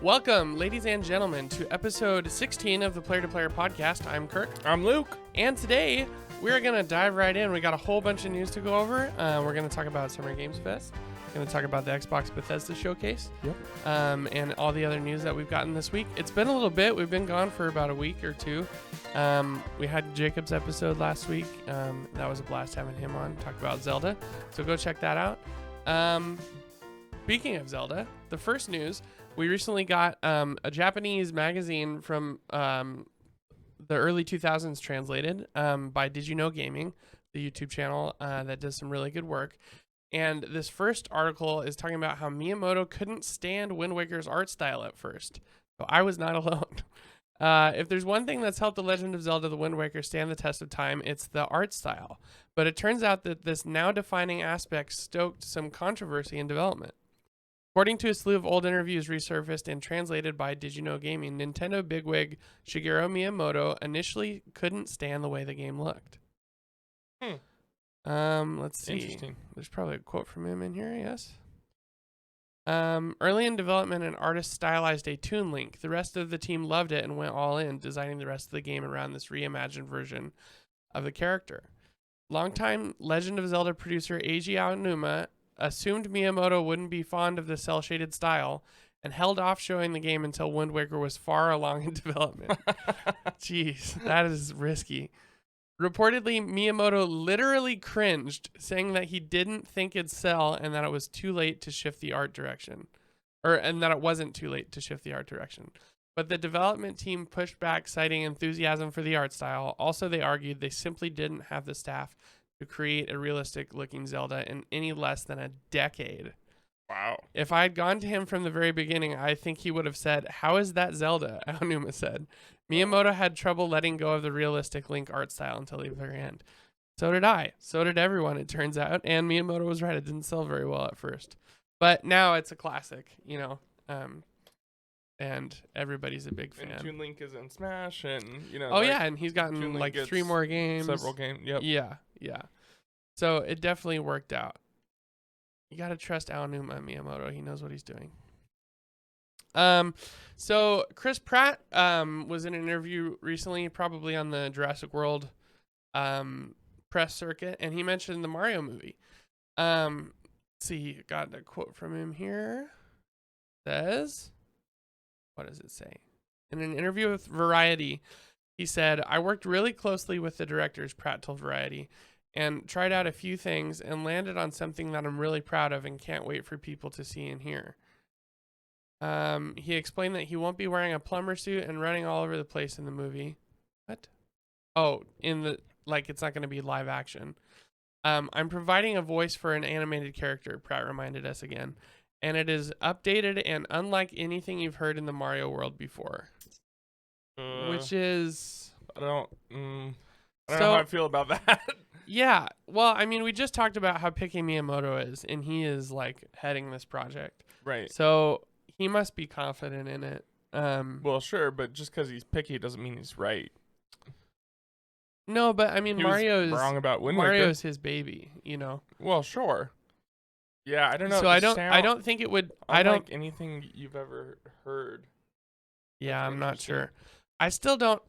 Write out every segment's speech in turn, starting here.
Welcome, ladies and gentlemen, to episode 16 of the Player to Player podcast. I'm Kirk. I'm Luke. And today, we're going to dive right in. We got a whole bunch of news to go over. We're going to talk about Summer Games Fest. We're going to talk about the Xbox Bethesda Showcase. Yep. And all the other news that we've gotten this week. It's been a little bit. We've been gone for about a week or two. We had Jacob's episode last week. That was a blast having him on, talk about Zelda. So go check that out. Speaking of Zelda, the first news, we recently got a Japanese magazine from the early 2000s translated by Did You Know Gaming, the YouTube channel that does some really good work. And this first article is talking about how Miyamoto couldn't stand Wind Waker's art style at first. So I was not alone. If there's one thing that's helped The Legend of Zelda The Wind Waker stand the test of time, it's the art style. But it turns out that this now defining aspect stoked some controversy in development. According to a slew of old interviews resurfaced and translated by Did You Know Gaming, Nintendo bigwig Shigeru Miyamoto initially couldn't stand the way the game looked. Let's see. Interesting. There's probably a quote from him in here, yes. Early in development, an artist stylized a Toon Link. The rest of the team loved it and went all in, designing the rest of the game around this reimagined version of the character. Longtime Legend of Zelda producer Eiji Aonuma assumed Miyamoto wouldn't be fond of the cel-shaded style and held off showing the game until Wind Waker was far along in development. Jeez, that is risky. Reportedly, Miyamoto literally cringed, saying that he didn't think it'd sell and that it was too late to shift the art direction. And that it wasn't too late to shift the art direction. But the development team pushed back, citing enthusiasm for the art style. Also, they argued they simply didn't have the staff to create a realistic-looking Zelda in any less than a decade. Wow. If I had gone to him from the very beginning, I think he would have said, "How is that Zelda?" Aonuma said. Miyamoto had trouble letting go of the realistic Link art style until the very end. So did I. So did everyone, it turns out. And Miyamoto was right. It didn't sell very well at first. But now it's a classic, you know. And everybody's a big fan. And Toon Link is in Smash, and you know. Oh yeah, and he's gotten like 3 more games. Several games. Yep. Yeah. So it definitely worked out. You gotta trust Aonuma Miyamoto. He knows what he's doing. So Chris Pratt was in an interview recently, probably on the Jurassic World press circuit, and he mentioned the Mario movie. Let's see, got a quote from him here. Says, what does it say? In an interview with Variety, he said, "I worked really closely with the directors," Pratt told Variety, "and tried out a few things and landed on something that I'm really proud of and can't wait for people to see and hear." He explained that he won't be wearing a plumber suit and running all over the place in the movie. What? Oh, it's not going to be live action. I'm providing a voice for an animated character, Pratt reminded us again. And it is updated and unlike anything you've heard in the Mario world before. Which is... I don't know how I feel about that. Yeah. Well, I mean, we just talked about how picky Miyamoto is, and he is, like, heading this project. Right. So he must be confident in it. Well, sure, but just because he's picky doesn't mean he's right. No, but, I mean, Mario's wrong about Wind Waker. Mario's his baby, you know? Well, sure. Yeah, I don't know. So I don't think it would. I don't anything you've ever heard. Yeah, I'm not sure. I still don't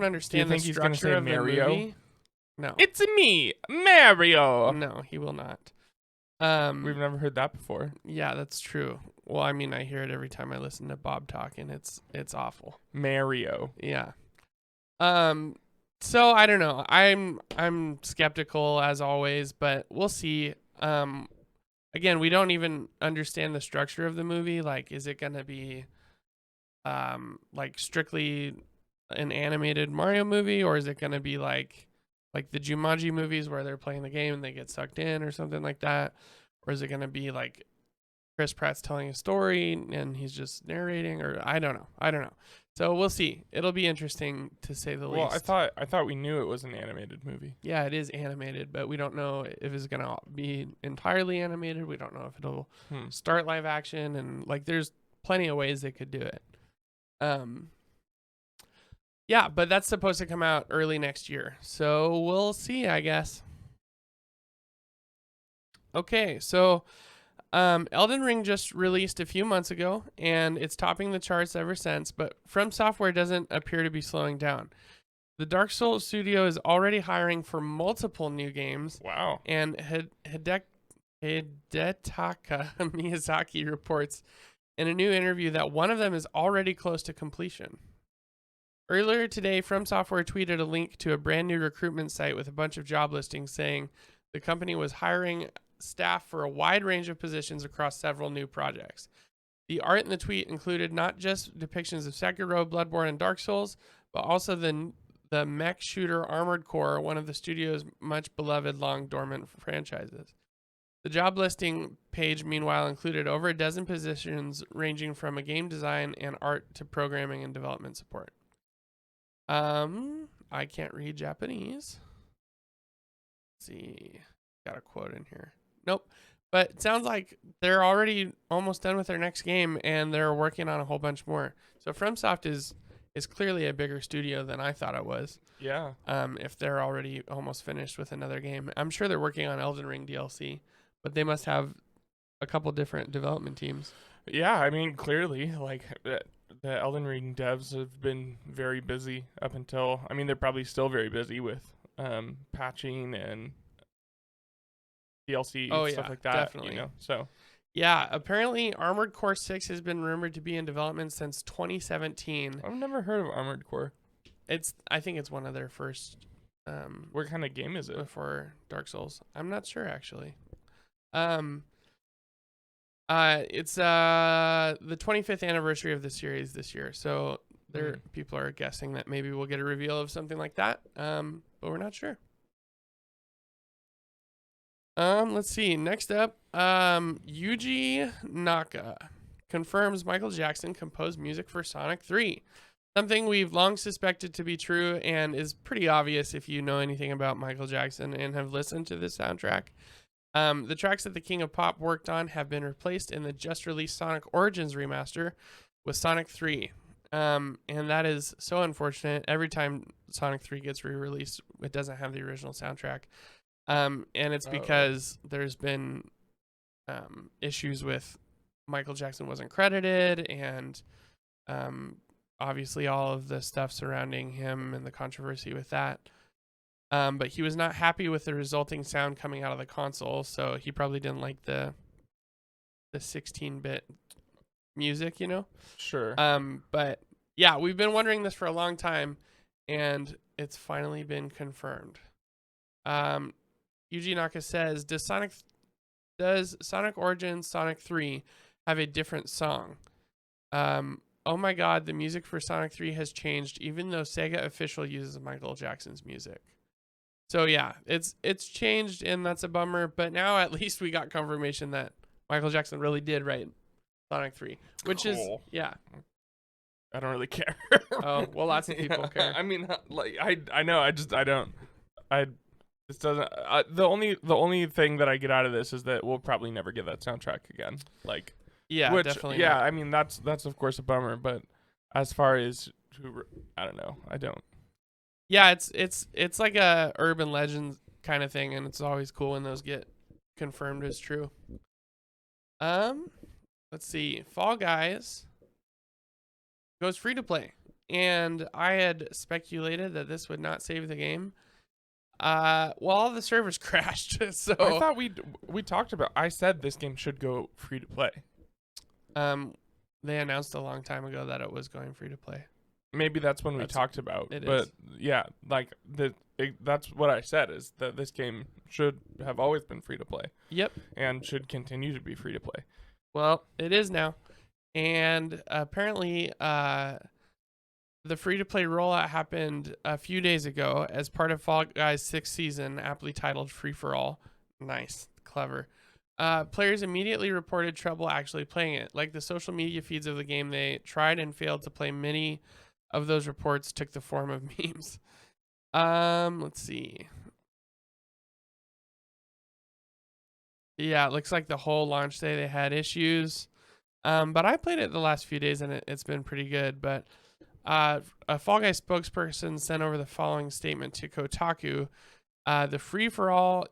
understand the structure of Mario? the movie. No. It's me, Mario. No, he will not. We've never heard that before. Yeah, that's true. Well, I mean, I hear it every time I listen to Bob talk, and it's awful. Mario. Yeah. So I don't know. I'm skeptical as always, but we'll see. Again, we don't even understand the structure of the movie. Like, is it gonna be like strictly an animated Mario movie, or is it gonna be like the Jumanji movies where they're playing the game and they get sucked in or something like that? Or is it gonna be like Chris Pratt's telling a story and he's just narrating? Or I don't know. So we'll see. It'll be interesting to say the least. Well, I thought we knew it was an animated movie. Yeah, it is animated, but we don't know if it's gonna be entirely animated. We don't know if it'll start live action, and like there's plenty of ways they could do it. Yeah, but that's supposed to come out early next year. So we'll see, I guess. Okay, so Elden Ring just released a few months ago, and it's topping the charts ever since, but From Software doesn't appear to be slowing down. The Dark Souls studio is already hiring for multiple new games, Wow. and Hidetaka Miyazaki reports in a new interview that one of them is already close to completion. Earlier today, From Software tweeted a link to a brand new recruitment site with a bunch of job listings saying the company was hiring staff for a wide range of positions across several new projects. The art in the tweet included not just depictions of Sekiro, Bloodborne, and Dark Souls, but also the mech shooter Armored Core, one of the studio's much beloved long dormant franchises. The job listing page, meanwhile, included over a dozen positions ranging from a game design and art to programming and development support. I can't read Japanese. Let's see. Got a quote in here. Nope. But it sounds like they're already almost done with their next game and they're working on a whole bunch more. So FromSoft is clearly a bigger studio than I thought it was. Yeah. If they're already almost finished with another game. I'm sure they're working on Elden Ring DLC, but they must have a couple different development teams. Yeah, I mean, clearly, like, the Elden Ring devs have been very busy up until, I mean, they're probably still very busy with patching and DLC and stuff like that. Definitely. You know, so. Yeah, apparently Armored Core 6 has been rumored to be in development since 2017. I've never heard of Armored Core. I think it's one of their first. What kind of game is it? Before Dark Souls, I'm not sure actually. It's the 25th anniversary of the series this year, so people are guessing that maybe we'll get a reveal of something like that. But we're not sure. Let's see. Next up, Yuji Naka confirms Michael Jackson composed music for Sonic 3. Something we've long suspected to be true and is pretty obvious if you know anything about Michael Jackson and have listened to this soundtrack. The tracks that the King of Pop worked on have been replaced in the just released Sonic Origins remaster with Sonic 3. And that is so unfortunate. Every time Sonic 3 gets re-released, it doesn't have the original soundtrack. And it's because there's been issues with Michael Jackson wasn't credited, and obviously all of the stuff surrounding him and the controversy with that. But he was not happy with the resulting sound coming out of the console, so he probably didn't like the 16-bit music, you know? Sure. But yeah, we've been wondering this for a long time, and it's finally been confirmed. Yuji Naka says, Does Sonic Origins Sonic 3 have a different song? Oh my god, the music for Sonic 3 has changed, even though Sega Official uses Michael Jackson's music. So yeah, it's changed, and that's a bummer, but now at least we got confirmation that Michael Jackson really did write Sonic 3, which cool. is, yeah. I don't really care. Oh, well, lots of people care. I mean, like, I know, this doesn't, the only thing that I get out of this is that we'll probably never get that soundtrack again. Like, yeah, which, definitely. Yeah, not. I mean, that's of course a bummer, but as far as I don't know, I don't. Yeah, it's like a urban legend kind of thing, and it's always cool when those get confirmed as true. Let's see. Fall Guys goes free to play, and I had speculated that this would not save the game. Well, all the servers crashed, so I thought we talked about. I said this game should go free to play. They announced a long time ago that it was going free to play. Maybe that's when we talked about it. But yeah, like that's what I said, is that this game should have always been free to play. Yep. And should continue to be free to play. Well, it is now. And apparently the free to play rollout happened a few days ago as part of Fall Guys' 6th season, aptly titled Free for All. Nice, clever. Players immediately reported trouble actually playing it. Like the social media feeds of the game, they tried and failed to play. Many of those reports took the form of memes. Let's see. Yeah, it looks like the whole launch day they had issues. But I played it the last few days and it's been pretty good. But a Fall Guys spokesperson sent over the following statement to Kotaku. The free for all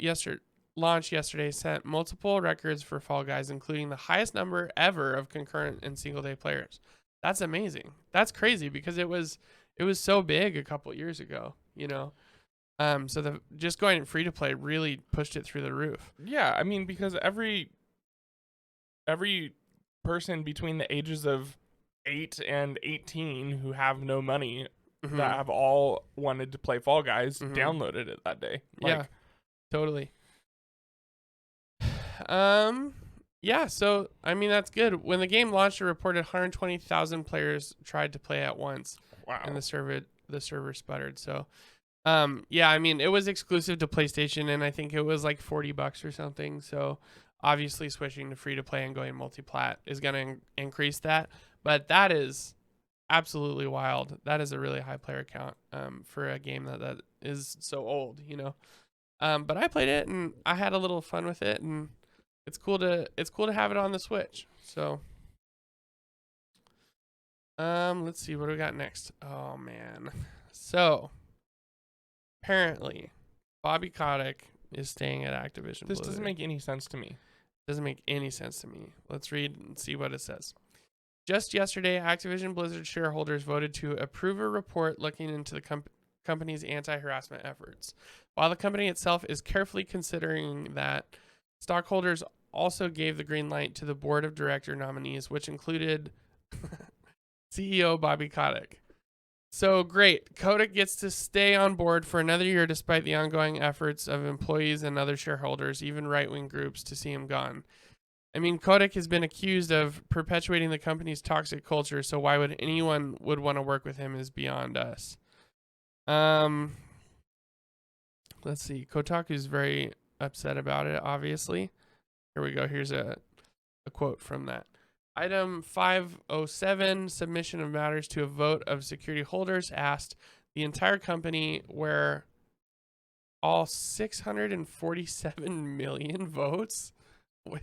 launch yesterday set multiple records for Fall Guys, including the highest number ever of concurrent and single day players. That's amazing. That's crazy because it was so big a couple years ago, you know. So the just going free to play really pushed it through the roof. Yeah, I mean, because every person between the ages of 8 and 18 who have no money that have all wanted to play Fall Guys downloaded it that day. Yeah, totally. Yeah, so I mean that's good. When the game launched, it reported 120,000 players tried to play at once. Wow. And the server sputtered. So, yeah, I mean it was exclusive to PlayStation, and I think it was like $40 or something. So, obviously, switching to free to play and going multi-plat is going to increase that. But that is absolutely wild. That is a really high player count for a game that is so old, you know. But I played it and I had a little fun with it, and it's cool to have it on the Switch. So, let's see what do we got next. Oh man, so apparently Bobby Kotick is staying at Activision. This Blizzard. doesn't make any sense to me. Doesn't make any sense to me. Let's read and see what it says. Just yesterday, Activision Blizzard shareholders voted to approve a report looking into the company's anti-harassment efforts. While the company itself is carefully considering that, stockholders also gave the green light to the board of director nominees, which included CEO Bobby Kotick. So great. Kotick gets to stay on board for another year despite the ongoing efforts of employees and other shareholders, even right-wing groups, to see him gone. I mean, Kotick has been accused of perpetuating the company's toxic culture, so why would anyone would want to work with him is beyond us. Let's see. Kotaku's very upset about it, obviously. Here we go. Here's a quote from that. Item 507, submission of matters to a vote of security holders, asked the entire company where all 647 million votes.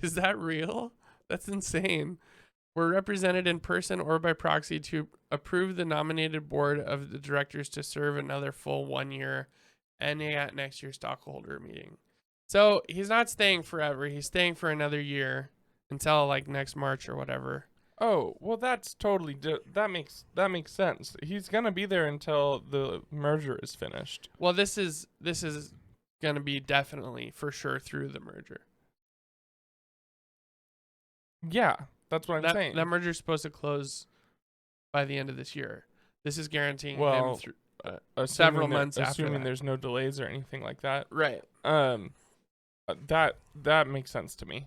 Is that real? That's insane. Were represented in person or by proxy to approve the nominated board of the directors to serve another full 1 year, ending at next year's stockholder meeting. So he's not staying forever. He's staying for another year until like next March or whatever. Oh, well, that's totally that makes sense. He's gonna be there until the merger is finished. Well, this is gonna be definitely for sure through the merger. Yeah, that's what I'm saying. That merger is supposed to close by the end of this year. This is guaranteeing him through several months after assuming that. There's no delays or anything like that. Right. That makes sense to me.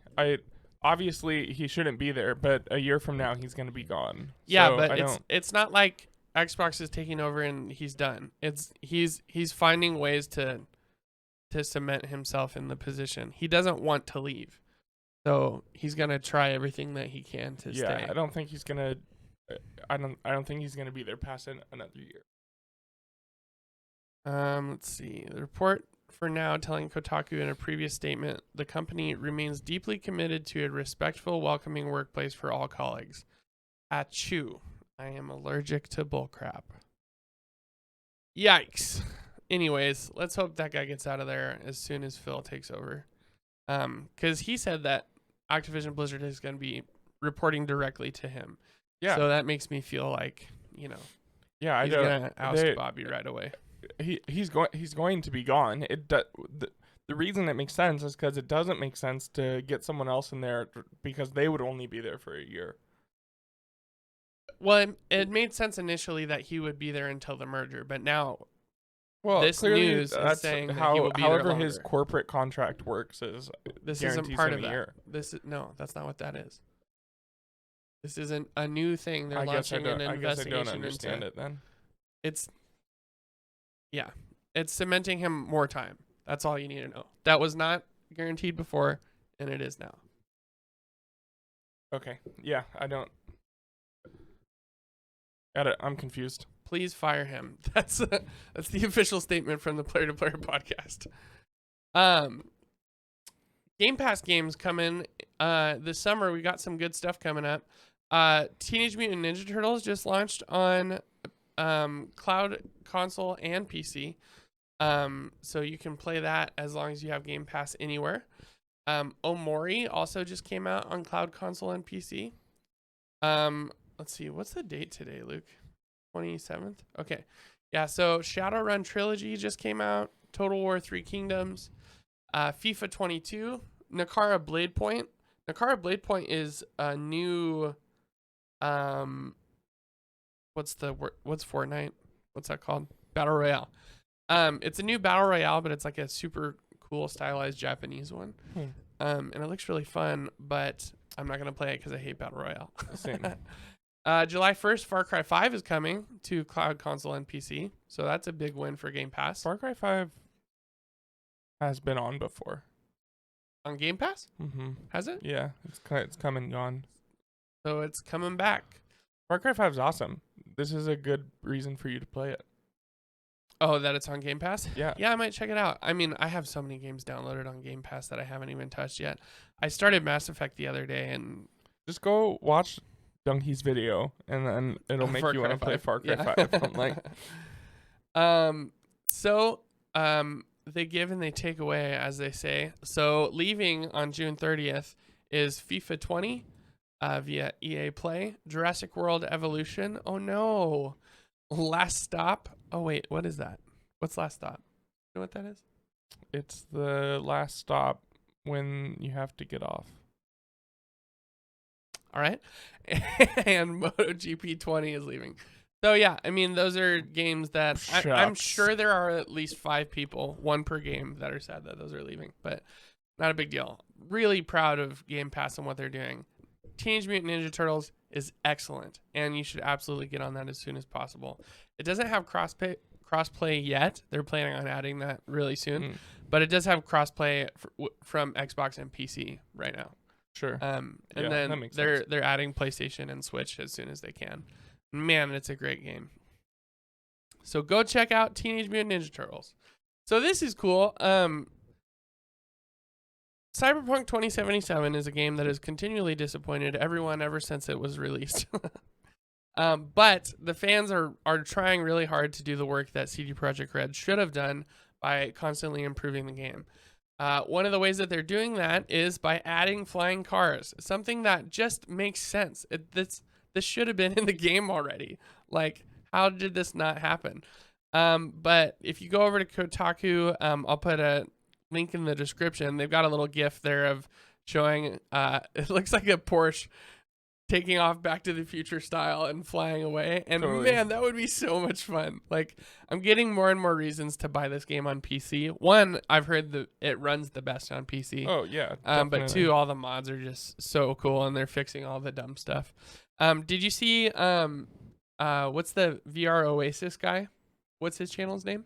Obviously he shouldn't be there, but a year from now he's going to be gone. Yeah, so but it's not like Xbox is taking over and he's done. He's finding ways to cement himself in the position. He doesn't want to leave. So he's going to try everything that he can to stay. Yeah, I don't think he's going to I don't think he's going to be there past another year. Let's see. The report for now telling Kotaku in a previous statement, the company remains deeply committed to a respectful, welcoming workplace for all colleagues. Achoo. I am allergic to bullcrap. Yikes. Anyways, let's hope that guy gets out of there as soon as Phil takes over. Because he said that Activision Blizzard is going to be reporting directly to him. Yeah. So that makes me feel like, you know, yeah, he's going to oust Bobby right away. He's going to be gone. The reason it makes sense is because it doesn't make sense to get someone else in there because they would only be there for a year. Well, it made sense initially that he would be there until the merger, but now this clearly news is saying that he will be however there longer. his corporate contract works is This isn't part of that. Year. No, that's not what that is. This isn't a new thing. They're launching an investigation. I guess I don't understand it then. It's cementing him more time. That's all you need to know. That was not guaranteed before, and it is now. Okay. Yeah, I'm confused. Please fire him. That's the official statement from the Player to Player podcast. Game Pass games coming this summer. We got some good stuff coming up. Teenage Mutant Ninja Turtles just launched on cloud, console, and PC. So you can play that as long as you have Game Pass anywhere. Omori also just came out on cloud console and PC. Let's see, what's the date today, Luke? 27th. Okay, yeah. So Shadowrun Trilogy just came out. Total War 3 Kingdoms. FIFA 22. Nakara Blade Point. Nakara Blade Point is a new. What's Fortnite? What's that called? Battle Royale. It's a new Battle Royale, but it's like a super cool stylized Japanese one. And it looks really fun, but I'm not gonna play it because I hate Battle Royale. Same. July 1st, Far Cry 5 is coming to cloud console and PC, so that's a big win for Game Pass. Far Cry 5 has been on before. On Game Pass? Mm-hmm. Has it? Yeah, it's come and gone. So it's coming back. Far Cry 5 is awesome. This is a good reason for you to play it. Oh, that it's on Game Pass? Yeah. Yeah, I might check it out. I mean, I have so many games downloaded on Game Pass that I haven't even touched yet. I started Mass Effect the other day, and just go watch Donkey's video, and then it'll make you want to play Far Cry 5. I'm like, they give and they take away, as they say. So leaving on June 30th is FIFA 20 via EA Play, Jurassic World Evolution. Oh no, Last Stop. Oh wait, what is that? What's Last Stop? You know what that is? it's the last stop when you have to get off. All right. And MotoGP 20 is leaving. So, yeah, I mean, those are games that I'm sure there are at least 5 people, 1 per game, that are sad that those are leaving. But not a big deal. Really proud of Game Pass and what they're doing. Teenage Mutant Ninja Turtles is excellent, and you should absolutely get on that as soon as possible. It doesn't have crossplay yet. They're planning on adding that really soon. But it does have crossplay from Xbox and PC right now. Sure. And yeah, then they're adding PlayStation and Switch as soon as they can. Man, it's a great game. So go check out Teenage Mutant Ninja Turtles. So this is cool. Cyberpunk 2077 is a game that has continually disappointed everyone ever since it was released. But the fans are trying really hard to do the work that CD Projekt Red should have done by constantly improving the game. One of the ways that they're doing that is by adding flying cars, something that just makes sense. This should have been in the game already. Like, how did this not happen? But if you go over to Kotaku, I'll put a link in the description. They've got a little GIF there of showing, it looks like a Porsche taking off Back to the Future style and flying away. And totally. Man, that would be so much fun. Like, I'm getting more and more reasons to buy this game on PC. One, I've heard that it runs the best on PC. Oh, yeah. But 2, all the mods are just so cool, and they're fixing all the dumb stuff. Did you see, what's the VR Oasis guy? What's his channel's name?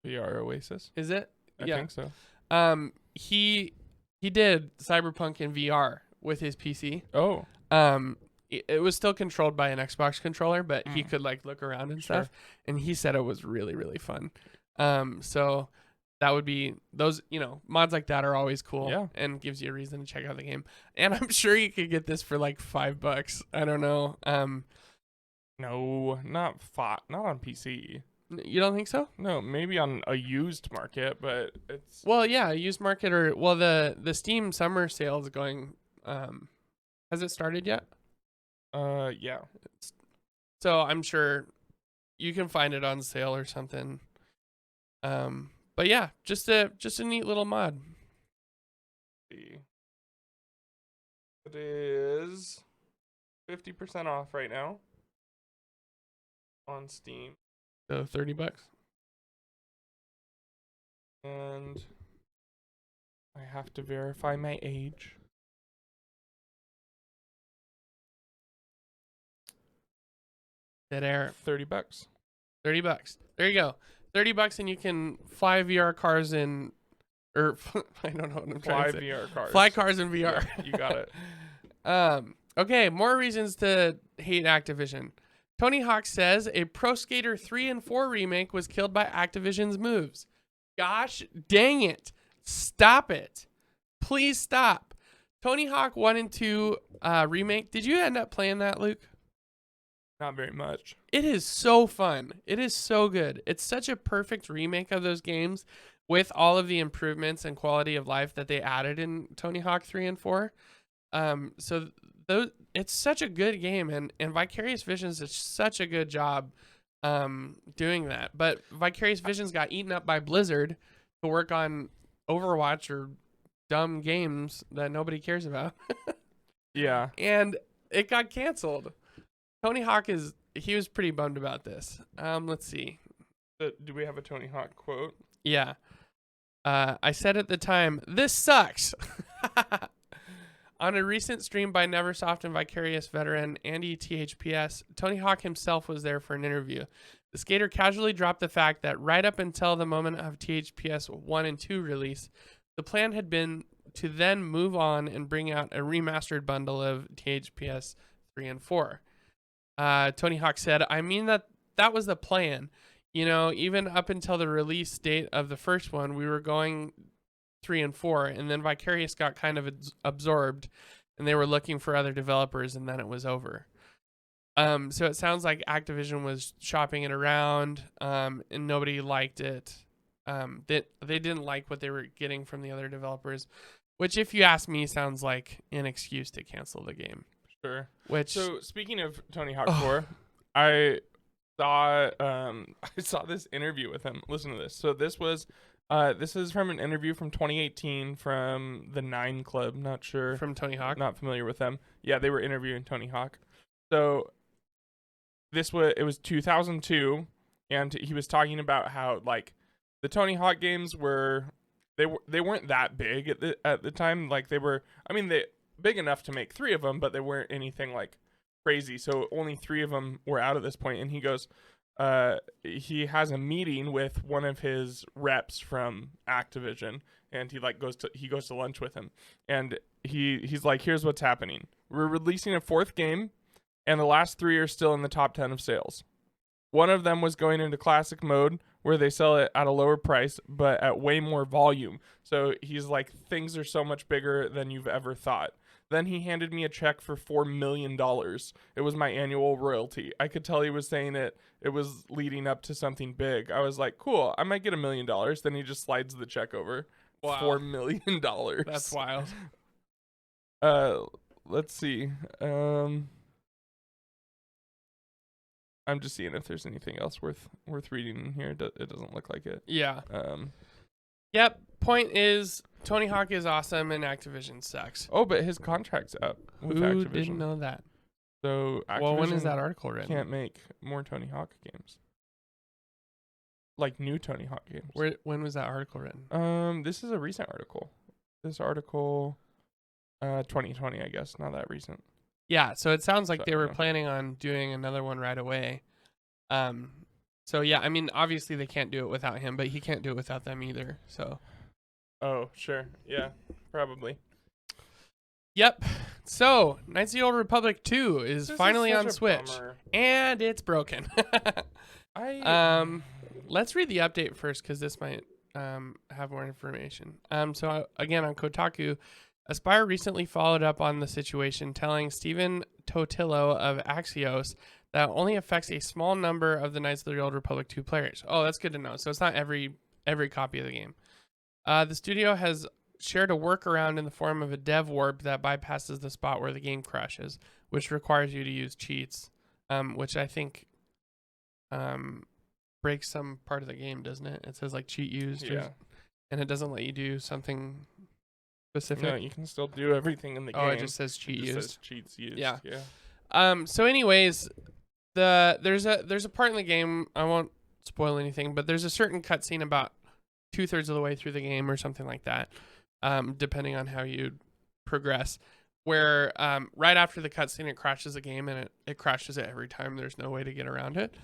VR Oasis? Is it? I think so. He did Cyberpunk in VR with his PC. Oh. It was still controlled by an Xbox controller, but he could like look around and stuff. And he said it was really, really fun. So that would be those, mods like that are always cool and gives you a reason to check out the game. And I'm sure you could get this for like $5. I don't know. No, not on PC. You don't think so? No, maybe on a used market, but it's a used market the Steam summer sale is going. Has it started yet? Yeah. So I'm sure you can find it on sale or something. But yeah, just a neat little mod. It is 50% off right now on Steam. So $30. And I have to verify my age. Dead air. $30. $30. There you go. $30 and you can fly VR cars in, or I don't know what I'm trying to say. VR cars. Fly cars in VR. Yeah, you got it. Okay, more reasons to hate Activision. Tony Hawk says a Pro Skater 3 and 4 remake was killed by Activision's moves. Gosh dang it. Stop it. Please stop. Tony Hawk 1 and 2 remake. Did you end up playing that, Luke? Not very much. It is so fun. It is so good. It's such a perfect remake of those games with all of the improvements and quality of life that they added in Tony Hawk 3 and 4. So it's such a good game, and Vicarious Visions is such a good job doing that. But Vicarious Visions got eaten up by Blizzard to work on Overwatch or dumb games that nobody cares about. Yeah. And it got canceled. Tony Hawk he was pretty bummed about this. Let's see. Do we have a Tony Hawk quote? Yeah. I said at the time, this sucks. On a recent stream by Neversoft and Vicarious veteran Andy THPS, Tony Hawk himself was there for an interview. The skater casually dropped the fact that right up until the moment of THPS 1 and 2 release, the plan had been to then move on and bring out a remastered bundle of THPS 3 and 4. Tony Hawk said, I mean that was the plan. You know, even up until the release date of the first one, we were going 3 and 4, and then Vicarious got kind of absorbed, and they were looking for other developers, and then it was over. So it sounds like Activision was shopping it around, and nobody liked it. They didn't like what they were getting from the other developers, which, if you ask me, sounds like an excuse to cancel the game. Sure. So speaking of Tony Hawk 4, I saw this interview with him. Listen to this. So this is from an interview from 2018 from the 9 Club. Not sure. From Tony Hawk? Not familiar with them. Yeah, they were interviewing Tony Hawk. So it was 2002, and he was talking about how like the Tony Hawk games they weren't that big at the time. Like they big enough to make 3 of them, but they weren't anything like crazy. So only 3 of them were out at this point. And he goes, he has a meeting with one of his reps from Activision, and he goes to lunch with him, and he's like, here's what's happening. We're releasing a 4th game, and the last 3 are still in the top 10 of sales. One of them was going into classic mode, where they sell it at a lower price, but at way more volume. So he's like, things are so much bigger than you've ever thought. Then he handed me a check for $4 million. It was my annual royalty. I could tell he was saying it was leading up to something big. I was like, cool, I might get $1 million. Then he just slides the check over. Wow. $4 million. That's wild. Let's see. I'm just seeing if there's anything else worth reading in here. It doesn't look like it. Yeah. Yep. Point is, Tony Hawk is awesome and Activision sucks. Oh, but his contract's up with Who Activision. didn't know that? So Activision well, when is that article written? Can't make more Tony Hawk games. Like new Tony Hawk games. When was that article written? This is a recent article. This article, 2020, I guess. Not that recent. Yeah, so it sounds like they were planning on doing another one right away. So yeah, I mean, obviously they can't do it without him, but he can't do it without them either. So. Oh, sure. Yeah, probably. Yep. So, Knights of the Old Republic 2 is finally on Switch, and it's broken. Let's read the update first, because this might have more information. So again, on Kotaku, Aspire recently followed up on the situation, telling Stephen Totillo of Axios that only affects a small number of the Knights of the Old Republic 2 players. Oh, that's good to know. So it's not every copy of the game. The studio has shared a workaround in the form of a dev warp that bypasses the spot where the game crashes, which requires you to use cheats, which I think breaks some part of the game, doesn't it? It says like cheat used, and it doesn't let you do something specific. No, you can still do everything in the game. Oh, it just says cheat used. Says cheats used. Yeah. Yeah. So anyways, there's a part in the game, I won't spoil anything, but there's a certain cutscene about 2/3 of the way through the game or something like that, depending on how you progress, where right after the cutscene it crashes the game, and it crashes it every time. There's no way to get around it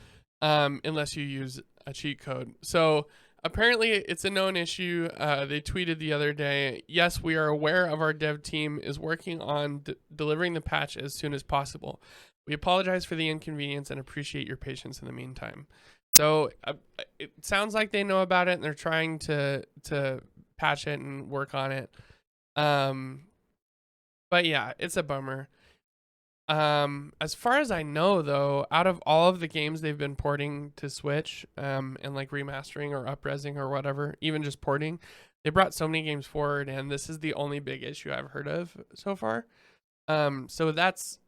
unless you use a cheat code. So apparently it's a known issue. They tweeted the other day, yes, we are aware of our dev team is working on delivering the patch as soon as possible. We apologize for the inconvenience and appreciate your patience in the meantime. So it sounds like they know about it, and they're trying to patch it and work on it. But yeah, it's a bummer. As far as I know, though, out of all of the games they've been porting to Switch, and like remastering or upresing or whatever, even just porting, they brought so many games forward, and this is the only big issue I've heard of so far. So that's,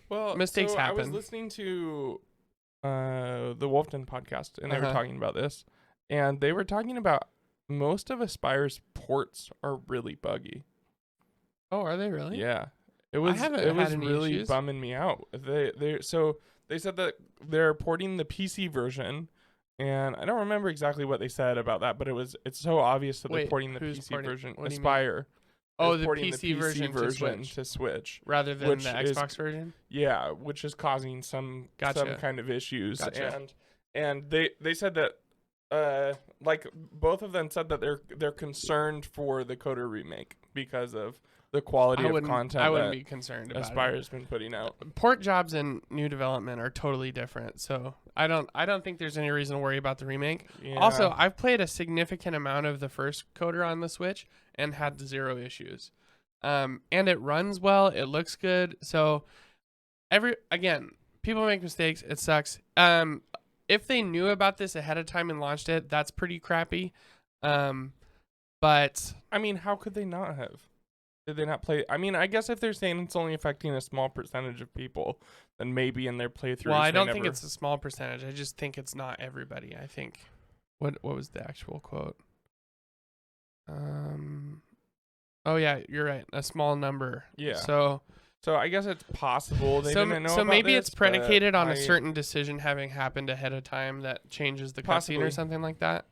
Well, mistakes so I was happen. listening to the Wolfden podcast, and they were Uh-huh. talking about this, and they were talking about most of Aspire's ports are really buggy. Oh, are they really? Yeah, it I was haven't it had was any really issues. bumming me out. They said that they're porting the PC version, and I don't remember exactly what they said about that, but it's so obvious that they're Wait, porting the who's PC porting? version. What do you mean? Aspire. Oh, is the porting PC version to Switch, rather than which the is Xbox version. yeah, which is causing some Gotcha. kind of issues. Gotcha. And they said that like both of them said that they're concerned for the Coder remake because of the quality of content I wouldn't that be concerned about Aspire's been putting out. Port jobs and new development are totally different. So I don't think there's any reason to worry about the remake. Yeah. Also, I've played a significant amount of the first Coder on the Switch and had zero issues. And it runs well. It looks good. So people make mistakes. It sucks. If they knew about this ahead of time and launched it, that's pretty crappy. But I mean, how could they not have? Did they not play? I mean, I guess if they're saying it's only affecting a small percentage of people, then maybe in their playthroughs. well, I don't think it's a small percentage. I just think it's not everybody. I think. What was the actual quote? Oh yeah, you're right. A small number. Yeah. So I guess it's possible they didn't know so about maybe this, it's predicated but on a certain decision having happened ahead of time that changes the cutscene Possibly. or something like that.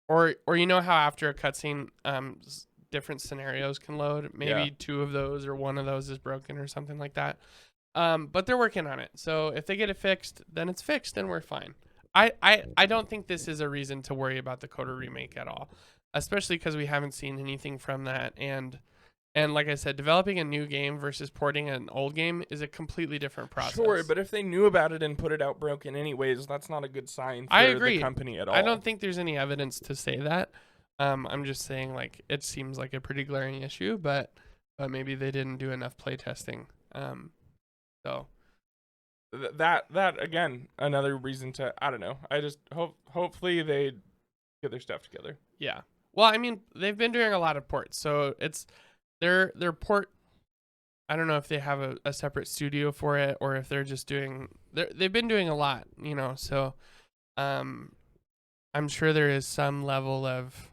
Or you know how after a cutscene, different scenarios can load. Maybe Yeah. two of those or one of those is broken or something like that. But they're working on it. So if they get it fixed, then it's fixed and we're fine. I don't think this is a reason to worry about the Coder remake at all, especially because we haven't seen anything from that. And like I said, developing a new game versus porting an old game is a completely different process. Sure, but if they knew about it and put it out broken anyways, that's not a good sign for I agree. the company at all. I don't think there's any evidence to say that. I'm just saying, like, it seems like a pretty glaring issue, but maybe they didn't do enough play testing. So that again, another reason to, I don't know. I just hopefully they get their stuff together. yeah. Well, I mean, they've been doing a lot of ports, so it's their port. I don't know if they have a separate studio for it or if they're just doing. They've been doing a lot, So, I'm sure there is some level of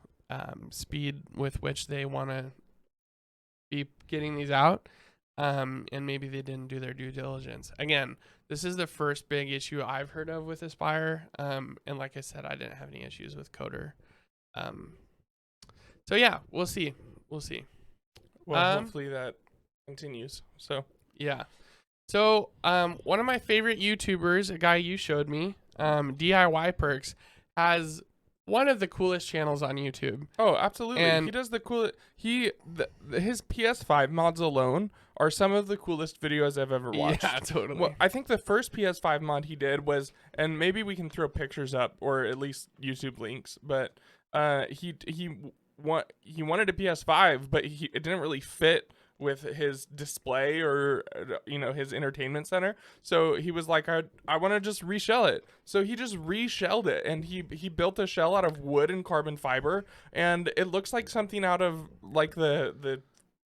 speed with which they want to be getting these out, and maybe they didn't do their due diligence. Again, this is the first big issue I've heard of with Aspire, and like I said, I didn't have any issues with Coder. So yeah, we'll see. Well, hopefully that continues. So yeah. So one of my favorite YouTubers, a guy you showed me, DIY Perks, has one of the coolest channels on YouTube. Oh, absolutely. And he does the coolest. His PS5 mods alone are some of the coolest videos I've ever watched. Yeah, totally. Well, I think the first PS5 mod he did was, and maybe we can throw pictures up or at least YouTube links, but he wanted a PS5, but it didn't really fit with his display or his entertainment center, so he was like, I want to just reshell it. So he just reshelled it, and he built a shell out of wood and carbon fiber, and it looks like something out of like the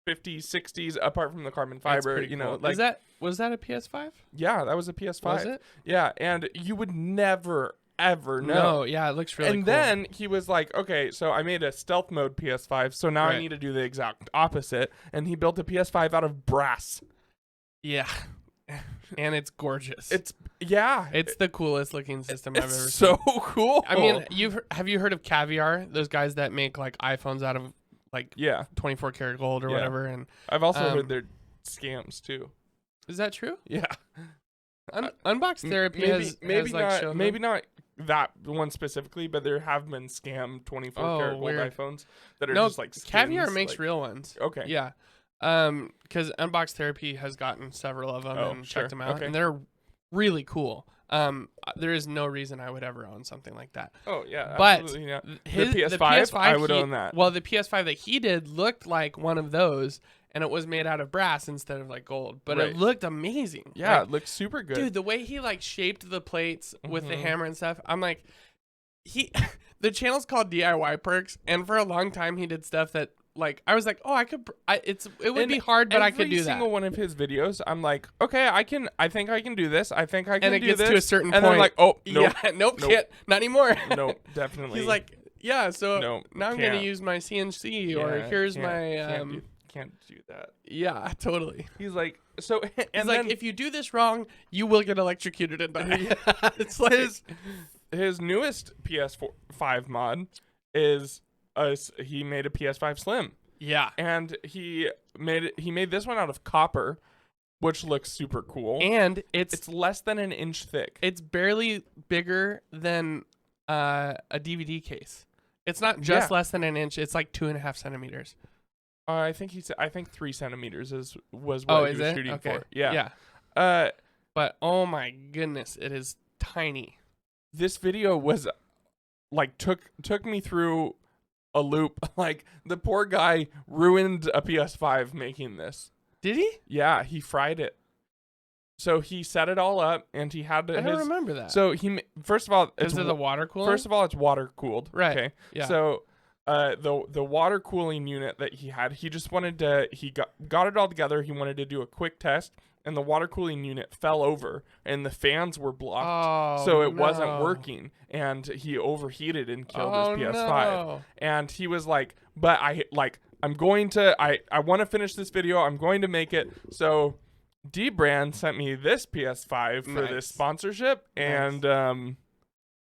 50s 60s, apart from the carbon fiber. Cool. Like, was that a PS5? yeah, that was a PS5. Was it? Yeah, and you would never ever know. No, yeah, it looks really cool. And then he was like, okay, so I made a stealth mode PS5, so now I need to do the exact opposite. And he built a PS5 out of brass. Yeah. And it's gorgeous. It's the coolest looking system I've ever seen. So cool. I mean, have you heard of Caviar? Those guys that make like iPhones out of like 24 karat gold or whatever. And I've also heard they're scams too. Is that true? Yeah. Unbox Therapy maybe not that one specifically, but there have been scam 24 karat gold iPhones that are just like skins. Caviar makes real ones. Okay. Yeah. Because Unbox Therapy has gotten several of them and checked them out, and they're really cool. There is no reason I would ever own something like that. Oh yeah, But absolutely not. the PS5, I would own that. Well, the PS5 that he did looked like one of those, and it was made out of brass instead of like gold, but Right. it looked amazing. Yeah, Like, it looks super good. dude, the way he like shaped the plates with the hammer and stuff, I'm like, the channel's called DIY Perks, and for a long time he did stuff that like I was like, oh, it would be hard, but I could do Every single that. one of his videos, I'm like, okay, I think I can do this. I think I can And it do gets this. to a certain and point. then like, oh, nope, Yeah, nope, nope. can't, not anymore. nope, definitely. He's like, yeah, so No, now I'm gonna can't. use my CNC, Yeah, or here's my can't do that. yeah, totally. He's like, so, and He's then like, if you do this wrong, you will get electrocuted and die. It's like his newest PS5 mod is he made a PS5 Slim. yeah, And he made this one out of copper, which looks super cool. and It's less than an inch thick. it's barely bigger than a DVD case. It's not just Yeah. less than an inch. It's like 2.5 centimeters. I think 3 centimeters was Oh, what he is was it? shooting Okay. for. Yeah. Yeah. But oh my goodness, it is tiny. This video was like took me through a loop. Like the poor guy ruined a PS5 making this. Did he? Yeah, he fried it. So he set it all up, and he had to. I don't remember that. So first of all, Is it the water cooler? First of all, it's water cooled. Right. Okay. Yeah. So, the water cooling unit that he had, he just wanted to. He got it all together. He wanted to do a quick test, and the water cooling unit fell over, and the fans were blocked, so it wasn't working, and he overheated and killed his PS5. No. And he was like, "But I'm going to. I want to finish this video. I'm going to make it." So. D-Brand sent me this PS5 for Nice. this sponsorship, Nice. and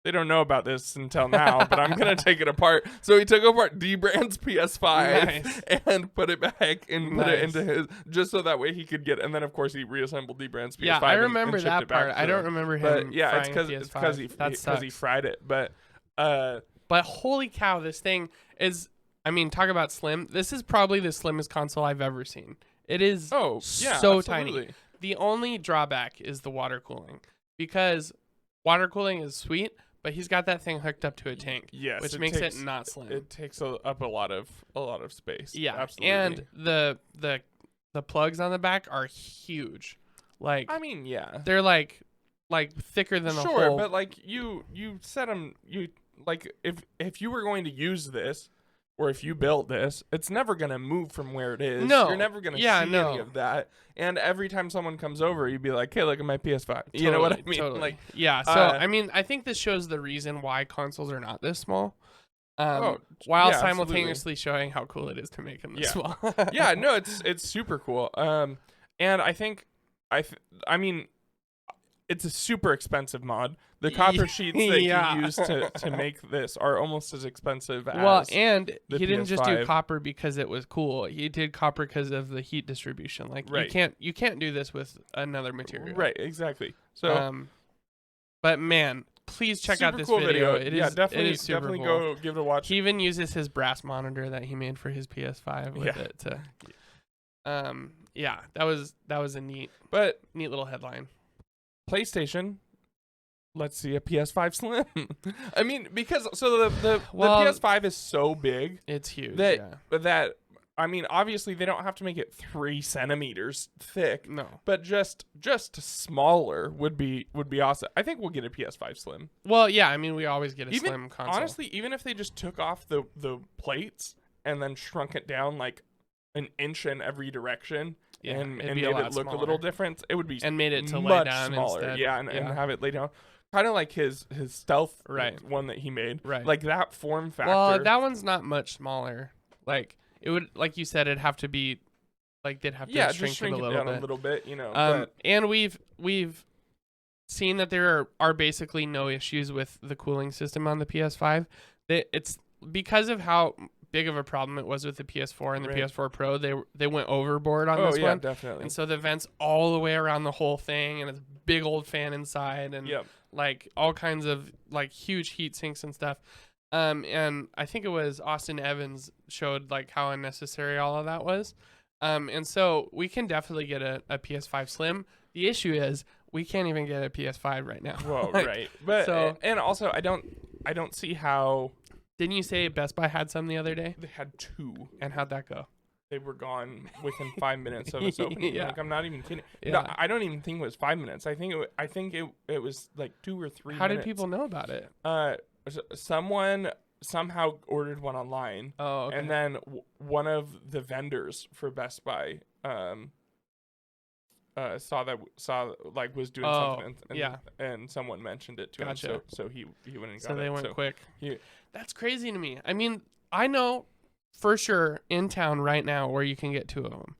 they don't know about this until now, but I'm going to take it apart. So he took apart D-Brand's PS5 Nice. and put it back and put it Nice. into his, just so that way he could get it. And then, of course, he reassembled D-Brand's PS5. Yeah, I and remember shipped that it back part. to I don't him. remember him. But yeah, it's frying a because PS5. he fried it. But holy cow, this thing is. I mean, talk about slim. This is probably the slimmest console I've ever seen. It is yeah, so tiny. absolutely. The only drawback is the water cooling, because water cooling is sweet, but he's got that thing hooked up to a tank, Yes, which it makes takes- it not slim. It takes up a lot of space. Yeah, absolutely. and the plugs on the back are huge. Like, I mean, yeah, they're like thicker than the sure, whole. but like you set them. You like if you were going to use this, or if you built this, it's never gonna move from where it is. No. You're never gonna Yeah, see no. any of that. And every time someone comes over, you'd be like, "Hey, look at my PS5." You know what I mean? Totally. Like, yeah. So I mean, I think this shows the reason why consoles are not this small. While yeah, simultaneously showing how cool it is to make them this small. yeah, no, it's super cool. And I think I mean, it's a super expensive mod. The copper sheets that Yeah. he used to make this are almost as expensive as Well, and the he didn't just do PS5. copper because it was cool. He did copper because of the heat distribution. Like Right. you can't do this with another material. Right, exactly. So but man, please check out super this cool video. It is definitely it is super definitely cool. go give it a watch. He even uses his brass monitor that he made for his PS5 with Yeah. it to yeah, that was a neat But little headline. PlayStation, let's see a PS5 Slim. I mean, because so the Well, PS5 is so big It's huge. that yeah. I mean, obviously they don't have to make it 3 centimeters thick, No. but just smaller would be awesome. I think we'll get a PS5 Slim. Well, yeah, I mean we always get a Even slim console. honestly, even if they just took off the plates and then shrunk it down like an inch in every direction, Yeah, and it'd made be a lot it look a smaller. little different, it would be And made it to lay much down smaller. instead. Yeah, and have it lay down. Kind of like his stealth Right. one that he made. Right. Like that form factor. Well, that one's not much smaller. Like it would, like you said, it'd have to be, like they'd have to just shrink shrink it it a little down bit. a little bit, you know. And we've seen that there are basically no issues with the cooling system on the PS5. It's because of how big of a problem it was with the PS4 and the Right. PS4 Pro. They went overboard on oh this yeah, one. definitely. And so the vents all the way around the whole thing, and it's a big old fan inside, and Yep. like all kinds of like huge heat sinks and stuff. And I think it was Austin Evans showed like how unnecessary all of that was. And so we can definitely get a PS5 Slim. The issue is we can't even get a PS5 right now. Well, Like, right. But so- and also I don't see how Didn't you say Best Buy had some the other day? they had 2. And how'd that go? They were gone within 5 minutes of us opening. Yeah. Like, I'm not even kidding. Yeah. No, I don't even think it was 5 minutes. I think it was like 2 or 3 How minutes. did people know about it? Someone somehow ordered one online, Oh, okay. and then one of the vendors for Best Buy saw like was doing Oh, something, and, yeah. and someone mentioned it to Gotcha. him, so he went and got So it. they went quick. he- That's crazy to me. I mean, I know for sure in town right now where you can get 2 of them,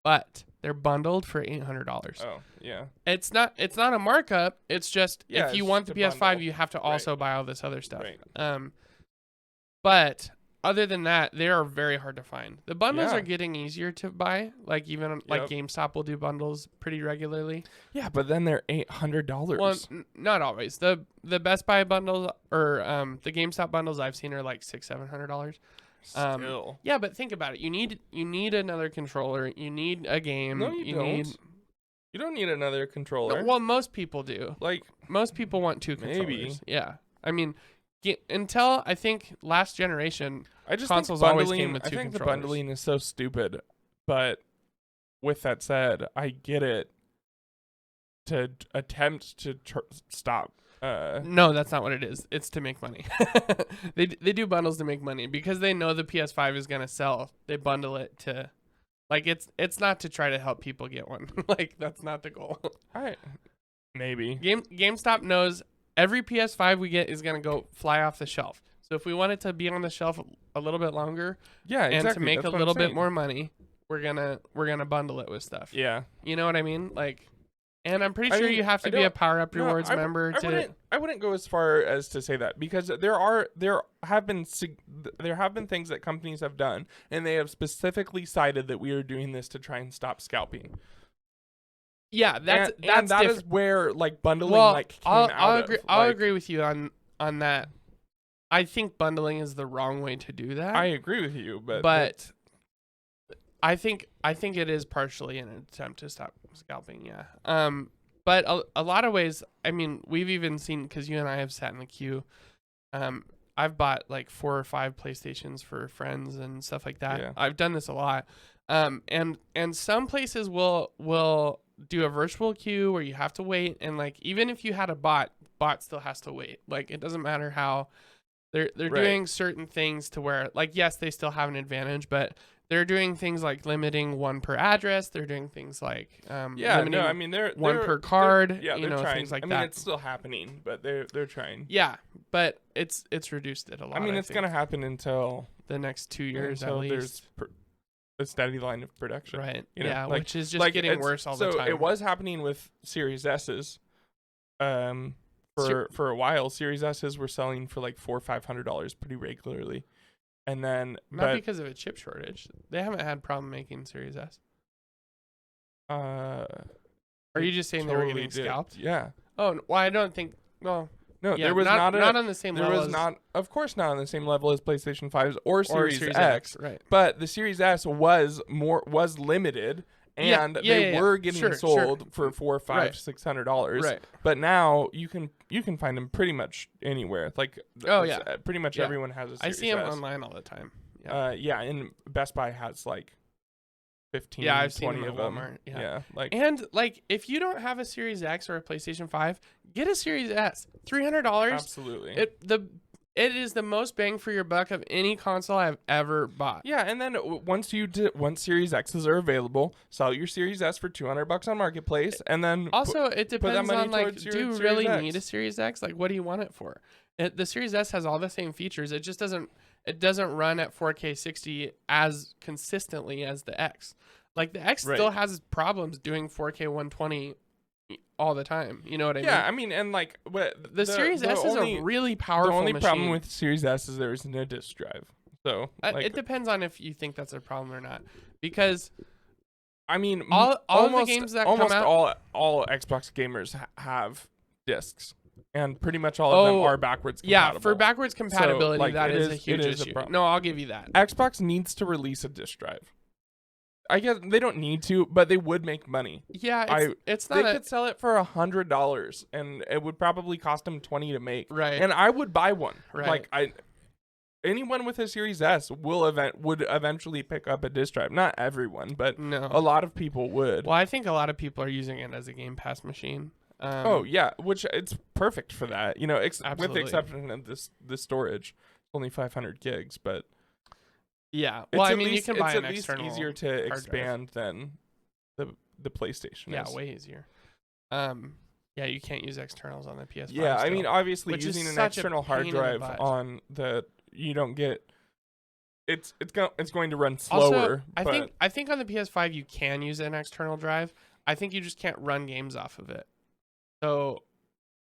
but they're bundled for $800. Oh yeah, It's not a markup. It's just Yeah, if you it's want the just a PS5, bundle. you have to also buy all this other stuff. right. But other than that, they are very hard to find. The bundles Yeah. are getting easier to buy. Like even like Yep. GameStop will do bundles pretty regularly. Yeah, but then they're $800. Well, not always. The Best Buy bundles or the GameStop bundles I've seen are like $600-$700. Still, Yeah, but think about it. You need another controller. You need a game. no, you don't. need. You don't need another controller. Well, most people do. Like, Most people want 2 controllers. Maybe. Yeah. I mean, until I think last generation, I just consoles think always bundling, came with 2 I think the controllers. bundling is so stupid. But with that said, I get it to attempt to stop. No, that's not what it is. It's to make money. They do bundles to make money because they know the PS5 is gonna sell. They bundle it to, like it's not to try to help people get one. Like that's not the goal. Maybe. GameStop knows every PS5 we get is gonna go fly off the shelf. So if we want it to be on the shelf a little bit longer Yeah, exactly. and to make That's a what I'm little bit saying. more money, we're gonna bundle it with stuff. Yeah. You know what I mean? Like, and I'm pretty I sure mean, you have to I be a don't- Power Up No, Rewards I member to. I wouldn't go as far as to say that because there have been things that companies have done and they have specifically cited that we are doing this to try and stop scalping. Yeah, that's and that different. is where like bundling Well, like came I'll out agree. of. I'll Like, agree with you on that. I think bundling is the wrong way to do that. I agree with you, but I think it is partially an attempt to stop scalping. Yeah. But a lot of ways. I mean, we've even seen because you and I have sat in the queue. I've bought like 4 or 5 PlayStations for friends and stuff like that. Yeah. I've done this a lot. And some places will do a virtual queue where you have to wait, and like even if you had a bot still has to wait. Like it doesn't matter how they're Right. doing certain things to where like yes they still have an advantage, but they're doing things like limiting 1 per address. They're doing things like yeah, limiting no, I mean they're 1 they're- per card. they're- Yeah, you they're know, trying. things like I that. mean, it's still happening, but they're trying. Yeah, but it's reduced it a lot. I mean, I it's think, gonna happen until the next 2 years at there's least. a steady line of production. Right. you know, Yeah, like- which is just Like, getting it's- worse all so the time. it was happening with Series S's. For a while, Series S's were selling for like $400 or $500 pretty regularly, and then Not because of a chip shortage. They haven't had problem making Series S. Are you just saying they were totally getting did. scalped? Yeah. Oh, well, I don't think. Well, No, yeah, there was not on the same there level. was not, of course, not on the same level as PlayStation 5s or or Series, Series X. Right. But the Series S was limited, and they were getting Sure. sold for $400, $500, Right. $600. Right. But now you can find them pretty much anywhere. Like pretty much Yeah. everyone has a I Series see them S. online all the time. Yeah. Yeah, and Best Buy has like 15, Yeah, I've seen 20 them of at them. Walmart, yeah. Yeah, like And like, if you don't have a Series X or a PlayStation 5, get a Series S. $300. absolutely. It is the most bang for your buck of any console I've ever bought. Yeah, and then once Series X's are available, sell your Series S for $200 on Marketplace, and then Also, it depends money on like, towards do your you Series really X. need a Series X? Like, what do you want it for? The Series S has all the same features. It just doesn't run at 4K 60 as consistently as the X. Like the X Right. still has problems doing 4K 120 all the time. You know what I mean? yeah, I mean, and like The Series S is a really powerful The only machine. problem with Series S is there isn't a disk drive. So like, it depends on if you think that's a problem or not, because I mean, all of the almost, games that almost come out, all Xbox gamers have discs, and pretty much all of them are backwards compatible. yeah, for backwards compatibility, like, that it is a is- huge it is a issue. problem. No, I'll give you that. Xbox needs to release a disk drive. I guess they don't need to, but they would make money. Yeah, it's They not could sell it for $100, and it would probably cost them $20 to make. right. And I would buy one. Right. Like anyone with a Series S would eventually pick up a disc drive. Not everyone, but No. a lot of people would. Well, I think a lot of people are using it as a Game Pass machine. Oh yeah, which it's perfect for that. You know, with the Absolutely. exception of the storage, only 500 gigs, but yeah. Well, I mean, you can buy it's an at least external easier to hard drive. expand than the PlayStation Yeah, is. way easier. Yeah, you can't use externals on the PS5. Yeah, I still, mean, obviously, which is using an such a external hard pain in the drive butt. on you don't get. It's going to run Also, slower. I think on the PS5 you can use an external drive. I think you just can't run games off of it. So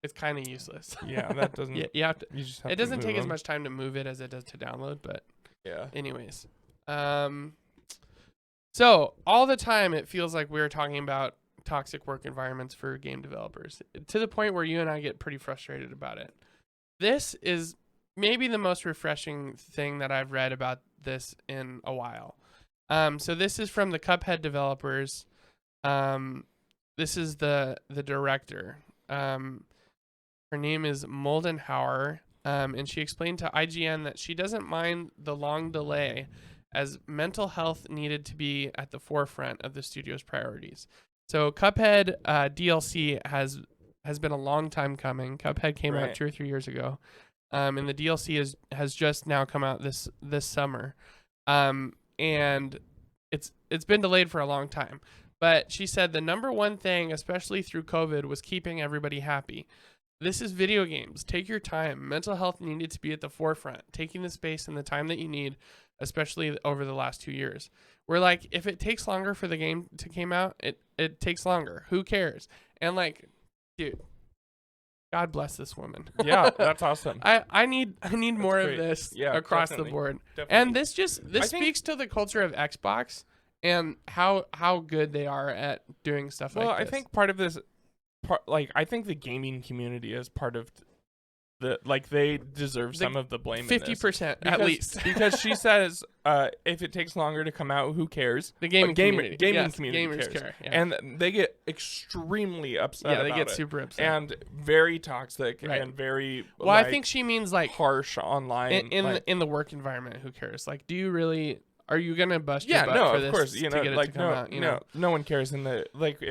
it's kind of useless. Yeah, that doesn't. you have to. You just have It to doesn't move take as them. much time to move it as it does to download, but Yeah. anyways. So all the time it feels like we're talking about toxic work environments for game developers, to the point where you and I get pretty frustrated about it. This is maybe the most refreshing thing that I've read about this in a while. So this is from the Cuphead developers. This is the director. Her name is Moldenhauer, and she explained to IGN that she doesn't mind the long delay, as mental health needed to be at the forefront of the studio's priorities. So Cuphead DLC has been a long time coming. Cuphead came out 2 or 3 years ago, and the DLC has just now come out this summer, and it's been delayed for a long time. But she said the number one thing, especially through COVID, was keeping everybody happy. This is video games. Take your time. Mental health needed to be at the forefront, taking the space and the time that you need, especially over the last 2 years. We're like, if it takes longer for the game to come out, it takes longer. Who cares? And like, dude, God bless this woman. Yeah, that's awesome. I need more of great. this Yeah, across definitely. the board. Definitely. And this I think- speaks to the culture of Xbox and how good they are at doing stuff like this. Well, I think part of this, I think the gaming community is part of they deserve some of the blame. in this. 50% at least. Because she says, if it takes longer to come out, who cares? The gaming community. Gaming Yes, community gamers cares. care. Yeah. And they get extremely upset Yeah, they about get it. super upset. And very toxic Right. and very Well, I think she means like harsh online. in the work environment. Who cares? Like, do you really? Are you gonna bust your yeah, butt no, for of this course, to you know, get it like to come out? You know? no one cares in the if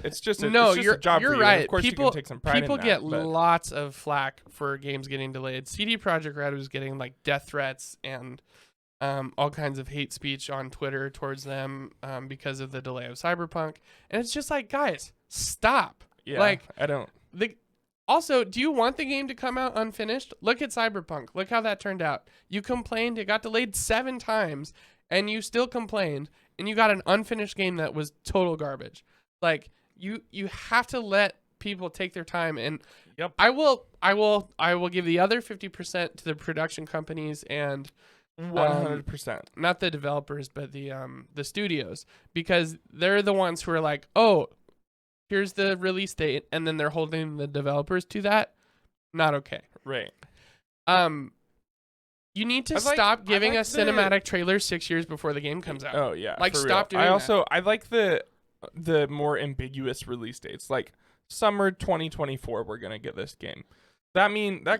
it's just a, No, it's just a job you're for you. right. And of course, People you can take some pride people in that, get but- lots of flack for games getting delayed. CD Projekt Red was getting like death threats and all kinds of hate speech on Twitter towards them because of the delay of Cyberpunk, and it's just like, guys, stop. Yeah, Like, I don't. Also, do you want the game to come out unfinished? Look at Cyberpunk. Look how that turned out. You complained it got delayed 7 times, and you still complained, and you got an unfinished game that was total garbage. Like, you have to let people take their time, and Yep. I will give the other 50% to the production companies and 100%. not the developers, but the studios, because they're the ones who are like, oh, here's the release date, and then they're holding the developers to that. Not okay. Right. You need to I like- stop I giving like us the- cinematic trailers 6 years before the game comes out. Oh yeah. Like, for stop real. doing that. I like the more ambiguous release dates. Like summer 2024 we're going to get this game. That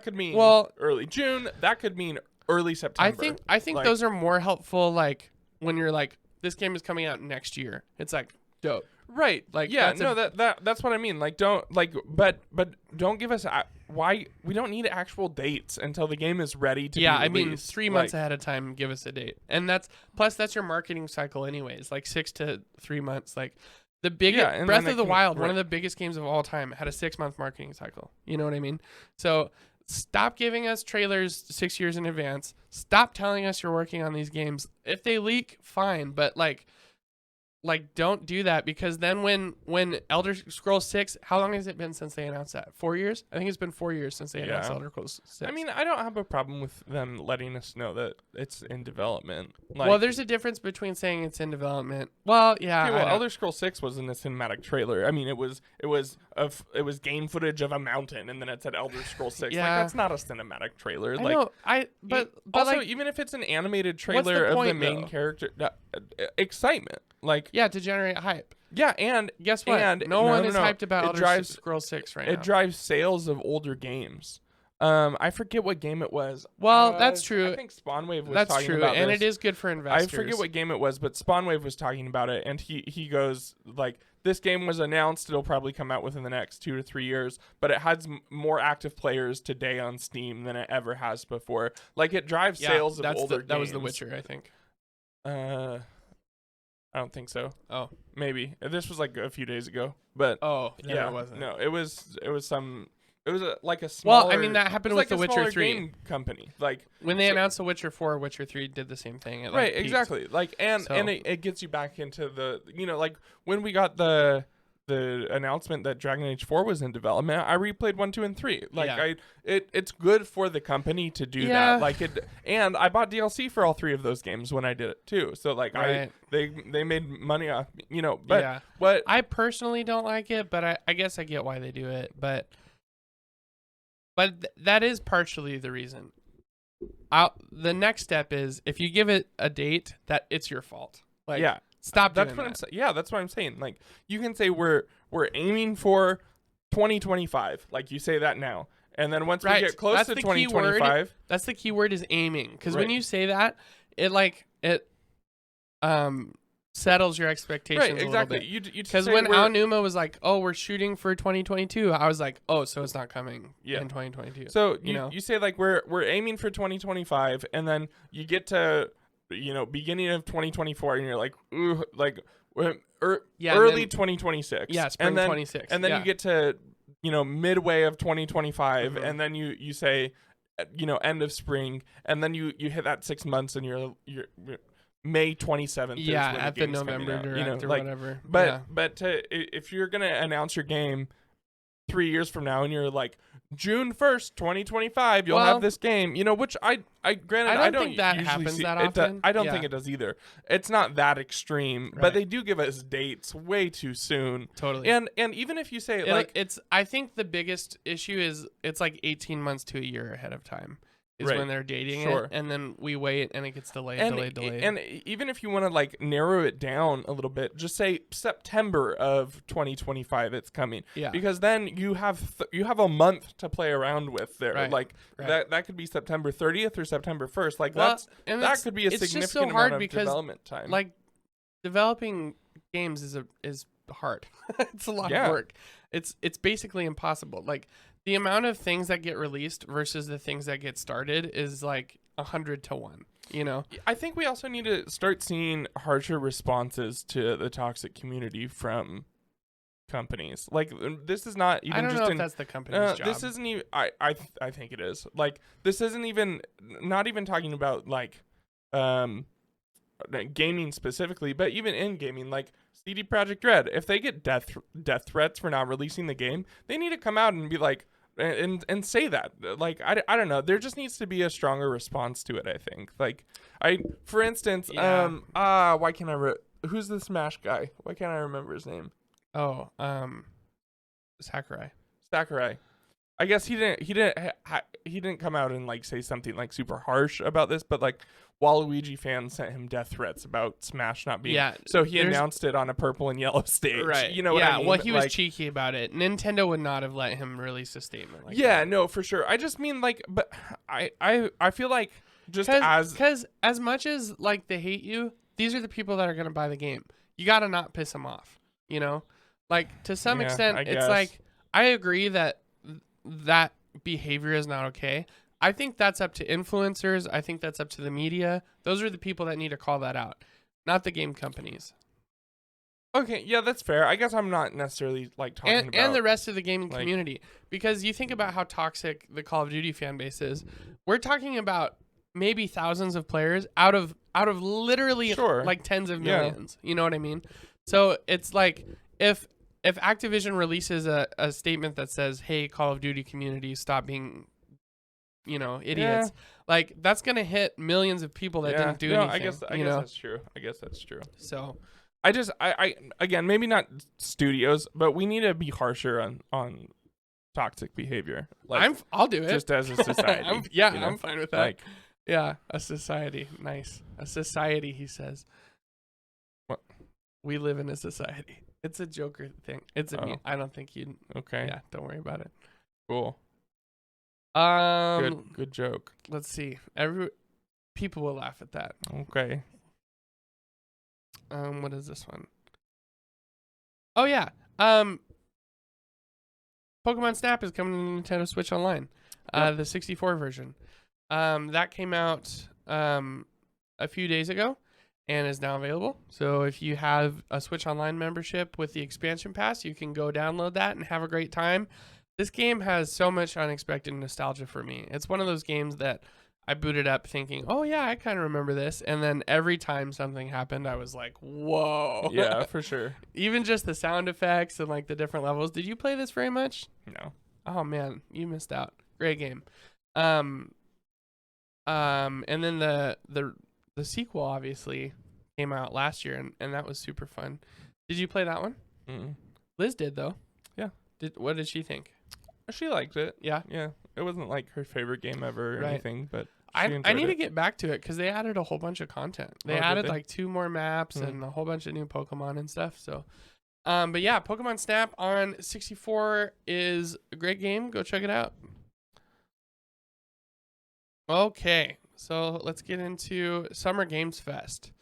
could mean early June, that could mean early September. I think Like- those are more helpful, like when you're like, this game is coming out next year. It's like, dope. Right. Like, yeah, that's that's what I mean. Like but don't give us why we don't need actual dates until the game is ready to be I mean, released. 3 months ahead of time, give us a date. And that's your marketing cycle anyways, like 6 to 3 months. Like the biggest and Breath then of the they can- Wild, one right. of the biggest games of all time, had a 6-month marketing cycle. You know what I mean? So stop giving us trailers 6 years in advance. Stop telling us you're working on these games. If they leak, fine, but like, like, don't do that, because then when Elder Scrolls 6, how long has it been since they announced that? 4 years? I think it's been 4 years since they announced Elder Scrolls 6. I mean, I don't have a problem with them letting us know that it's in development. Like, well, there's a difference between saying it's in development. Well, yeah. okay, well, Elder Scrolls 6 wasn't a cinematic trailer. I mean, it was game footage of a mountain, and then it said Elder Scrolls 6. Yeah. Like, that's not a cinematic trailer. I Like, know. But also, like, even if it's an animated what's trailer the point, of the main though? character, excitement. Like, yeah, to generate hype. yeah, and Guess what? And no one is hyped about Elder Scrolls 6 right now. It drives sales of older games. I forget what game it was. Well, that's true. I think Spawnwave was That's talking true, about and this. it is good for investors. I forget what game it was, but Spawnwave was talking about it, and he goes, like, this game was announced. It'll probably come out within the next 2 to 3 years, but it has more active players today on Steam than it ever has before. Like, it drives sales of older games. That was The Witcher, I think. I don't think so. Oh, maybe this was like a few days ago, but yeah, it wasn't. No, it was like a smaller. Well, I mean, that happened with like The Witcher 3 game company. Like, when they announced The Witcher 4, Witcher 3 did the same thing. It, like, right, peaked. exactly. Like, and it gets you back into the, like when we got the announcement that Dragon Age 4 was in development, I replayed 1, 2, and 3. Like, it's good for the company to do that. Like, and I bought DLC for all 3 of those games when I did it too. So like, right. they made money off, but what I personally don't like it, but I guess I get why they do it. But that is partially the reason. The next step is, if you give it a date, that it's your fault. Like, yeah. Stop doing that's what that. I'm saying. Yeah, that's what I'm saying. Like, you can say we're aiming for 2025. Like, you say that now. And then once we get close to 2025, that's the key word, is aiming. Because when Right. you say that, it settles your expectations right, a exactly. little bit. Because when Aonuma was like, "Oh, we're shooting for 2022," I was like, "Oh, so it's not coming in 2022." So you say like we're aiming for 2025, and then you get to beginning of 2024, and you're like, ooh, like early 2026. Yeah, spring 26. And then you get to midway of 2025, and then you say end of spring, and then you hit that 6 months, and you're May 27th. Yeah, is when at the November Direct or whatever. But if you're gonna announce your game 3 years from now, and you're like, June 1st, 2025, you'll have this game, which I don't think that happens that often. I don't think it does either. It's not that extreme, but they do give us dates way too soon. Totally. And even if you say I think the biggest issue is it's like 18 months to a year ahead of time is when they're dating it, and then we wait and it gets delayed. And even if you want to like narrow it down a little bit, just say September of 2025 it's coming. Yeah. Because then you have a month to play around with there. Right. Like that could be September 30th or September 1st. Like that could be a significant amount of development time. Like, developing games is hard. It's a lot of work. It's basically impossible. Like, the amount of things that get released versus the things that get started is like 100 to 1. I think we also need to start seeing harsher responses to the toxic community from companies. Like, this is not even. I don't just know if that's the company's job. This isn't even. I think it is. Like, this isn't even. Not even talking about like, gaming specifically, but even in gaming, like CD Projekt Red, if they get death threats for not releasing the game, they need to come out and be like, and say that. Like, I don't know. There just needs to be a stronger response to it, I think. Like, for instance, why can't I who's the Smash guy? Why can't I remember his name? Oh, Sakurai. I guess he didn't come out and like say something like super harsh about this, but like Waluigi fans sent him death threats about Smash not being. Yeah, so he announced it on a purple and yellow stage. Right. You know what I mean? Well, he was cheeky about it. Nintendo would not have let him release a statement like that. Yeah, no, for sure. I just mean like, but I feel like just because as much as like they hate you, these are the people that are gonna buy the game. You gotta not piss them off. Like, to some extent, it's like, I agree that behavior is not okay. I think that's up to influencers. I think that's up to the media. Those are the people that need to call that out, not the game companies. Okay, yeah, that's fair. I guess I'm not necessarily like talking about and the rest of the gaming community, because you think about how toxic the Call of Duty fan base is. We're talking about maybe thousands of players out of literally like tens of millions. You know what I mean? So it's like if Activision releases a statement that says, "Hey, Call of Duty community, stop being, idiots," like that's gonna hit millions of people that didn't do anything. I guess that's true. I guess that's true. So I again, maybe not studios, but we need to be harsher on toxic behavior. Like, I'll do it just as a society. I'm fine with that. Like, yeah, a society, nice, a society. He says, what? We live in a society. It's a Joker thing. It's a me. I don't think you. Okay. Yeah, don't worry about it. Cool. Good joke. Let's see. People will laugh at that. Okay. What is this one? Oh yeah. Pokemon Snap is coming to Nintendo Switch Online. The 64 version. That came out a few days ago and is now available. So if you have a Switch Online membership with the expansion pass, you can go download that and have a great time. This game has so much unexpected nostalgia for me. It's one of those games that I booted up thinking, oh yeah, I kind of remember this. And then every time something happened, I was like, whoa. Yeah, for sure. Even just the sound effects and like the different levels. Did you play this very much? No. Oh man, you missed out. Great game. And then the sequel obviously came out last year, and that was super fun. Did you play that one? Mm-mm. Liz did though. Yeah. What did she think? She liked it. Yeah. Yeah. It wasn't like her favorite game ever or anything, but I need to get back to it because they added a whole bunch of content. They added like 2 more maps and a whole bunch of new Pokemon and stuff. So, but yeah, Pokemon Snap on 64 is a great game. Go check it out. Okay, so let's get into Summer Games Fest.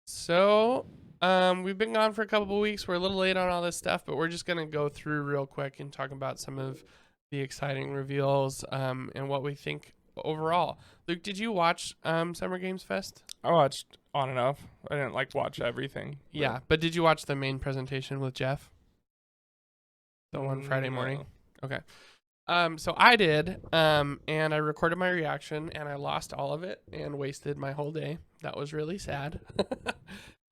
So, we've been gone for a couple of weeks. We're a little late on all this stuff, but we're just gonna go through real quick and talk about some of the exciting reveals and what we think overall. Luke, did you watch Summer Games Fest? I watched on and off. I didn't watch everything. Yeah, but did you watch the main presentation with Jeff? The one Friday morning? Okay. So I did, and I recorded my reaction, and I lost all of it and wasted my whole day. That was really sad.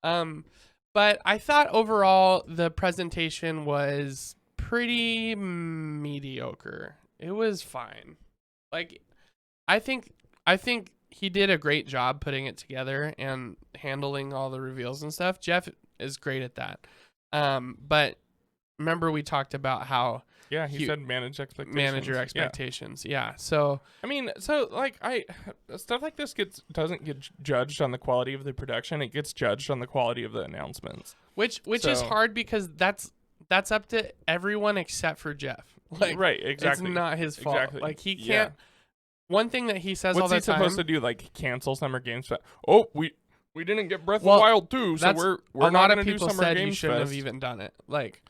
But I thought overall the presentation was pretty mediocre. It was fine. Like, I think he did a great job putting it together and handling all the reveals and stuff. Jeff is great at that. But remember we talked about how he said manage expectations. Manage your expectations. Yeah. So I mean, stuff like this doesn't get judged on the quality of the production. It gets judged on the quality of the announcements. Which is hard because that's up to everyone except for Jeff. Like, right, exactly. It's not his fault. Exactly. Like, he can't. One thing that he says all the time. What's he supposed to do? Like, cancel Summer Games Fest? Oh, we didn't get Breath of the Wild 2, so we're not going to do Summer Games Fest. A lot of people said you shouldn't have even done it. Like,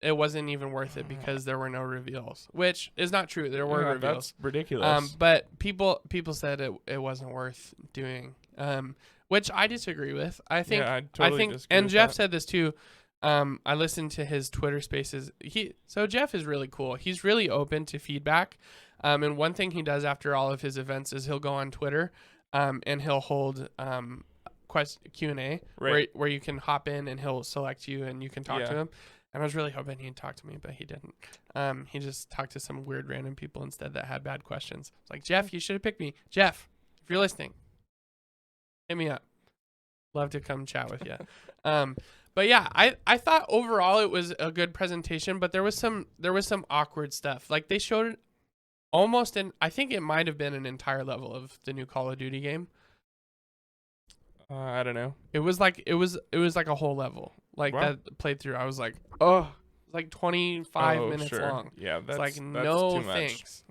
it wasn't even worth it because there were no reveals, which is not true. There were reveals. That's ridiculous. But people said it wasn't worth doing. Which I disagree with. I think disagree and with Jeff said this too. I listened to his Twitter Spaces. So Jeff is really cool. He's really open to feedback. And one thing he does after all of his events is he'll go on Twitter, and he'll hold Q&A where you can hop in and he'll select you and you can talk to him. And I was really hoping he'd talk to me, but he didn't. He just talked to some weird random people instead that had bad questions. It's like, Jeff, you should have picked me. Jeff, if you're listening, hit me up. Love to come chat with you. But yeah, I thought overall it was a good presentation, but there was some awkward stuff. Like they showed almost I think it might have been an entire level of the new Call of Duty game. I don't know. It was like a whole level. Like that played through. I was like, oh, it's like 25 minutes long. Yeah, that's like that's no too much. thanks.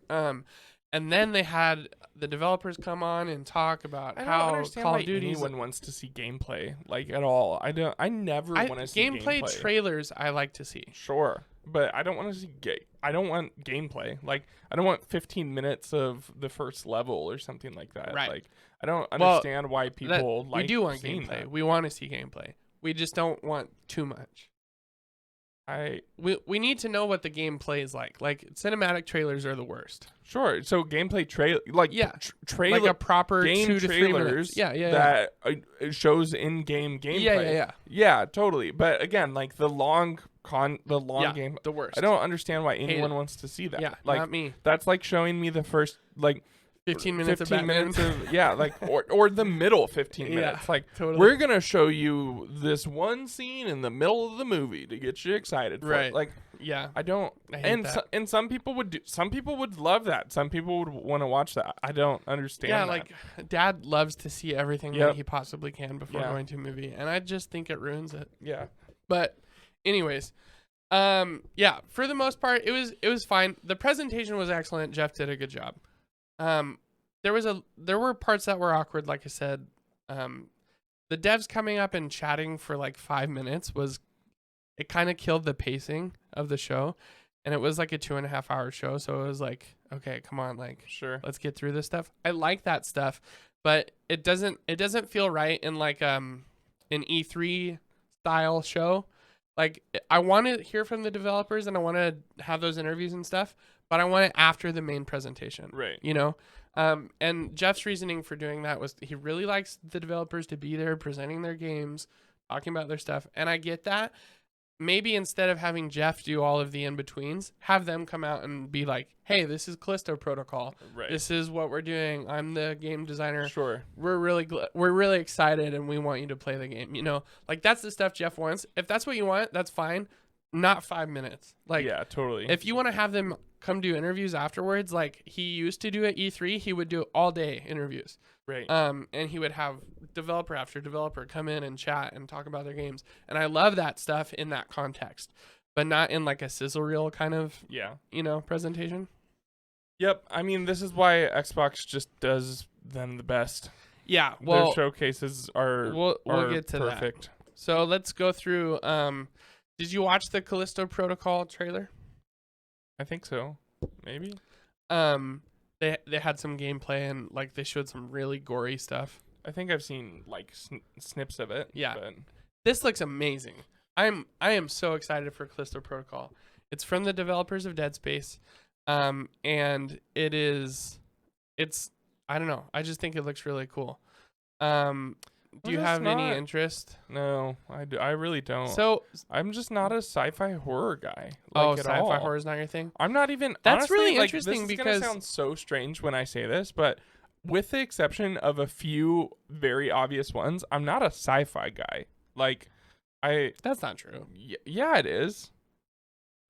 And then they had the developers come on and talk about how Call of Duty. Anyone wants to see gameplay like at all. I never want to see gameplay. Trailers I like to see. Sure, but I don't want to see I don't want gameplay. Like I don't want 15 minutes of the first level or something like that. Right. Like I don't understand why people like. We do want seeing gameplay. that. We want to see gameplay. We just don't want too much. We need to know what the game plays like. Like cinematic trailers are the worst. Sure. So gameplay trailer, like trailer, like a proper game 2 to 3 trailers. minutes. Yeah. That shows in-game gameplay. Yeah. Yeah, totally. But again, like the long game, the worst. I don't understand why anyone wants to see that. Yeah, like, not me. That's like showing me the first 15 minutes of Batman. like or the middle 15 minutes. Like totally. We're gonna show you this one scene in the middle of the movie to get you excited for it. Like I don't. I hate that. And some people would love that. Some people would want to watch that. I don't understand. Yeah, that. like Dad loves to see everything that he possibly can before going to a movie, and I just think it ruins it. Yeah. But anyways, for the most part, it was fine. The presentation was excellent. Jeff did a good job. There were parts that were awkward, like I said. The devs coming up and chatting for like 5 minutes it kind of killed the pacing of the show, and it was like a 2.5 hour show. So it was like, okay, come on, like, sure, let's get through this stuff. I like that stuff, but it doesn't feel right in like an E3 style show. Like, I want to hear from the developers and I want to have those interviews and stuff, but I want it after the main presentation. Right. You know? And Jeff's reasoning for doing that was he really likes the developers to be there presenting their games, talking about their stuff. And I get that. Maybe instead of having Jeff do all of the in-betweens, have them come out and be like, hey, this is Callisto Protocol. Right. This is what we're doing. I'm the game designer. Sure. We're really excited and we want you to play the game. You know, like that's the stuff Jeff wants. If that's what you want, that's fine. Not 5 minutes. Like, yeah, totally. If you want to have them come do interviews afterwards, like he used to do at E3, he would do all day interviews. Right. And he would have developer after developer come in and chat and talk about their games. And I love that stuff in that context, but not in like a sizzle reel kind of, presentation. Yep. I mean, this is why Xbox just does them the best. Yeah. Well, their showcases we'll get to perfect. That. So let's go through. Did you watch the Callisto Protocol trailer? I think so. Maybe. They had some gameplay and like they showed some really gory stuff. I think I've seen like snips of it. Yeah. But this looks amazing. I am so excited for Callisto Protocol. It's from the developers of Dead Space. And it's I don't know. I just think it looks really cool. Do you have any interest? No, I really don't. So I'm just not a sci-fi horror guy. Sci-fi horror is not your thing? I'm not even. That's honestly, really like, interesting this is because gonna sound so strange when I say this, but with the exception of a few very obvious ones, I'm not a sci-fi guy. Like, That's not true. Yeah, it is.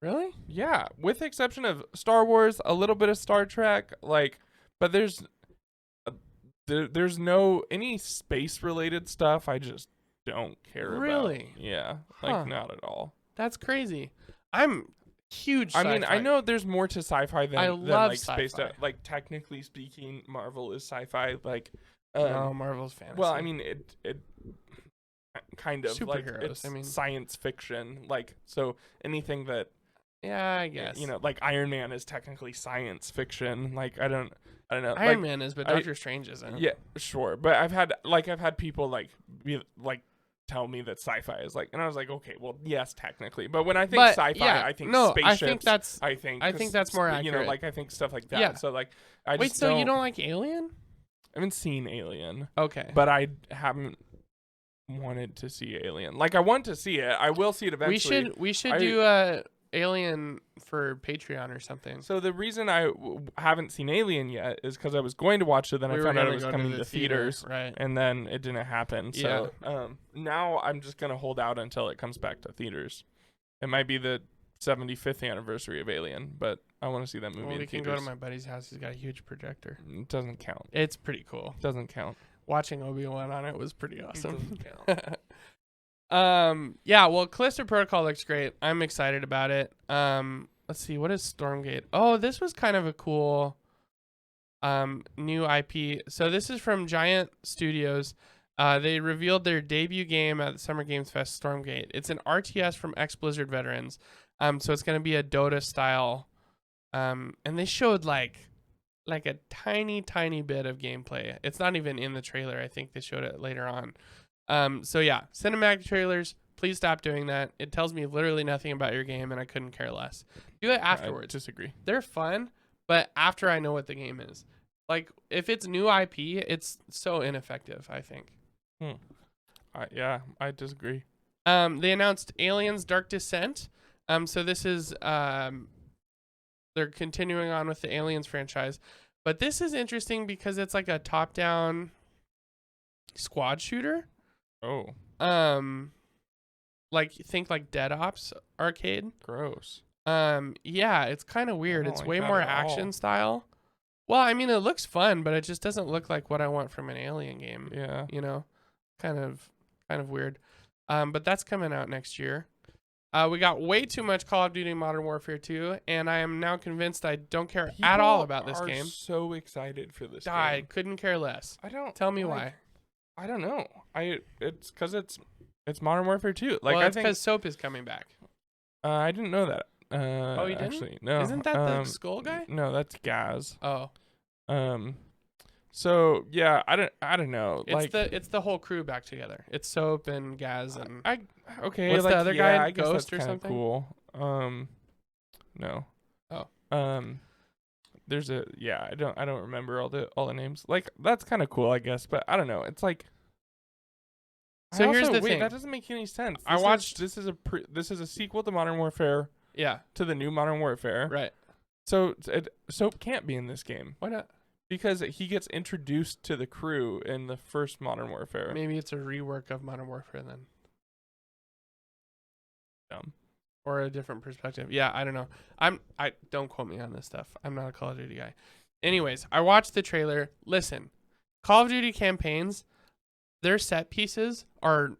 Really? Yeah, with the exception of Star Wars, a little bit of Star Trek, like, but there's no any space related stuff. I just don't care about. Really? Yeah, like not at all. That's crazy. I'm huge. I mean, I know there's more to sci-fi than love like space sci-fi. stuff. Like technically speaking, Marvel is sci-fi. Like, no, Marvel's fantasy. well, I mean, it kind of like superheroes. it's science fiction. Like, so anything that I guess like Iron Man is technically science fiction. Like, I don't know. Iron Man is, but Doctor Strange isn't. Yeah, sure. But I've had people like be like tell me that sci-fi is like, and I was like, okay, well, yes, technically. But when I think sci-fi, I think spaceships. I think that's more accurate. Like I think stuff like that. Yeah. So like, I Wait, just so you don't like Alien? I haven't seen Alien. Okay. But I haven't wanted to see Alien. Like, I want to see it. I will see it eventually. We should do Alien for Patreon or something. So the reason I haven't seen Alien yet is because I was going to watch it, then I found out it was coming to theaters, right? And then it didn't happen. So now I'm just gonna hold out until it comes back to theaters. It might be the 75th anniversary of Alien, but I want to see that movie in theaters. We can go to my buddy's house. He's got a huge projector. It doesn't count. It's pretty cool. Doesn't count. Watching Obi-Wan on it was pretty awesome. It doesn't count. Well, Callisto Protocol looks great. I'm excited about it. Let's see, what is Stormgate? Oh, this was kind of a cool new IP. So this is from Giant Studios. They revealed their debut game at the Summer Games Fest, Stormgate. It's an RTS from ex-Blizzard veterans. So it's going to be a Dota style. And they showed like a tiny bit of gameplay. It's not even in the trailer. I think they showed it later on. So yeah, cinematic trailers, please stop doing that. It tells me literally nothing about your game, and I couldn't care less. Do it afterwards. I disagree. They're fun, but after I know what the game is. Like, if it's new IP, it's so ineffective, I think. Yeah, I disagree. They announced Aliens Dark Descent. So this is they're continuing on with the Aliens franchise. But this is interesting because it's like a top-down squad shooter. Oh. Like, think like Dead Ops arcade. Gross. Yeah, it's kind of weird. don't It's like way that more at action all. style. Well, I mean, it looks fun, but it just doesn't look like what I want from an Alien game. Yeah. You know, kind of weird. But that's coming out next year. We got way too much Call of Duty Modern Warfare 2, and I am now convinced I don't care at all about this game. So excited for this I game. couldn't care less. I don't. Tell me like, why. I don't know. It's because it's Modern Warfare 2. Like, Well, I it's think because Soap is coming back. I didn't know that. Oh, you didn't? Actually, no. Isn't that the Skull guy? No, that's Gaz. Oh, So yeah, I don't know. it's the whole crew back together. It's Soap and Gaz and okay. What's the other guy? I guess Ghost that's or kinda something? Cool. No. Oh. There's I don't remember all the names. Like, that's kind of cool, I guess, but I don't know. It's like. So here's the wait, thing. that doesn't make any sense. This is a sequel to Modern Warfare. Yeah. To the new Modern Warfare. Right. So Soap can't be in this game. Why not? Because he gets introduced to the crew in the first Modern Warfare. Maybe it's a rework of Modern Warfare then. Dumb. Or a different perspective. Yeah, I don't know. I don't quote me on this stuff. I'm not a Call of Duty guy. Anyways, I watched the trailer. Listen, Call of Duty campaigns, their set pieces are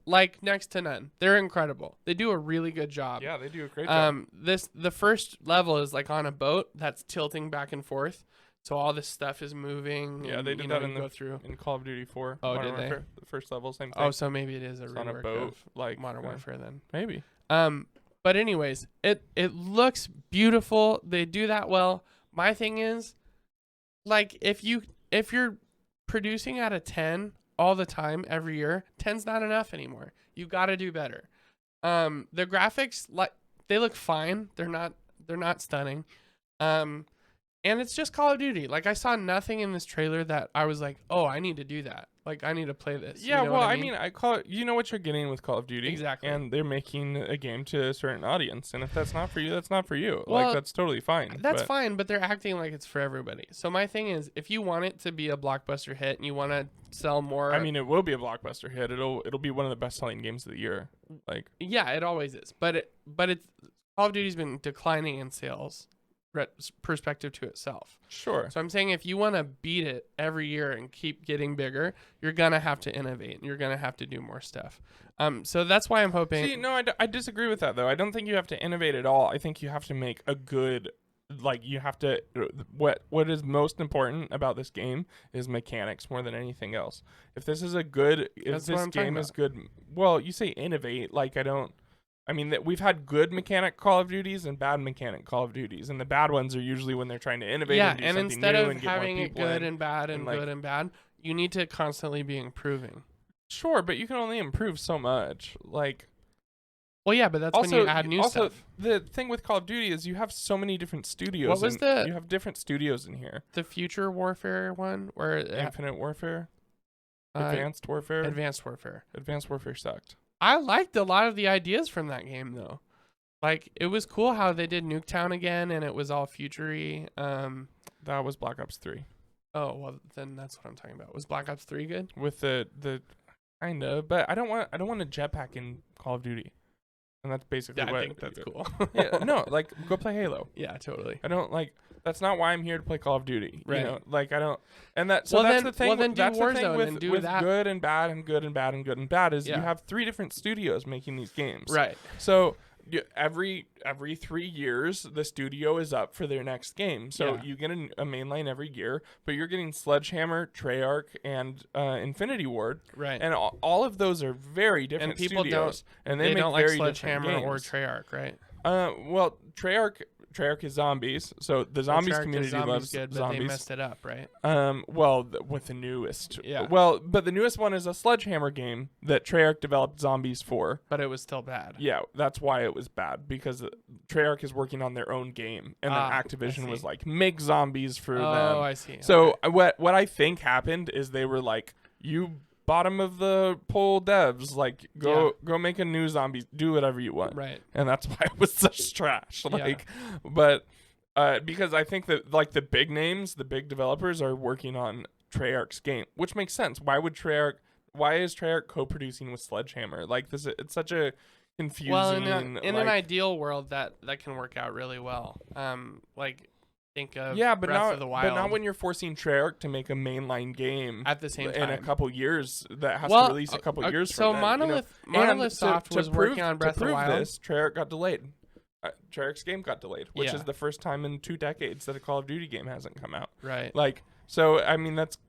like next to none. They're incredible. They do a really good job. Yeah, they do a great job. The first level is like on a boat that's tilting back and forth. So all this stuff is moving. Yeah, and, they did that in Call of Duty 4. Oh, Modern did they? Warfare, the first level, same thing. Oh, so maybe it is a It's rework on a boat, of like Modern Warfare then. Maybe. But anyways, it looks beautiful. They do that well. My thing is, like, if you're producing at a 10 all the time every year, 10's not enough anymore. You got to do better. The graphics, like, they look fine. They're not stunning. And it's just Call of Duty. Like, I saw nothing in this trailer that I was like, oh, I need to do that. Like, I need to play this. Yeah, you know well, what I mean, I call it, you know what you're getting with Call of Duty. Exactly. And they're making a game to a certain audience. And if that's not for you, that's not for you. Well, like, that's totally fine. That's fine, but they're acting like it's for everybody. So my thing is, if you want it to be a blockbuster hit and you want to sell more, I mean, it will be a blockbuster hit. It'll be one of the best-selling games of the year. Like, yeah, it always is. But it's Call of Duty's been declining in sales perspective to itself. sure. So I'm saying if you want to beat it every year and keep getting bigger, you're gonna have to innovate and you're gonna have to do more stuff. So that's why I'm hoping. See, no, I disagree with that, though. I don't think you have to innovate at all. I think you have to make a good, like, you have to, what is most important about this game is mechanics more than anything else. If this is a good, if That's what this I'm talking game is about. good, well, you say innovate, like, I mean, that we've had good mechanic Call of Duties and bad mechanic Call of Duties, and the bad ones are usually when they're trying to innovate Yeah, and do and something instead new of and get more having it people good in. and bad and like- good and bad, you need to constantly be improving. Sure, but you can only improve so much. Like, Well, yeah, but that's also, when you add new stuff. the thing with Call of Duty is you have so many different studios. What was you have different studios in here. The Future Warfare one, where Infinite Warfare, uh, Advanced Warfare. Advanced Warfare. Advanced Warfare sucked. I liked a lot of the ideas from that game, though. Like, it was cool how they did Nuketown again, and it was all future-y. That was Black Ops 3. Oh, well, then that's what I'm talking about. Was Black Ops 3 good? With the kind of, but I don't want a jetpack in Call of Duty, and that's basically Yeah, what I think that's cool. Yeah, no, like, go play Halo. Yeah, totally. I don't like. That's not why I'm here to play Call of Duty. Right. You know, like, I don't. And that. So Well, that's then- the thing. well, then do that's the thing Warzone with, and do with that. good and bad and good and bad and good and bad is Yeah. you have 3 different studios making these games. Right. So every 3 years, the studio is up for their next game. So Yeah. you get a mainline every year, but you're getting Sledgehammer, Treyarch, and Infinity Ward, Right. and all of those are very different And people studios, and they they make don't like very Sledgehammer different or games. Treyarch, right? Well, Treyarch Treyarch is zombies, so the zombies Treyarch is community zombies loves good, but zombies. they messed it up, right? With the newest. Yeah. Well, but the newest one is a Sledgehammer game that Treyarch developed zombies for. But it was still bad. Yeah, that's why it was bad, because Treyarch is working on their own game, and then Activision was like, make zombies for them. Oh, I see. So Okay. what I think happened is they were like, you bottom of the pole devs, like go make a new zombie, do whatever you want. Right. And that's why it was such trash. But because I think that like the big names, the big developers are working on Treyarch's game, which makes sense. Why is Treyarch co-producing with Sledgehammer? Like this, it's such a confusing. Well, in an ideal world, that can work out really well. Like think of Breath of the Wild. But not when you're forcing Treyarch to make a mainline game at the same time in a couple years that has to release a couple years. So from then, Monolith Soft was working on Breath of the Wild. This Treyarch got delayed. Treyarch's game got delayed, which is the first time in 2 decades that a Call of Duty game hasn't come out. Right. Like, so I mean, that's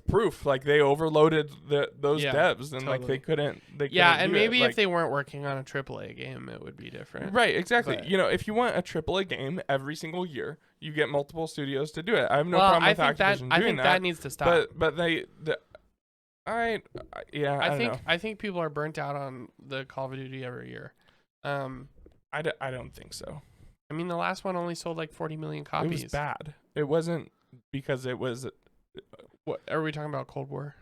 proof. Like they overloaded those devs, and like they couldn't. And maybe if they weren't working on a AAA game, it would be different. Right. Exactly. But, if you want a AAA game every single year, you get multiple studios to do it. I have no problem with Activision doing that. I think that needs to stop. But I think people are burnt out on the Call of Duty every year. I don't think so. I mean, the last one only sold like 40 million copies. It was bad. It wasn't because it was. What are we talking about? Cold War?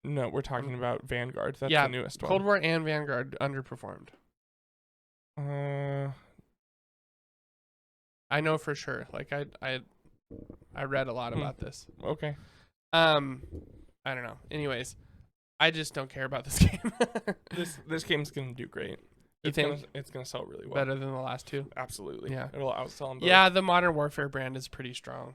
No, we're talking about Vanguard. That's the newest one. Cold War and Vanguard underperformed. I know for sure. Like I read a lot about this. Okay. I don't know. Anyways, I just don't care about this game. This game's gonna do great. You think it's gonna sell really well? Better than the last two? Absolutely. Yeah. It'll outsell them both. Yeah, the Modern Warfare brand is pretty strong.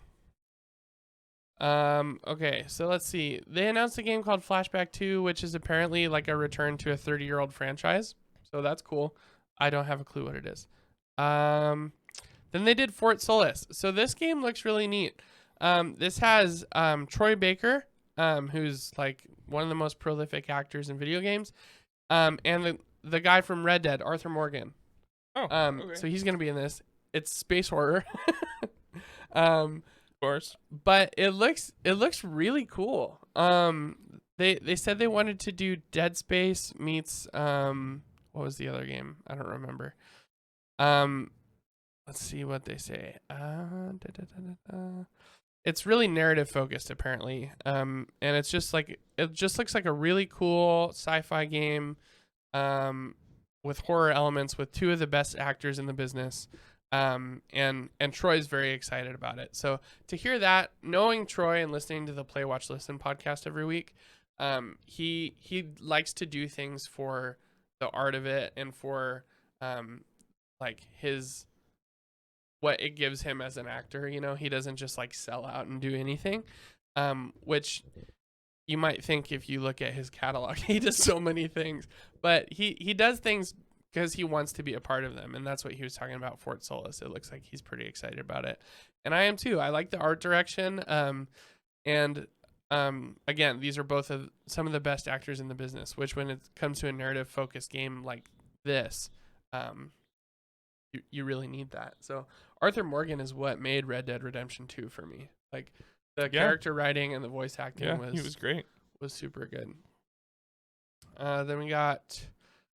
Okay, so let's see. They announced a game called Flashback 2, which is apparently like a return to a 30-year-old franchise. So that's cool. I don't have a clue what it is. Then they did Fort Solis. So this game looks really neat. This has Troy Baker, who's like one of the most prolific actors in video games, and the guy from Red Dead, Arthur Morgan. Oh, okay. So he's gonna be in this. It's space horror. Course. But it looks really cool. They said they wanted to do Dead Space meets what was the other game? I don't remember. Let's see what they say. It's really narrative focused apparently. And it just looks like a really cool sci-fi game with horror elements with two of the best actors in the business. And Troy's very excited about it. So to hear that, knowing Troy and listening to the Play Watch Listen podcast every week, he likes to do things for the art of it and for like his what it gives him as an actor. He doesn't just like sell out and do anything, which you might think if you look at his catalog. He does so many things, but he does things because he wants to be a part of them, and that's what he was talking about Fort Solis. It looks like he's pretty excited about it, and I am too. I like the art direction, and again, these are both of some of the best actors in the business, which when it comes to a narrative-focused game like this, you really need that. So Arthur Morgan is what made Red Dead Redemption 2 for me. Like the character writing and the voice acting he was great. Was super good. Then we got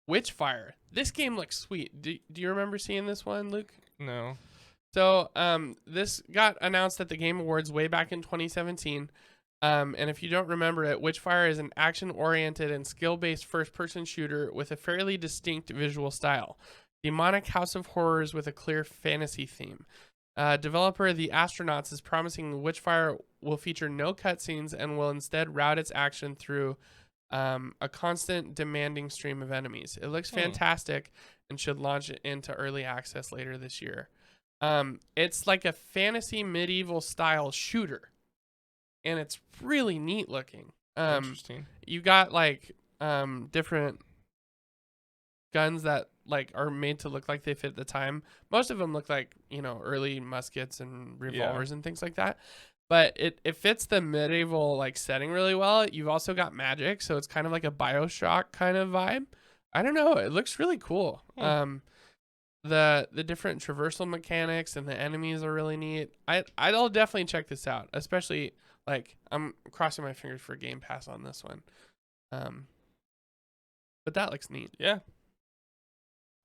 Witchfire. This game looks sweet. Do you remember seeing this one, Luke? No. So this got announced at the Game Awards way back in 2017. And if you don't remember it, Witchfire is an action-oriented and skill-based first-person shooter with a fairly distinct visual style. Demonic house of horrors with a clear fantasy theme. Developer The Astronauts is promising Witchfire will feature no cutscenes and will instead route its action through a constant demanding stream of enemies. It looks fantastic and should launch into early access later this year. It's like a fantasy medieval style shooter, and it's really neat looking. Interesting. You got like different guns that like are made to look like they fit the time. Most of them look like, early muskets and revolvers and things like that. But it fits the medieval like setting really well. You've also got magic, so it's kind of like a BioShock kind of vibe. I don't know. It looks really cool. the different traversal mechanics and the enemies are really neat. I'll definitely check this out, especially like I'm crossing my fingers for Game Pass on this one. But that looks neat. Yeah.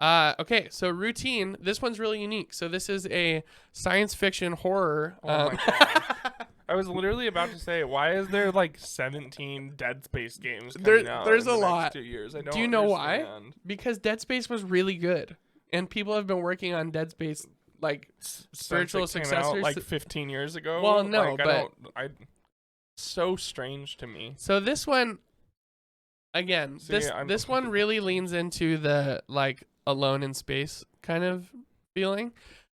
Okay, so Routine. This one's really unique. So this is a science fiction horror. Oh my god! I was literally about to say, why is there like 17 Dead Space games coming out? There's in a the lot. Next 2 years. I don't. Do you know why? understand. Because Dead Space was really good, and people have been working on Dead Space like spiritual Since it came out, successors. like 15 years ago. Well, no, like, but so strange to me. so this one, again, See, this one really leans into the like alone in space kind of feeling,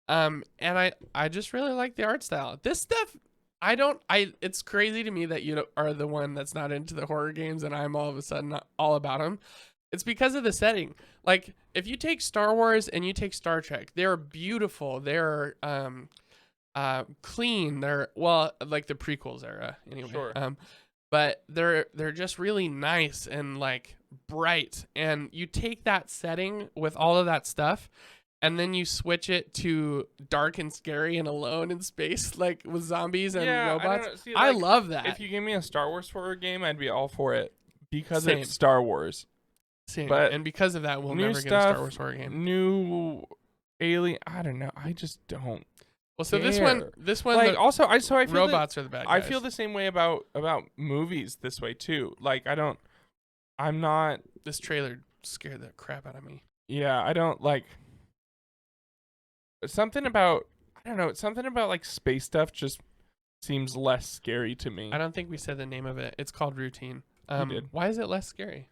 and I just really like the art style. This stuff. It's crazy to me that you are the one that's not into the horror games and I'm all of a sudden not all about them. It's because of the setting. Like if you take Star Wars and you take Star Trek, they're beautiful. They're clean. They're like the prequels era anyway. Sure. But they're just really nice and like bright. And you take that setting with all of that stuff and then you switch it to dark and scary and alone in space, like with zombies and robots. I don't know. See, I like, love that. If you gave me a Star Wars horror game, I'd be all for it because Same. it's Star Wars. Same. But and because of that, we'll new never get a stuff, Star Wars horror game. New alien. I don't know. I just don't. Well, so care. this one, Like also, I feel robots are the bad guys. I feel the same way about movies this way too. Like I'm not. This trailer scared the crap out of me. Yeah, I don't like. Something about like space stuff just seems less scary to me. I don't think we said the name of it. It's called Routine. We did. Why is it less scary?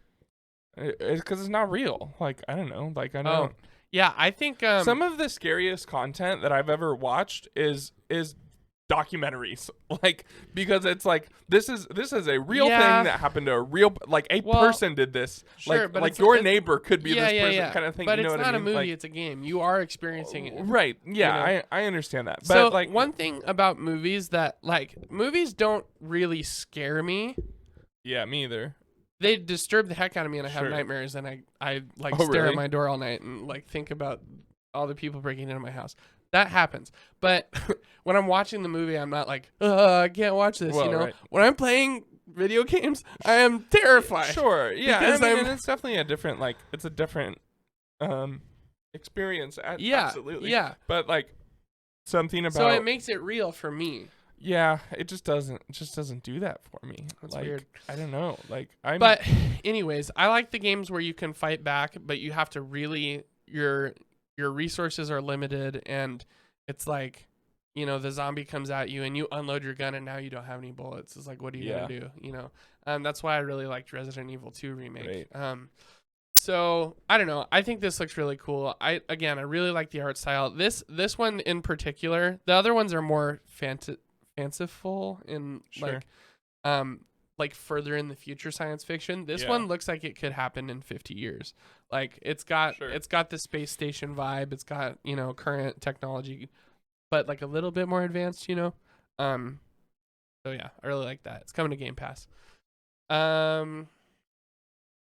It's because it's not real. Like I don't know. Like I don't. Yeah, I think Some of the scariest content that I've ever watched is documentaries. Like because it's like this is a real thing that happened to a real person did this. Sure, but like your neighbor could be this person kind of thing. But you know it's what not I mean? a movie; Like, it's a game. You are experiencing it. right? Yeah, You know? I understand that. But So like one thing about movies that movies don't really scare me. yeah, me either. They disturb the heck out of me, and I have Sure. nightmares, and I stare really? at my door all night and like think about all the people breaking into my house. That happens. But when I'm watching the movie, I'm not like, I can't watch this. Well, you know, right. when I'm playing video games, I am terrified. Sure. Yeah. Because and it's definitely a different experience. Yeah. Absolutely. Yeah. But like something about So it makes it real for me. yeah, it just doesn't do that for me. That's like, weird. I don't know. Like But anyways, I like the games where you can fight back, but you have to really your resources are limited, and it's like, you know, the zombie comes at you and you unload your gun and now you don't have any bullets. It's like, what are you gonna do? You know, that's why I really liked Resident Evil 2 remake. Right. So I don't know. I think this looks really cool. I really like the art style. This one in particular. The other ones are more fanciful in Sure. like further in the future science fiction. This Yeah. one looks like it could happen in 50 years. Like it's got the space station vibe. It's got, you know, current technology, but like a little bit more advanced, you know. So yeah, I really like that. It's coming to Game Pass. And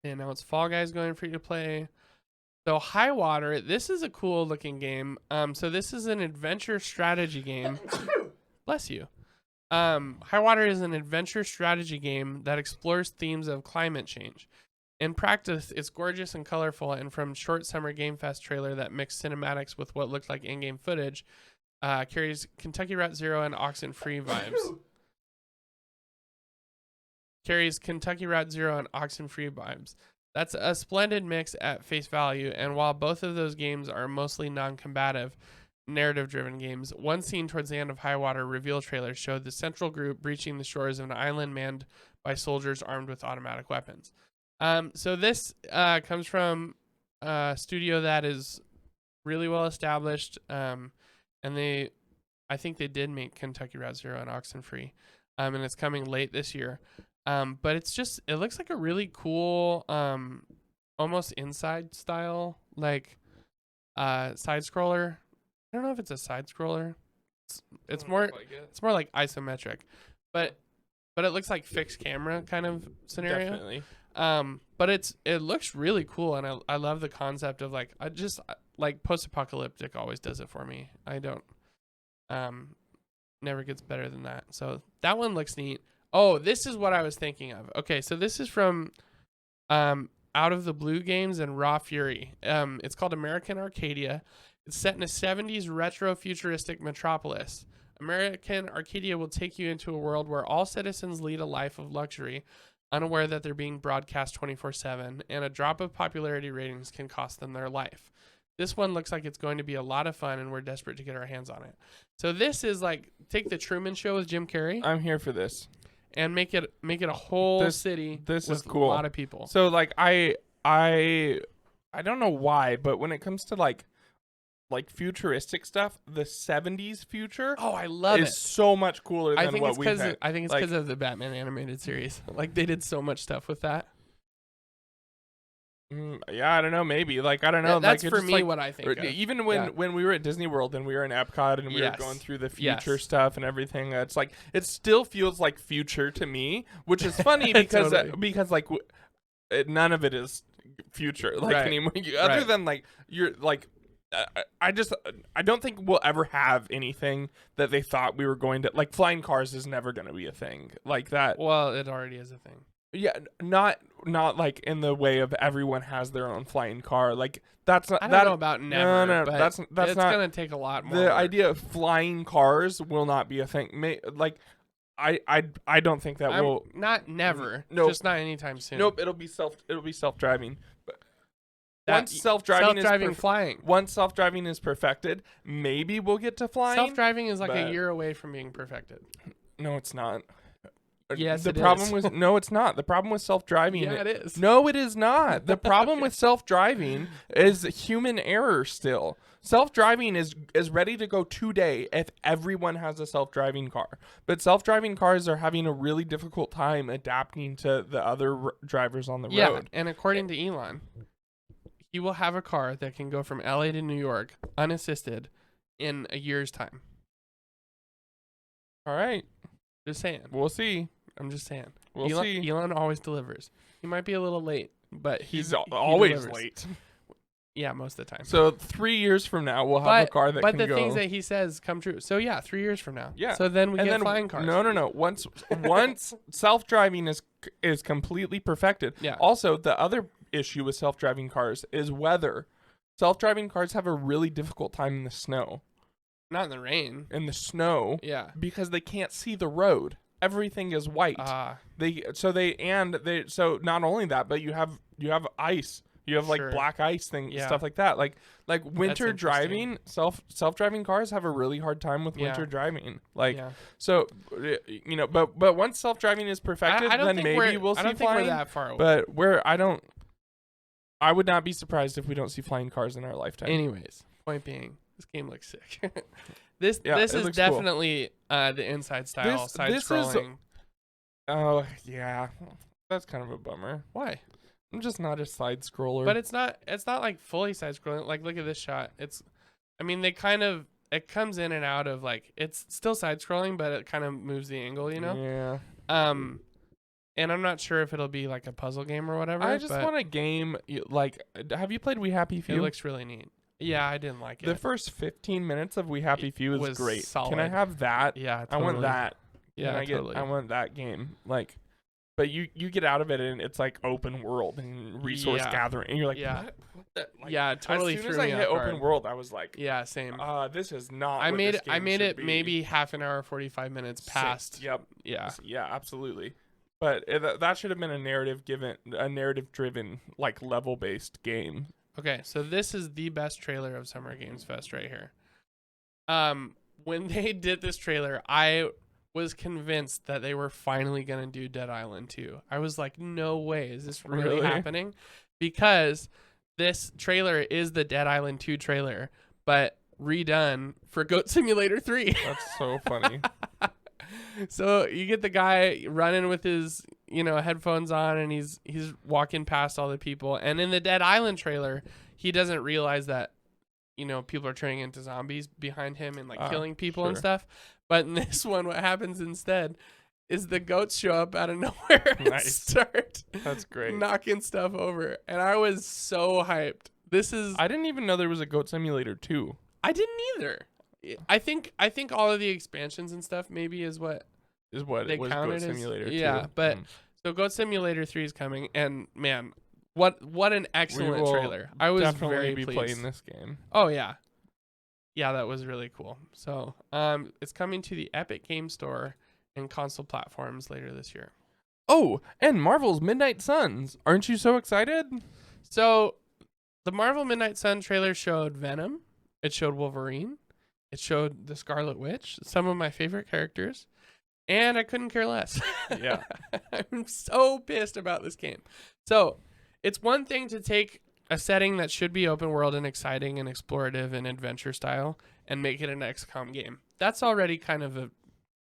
now it's Fall Guys going free to play. So High Water, this is a cool looking game. So this is an adventure strategy game. Bless you. High Water is an adventure strategy game that explores themes of climate change. In practice, it's gorgeous and colorful, and from short summer Game Fest trailer that mixed cinematics with what looked like in-game footage, carries Kentucky Route Zero and Oxenfree vibes. That's a splendid mix at face value, and while both of those games are mostly non-combative, narrative-driven games, one scene towards the end of High Water reveal trailer showed the central group breaching the shores of an island manned by soldiers armed with automatic weapons. So this comes from a studio that is really well established, and I think they did make Kentucky Route Zero and Oxenfree, and it's coming late this year. But it looks like a really cool, almost Inside style, like side scroller. I don't know if it's a side scroller. It's more like isometric, but it looks like fixed camera kind of scenario. Definitely. But it looks really cool, and I love the concept of like like post-apocalyptic always does it for me. I don't never gets better than that. So that one looks neat. Oh, this is what I was thinking of. Okay, so this is from Out of the Blue Games and Raw Fury. It's called American Arcadia. It's set in a 70s retro futuristic metropolis. American Arcadia will take you into a world where all citizens lead a life of luxury, unaware that they're being broadcast 24/7, and a drop of popularity ratings can cost them their life. This one looks like it's going to be a lot of fun, and we're desperate to get our hands on it. So this is like, take the Truman Show with Jim Carrey I'm here for this. and make it a whole city. This with is cool. A lot of people. So like I don't know why, but when it comes to like futuristic stuff, the 70s future Oh, I love is it. so much cooler I than think what it's we've because had. I think it's Like- because of the Batman animated series. Like they did so much stuff with that. Yeah, I don't know, maybe. Like I don't know. That's like, for it's me like, what I think. Of. even when we were at Disney World and we were in Epcot and we Yes. were going through the Yes. future stuff and everything, it's like it still feels like future to me, which is funny because Totally. because like none of it is future like Right. anymore. Other Right. than like you're like. I don't think we'll ever have anything that they thought we were going to like. Flying cars is never going to be a thing like that. Well, it already is a thing. Yeah, not like in the way of everyone has their own flying car. Like that's not I don't that. know about never. No, but that's it's not gonna take a lot more. the work. idea of flying cars will not be a thing. I don't think that will. Not never. Nope. Just not anytime soon. Nope, it'll be self-driving. But That- once self-driving flying. once self-driving is perfected, maybe we'll get to flying. Self-driving is like but- a year away from being perfected. No, it's not. Yes, the it problem is. was no, it's not. The problem with self-driving. Yeah, it is. No, it is not. The problem with self-driving is human error still. Self-driving is ready to go today if everyone has a self-driving car. But self-driving cars are having a really difficult time adapting to the other drivers on the Yeah, road. and according to Elon, he will have a car that can go from LA to New York unassisted in a year's time. All right. Just saying. We'll see. I'm just saying. We'll Elon, see. Elon always delivers. He might be a little late, but He's he always delivers. late. Yeah, most of the time. So 3 years from now, we'll have a car that but can the go. things that he says come true. So yeah, 3 years from now. Yeah. So then we and get then flying cars. No. Once self-driving is completely perfected. Yeah. Also, the other issue with self-driving cars is weather. Self-driving cars have a really difficult time in the snow. Not in the rain. In the snow, Yeah. because they can't see the road. Everything is white. So not only that, but you have ice. You have like Sure. black ice thing Yeah. stuff like that. Like winter interesting. driving, self-driving cars have a really hard time with Yeah. winter driving. Like Yeah. so but once self-driving is perfected, I don't then think maybe we'll I see don't think flying. we're that far away. But I would not be surprised if we don't see flying cars in our lifetime. Anyways, point being, this game looks sick. this Yeah, this it is looks cool. definitely the inside style side this is- scrolling. Oh, yeah. That's kind of a bummer. Why? I'm just not a side scroller. But it's not like fully side scrolling. Like look at this shot. It comes in and out of like it's still side scrolling, but it kind of moves the angle, you know? Yeah. And I'm not sure if it'll be like a puzzle game or whatever. I just but want a game like have you played We Happy Few? it looks really neat. Yeah, I didn't like The it. first 15 minutes of We Happy Few is was great. solid. Can I have that? Yeah, I want totally. that. Yeah, totally. I want that game. Like but you get out of it and it's like open world and resource Yeah. gathering and you're like Yeah. what the, like, Yeah, it totally as soon threw as I me hit off open guard. world I was like Yeah, same. this is not I what made this it. I game made should it be. maybe half an hour, 45 minutes past. Yep. Yeah. Yeah, absolutely. But that should have been a narrative driven like level based game. Okay, so this is the best trailer of Summer Games Fest right here. When they did this trailer, I was convinced that they were finally gonna do Dead Island 2. I was like, no way, is this really Really? happening? Because this trailer is the Dead Island 2 trailer, but redone for Goat Simulator 3. That's so funny. So you get the guy running with his, headphones on, and he's walking past all the people. And in the Dead Island trailer, he doesn't realize that, people are turning into zombies behind him and like killing people and sure. stuff. But in this one, what happens instead is the goats show up out of nowhere and Nice. start That's great. knocking stuff over. And I was so hyped This is. I didn't even know there was a Goat Simulator 2. I didn't either. I think all of the expansions and stuff maybe is what Is what they it was counted Goat as. Simulator 2. Yeah, but so Goat Simulator 3 is coming, and man, what an excellent trailer! I was definitely very be pleased. playing this game. Oh yeah, yeah, that was really cool. So it's coming to the Epic Game Store and console platforms later this year. Oh, and Marvel's Midnight Suns. Aren't you so excited? So the Marvel Midnight Sun trailer showed Venom. It showed Wolverine. It showed the Scarlet Witch, some of my favorite characters, and I couldn't care less. Yeah. I'm so pissed about this game. So it's one thing to take a setting that should be open world and exciting and explorative and adventure style and make it an XCOM game. That's already kind of a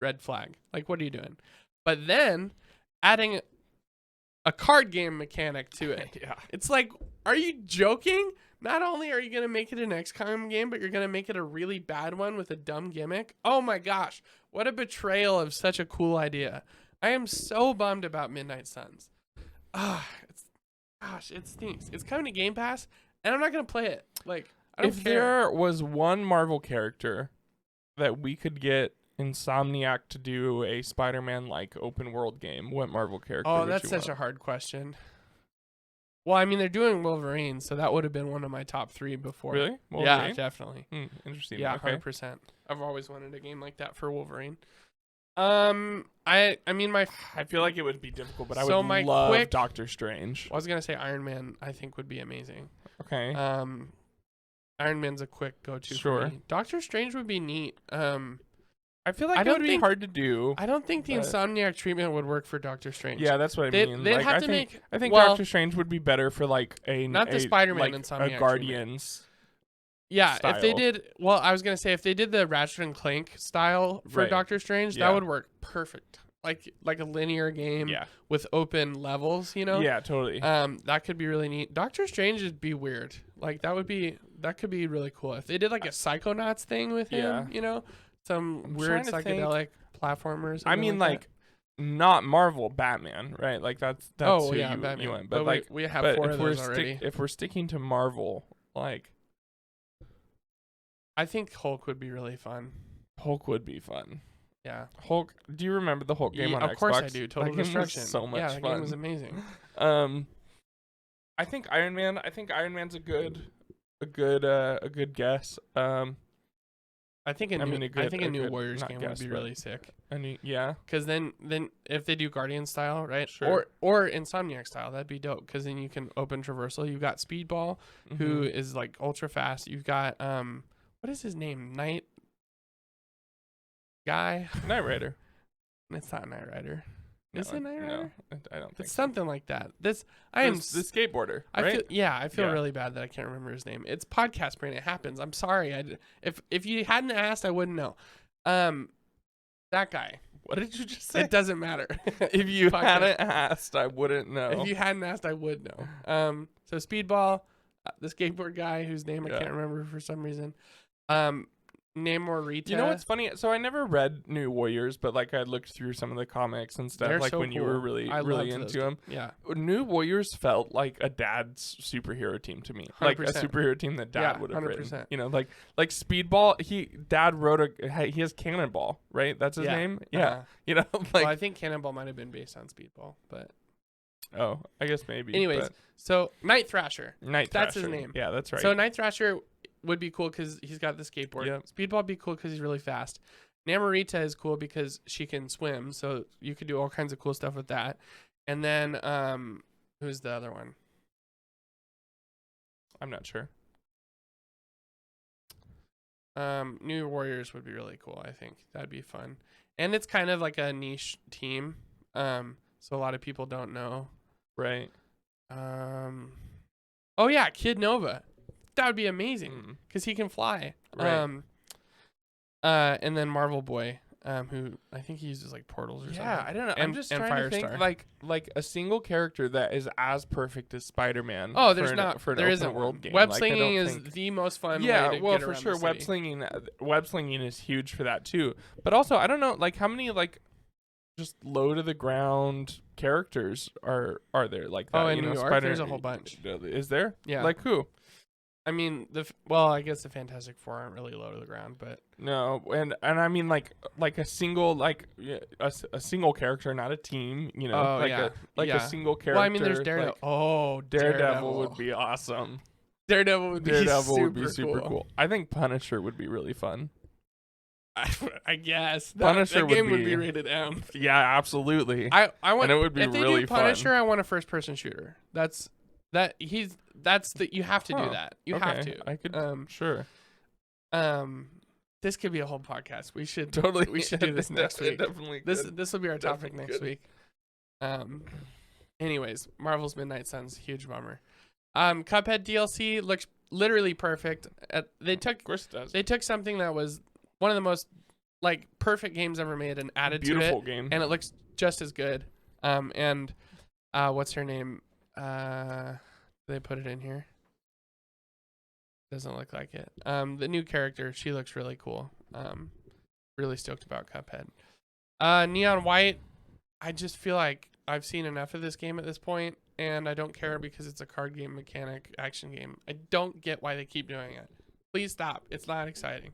red flag. Like, what are you doing? But then adding a card game mechanic to it. Yeah. It's like, are you joking? Not only are you going to make it an XCOM game, but you're going to make it a really bad one with a dumb gimmick. Oh my gosh. What a betrayal of such a cool idea. I am so bummed about Midnight Suns. It stinks. It's coming to Game Pass, and I'm not going to play it. Like, I don't If care. there was one Marvel character that we could get Insomniac to do a Spider-Man like open world game, what Marvel character Oh, would that's you such want? a hard question. Well, I mean, they're doing Wolverine, so that would have been one of my top 3 before. Really? Yeah, Wolverine? definitely. Interesting. Yeah, Okay. 100%. I've always wanted a game like that for Wolverine. I mean, I feel like it would be difficult, but I So would my love quick- Doctor Strange. I was gonna say Iron Man. I think would be amazing. Okay. Iron Man's a quick go-to. Sure. For me. Doctor Strange would be neat. I feel like I it don't would be think- hard to do. I don't think the But- Insomniac treatment would work for Doctor Strange. Yeah, that's what I They'd mean. have I to think, make. I think well, Doctor Strange would be better for like Not the Spider-Man like Insomniac a Guardians. Yeah, if they style. did. Well, I was gonna say if they did the Ratchet and Clank style for Right. Doctor Strange, Yeah. that would work perfect. Like a linear game Yeah. with open levels. You know. Yeah, totally. That could be really neat. Doctor Strange would be weird. Like that could be really cool if they did like a Psychonauts thing with him. Yeah. You know, some I'm weird trying to think. psychedelic platformers. I mean, like not Marvel Batman, right? Like that's oh who yeah, you, Batman. you went. But But like, we have but 4 if of we're those already. if we're sticking to Marvel, like I think Hulk would be really fun. Hulk would be fun. Yeah. Hulk. Do you remember the Hulk game Yeah, on of Xbox? course I do. Total that game was Destruction. so much yeah, that fun. game was amazing. I think Iron Man. I think Iron Man's a good guess. I think a I new, mean, I think a new good- Warriors not game guess, would be but- really sick. I mean, yeah. Because then if they do Guardian style, right? Sure. Or Insomniac style, that'd be dope. Because then you can open traversal. You've got Speedball, who Mhm. is like ultra fast. You've got what is his name? Knight guy. Knight Rider. It's not Knight Rider. No, Is it Knight Rider? No, I don't think It's so. something like that. I am. The skateboarder, I right? feel Yeah. really bad that I can't remember his name. It's podcast brain. It happens. I'm sorry. If you hadn't asked, I wouldn't know. That guy. What did you just say? It doesn't matter. If you Podcast. hadn't asked, I wouldn't know. If you hadn't asked, I would know. So Speedball, the skateboard guy whose name I Yeah. can't remember for some reason. Namorita. You know what's funny? So I never read New Warriors, but like I looked through some of the comics and stuff. They're like so when you were cool. really I really loved those into them. Yeah. New Warriors felt like a dad's superhero team to me, like a 100%. superhero team that dad Yeah, would have written. 100%. You know, like Speedball. Dad wrote he has Cannonball, right? That's his Yeah. name. Yeah, Uh-huh. you know, Well, like I think Cannonball might have been based on Speedball, but oh, I guess maybe. anyways, but so Night Thrasher. Night that's his Thrasher. name. Yeah, that's right. So Night Thrasher would be cool because he's got the skateboard. Yep. Speedball would be cool because he's really fast. Namorita is cool because she can swim, so you could do all kinds of cool stuff with that. And then who's the other one? I'm not sure. New Warriors would be really cool. I think that'd be fun, and it's kind of like a niche team. So a lot of people don't know. Right. Oh yeah, Kid Nova. That would be amazing because he can fly. Right. And then Marvel Boy, who I think he uses like portals or something. Yeah, I don't know. I'm And- just and trying to think Firestar. like a single character that is as perfect as Spider-Man. Oh, there's for an, not. For an There open isn't world one. game. Web Like, I slinging don't is think- the most fun. Yeah, way to well, get for around sure, the web city. slinging is huge for that too. But also, I don't know, like how many like just low to the ground characters are there like that? Oh, in you know, New York, Spider- there's a whole bunch. Is there? Yeah. Like who? I mean, well, I guess the Fantastic Four aren't really low to the ground, but No, and I mean like a single a single character, not a team. You know, oh yeah, a yeah. single character. Well, I mean, there's Daredevil. Like Oh, Daredevil would be awesome. Daredevil would be Daredevil super would be super cool. I think Punisher would be really fun. I guess Punisher that game would be be rated M. Yeah, absolutely. I want, and it would be if they really do Punisher, fun. I want a first person shooter. That's you have to do that. You have Okay, to. I could sure. This could be a whole podcast. We should Totally. we should do this next week. Definitely. This will be our topic Definitely next good. week. Anyways, Marvel's Midnight Suns, huge bummer. Cuphead DLC looks literally perfect. They took Of course it does. they took something that was one of the most like perfect games ever made and added Beautiful to it, game. and it looks just as good. And what's her name? They put it in here. Doesn't look like it. The new character, she looks really cool. Really stoked about Cuphead. Neon White, I just feel like I've seen enough of this game at this point, and I don't care because it's a card game mechanic action game. I don't get why they keep doing it. Please stop. It's not exciting.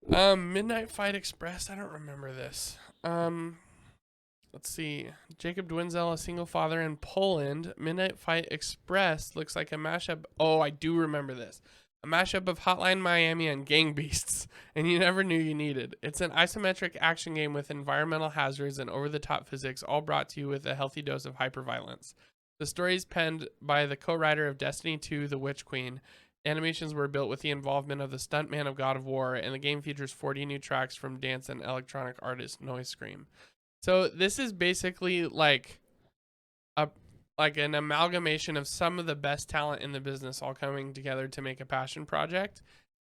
Midnight Fight Express, I don't remember this. Let's see. Jacob Dwinzel, a single father in Poland. Midnight Fight Express looks like a mashup. Oh, I do remember this. A mashup of Hotline Miami and Gang Beasts, and you never knew you needed. It's an isometric action game with environmental hazards and over-the-top physics, all brought to you with a healthy dose of hyperviolence. The story is penned by the co-writer of Destiny 2, The Witch Queen. Animations were built with the involvement of the stuntman of God of War, and the game features 40 new tracks from dance and electronic artist Noise Scream. So this is basically like an amalgamation of some of the best talent in the business all coming together to make a passion project,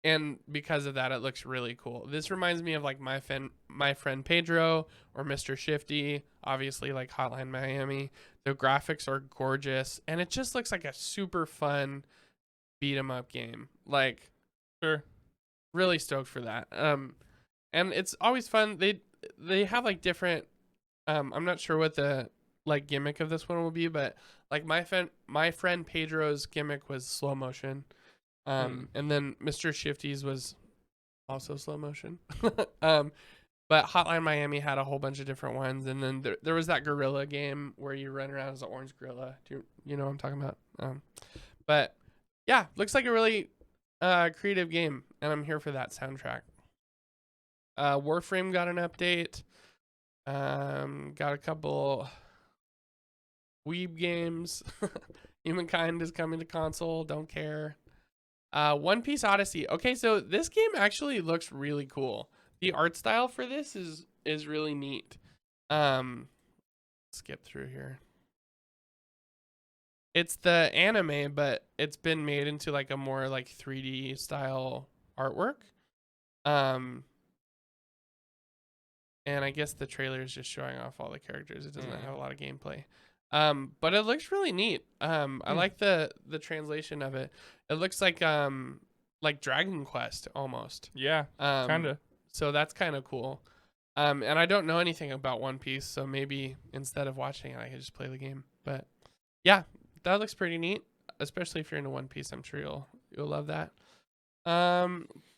and because of that, it looks really cool. This reminds me of like my friend Pedro or Mr. Shifty, obviously like Hotline Miami. The graphics are gorgeous, and it just looks like a super fun beat 'em up game. Like, Sure. really stoked for that. And it's always fun. They have like different. I'm not sure what the like gimmick of this one will be, but like my friend Pedro's gimmick was slow motion, and then Mr. Shifty's was also slow motion. But Hotline Miami had a whole bunch of different ones, and then there was that gorilla game where you run around as an orange gorilla. Do you know what I'm talking about? But yeah, looks like a really creative game, and I'm here for that soundtrack. Warframe got an update. Got a couple Weeb games. Humankind is coming to console. Don't care. One Piece Odyssey. Okay, so this game actually looks really cool. The art style for this is really neat. Skip through here. It's the anime, but it's been made into like a more like 3D style artwork. And I guess the trailer is just showing off all the characters. It doesn't have a lot of gameplay. But it looks really neat. I like the translation of it. It looks like Dragon Quest almost. Yeah, kind of. So that's kind of cool. And I don't know anything about One Piece, so maybe instead of watching it, I could just play the game. But yeah, that looks pretty neat, especially if you're into One Piece. I'm sure you'll love that.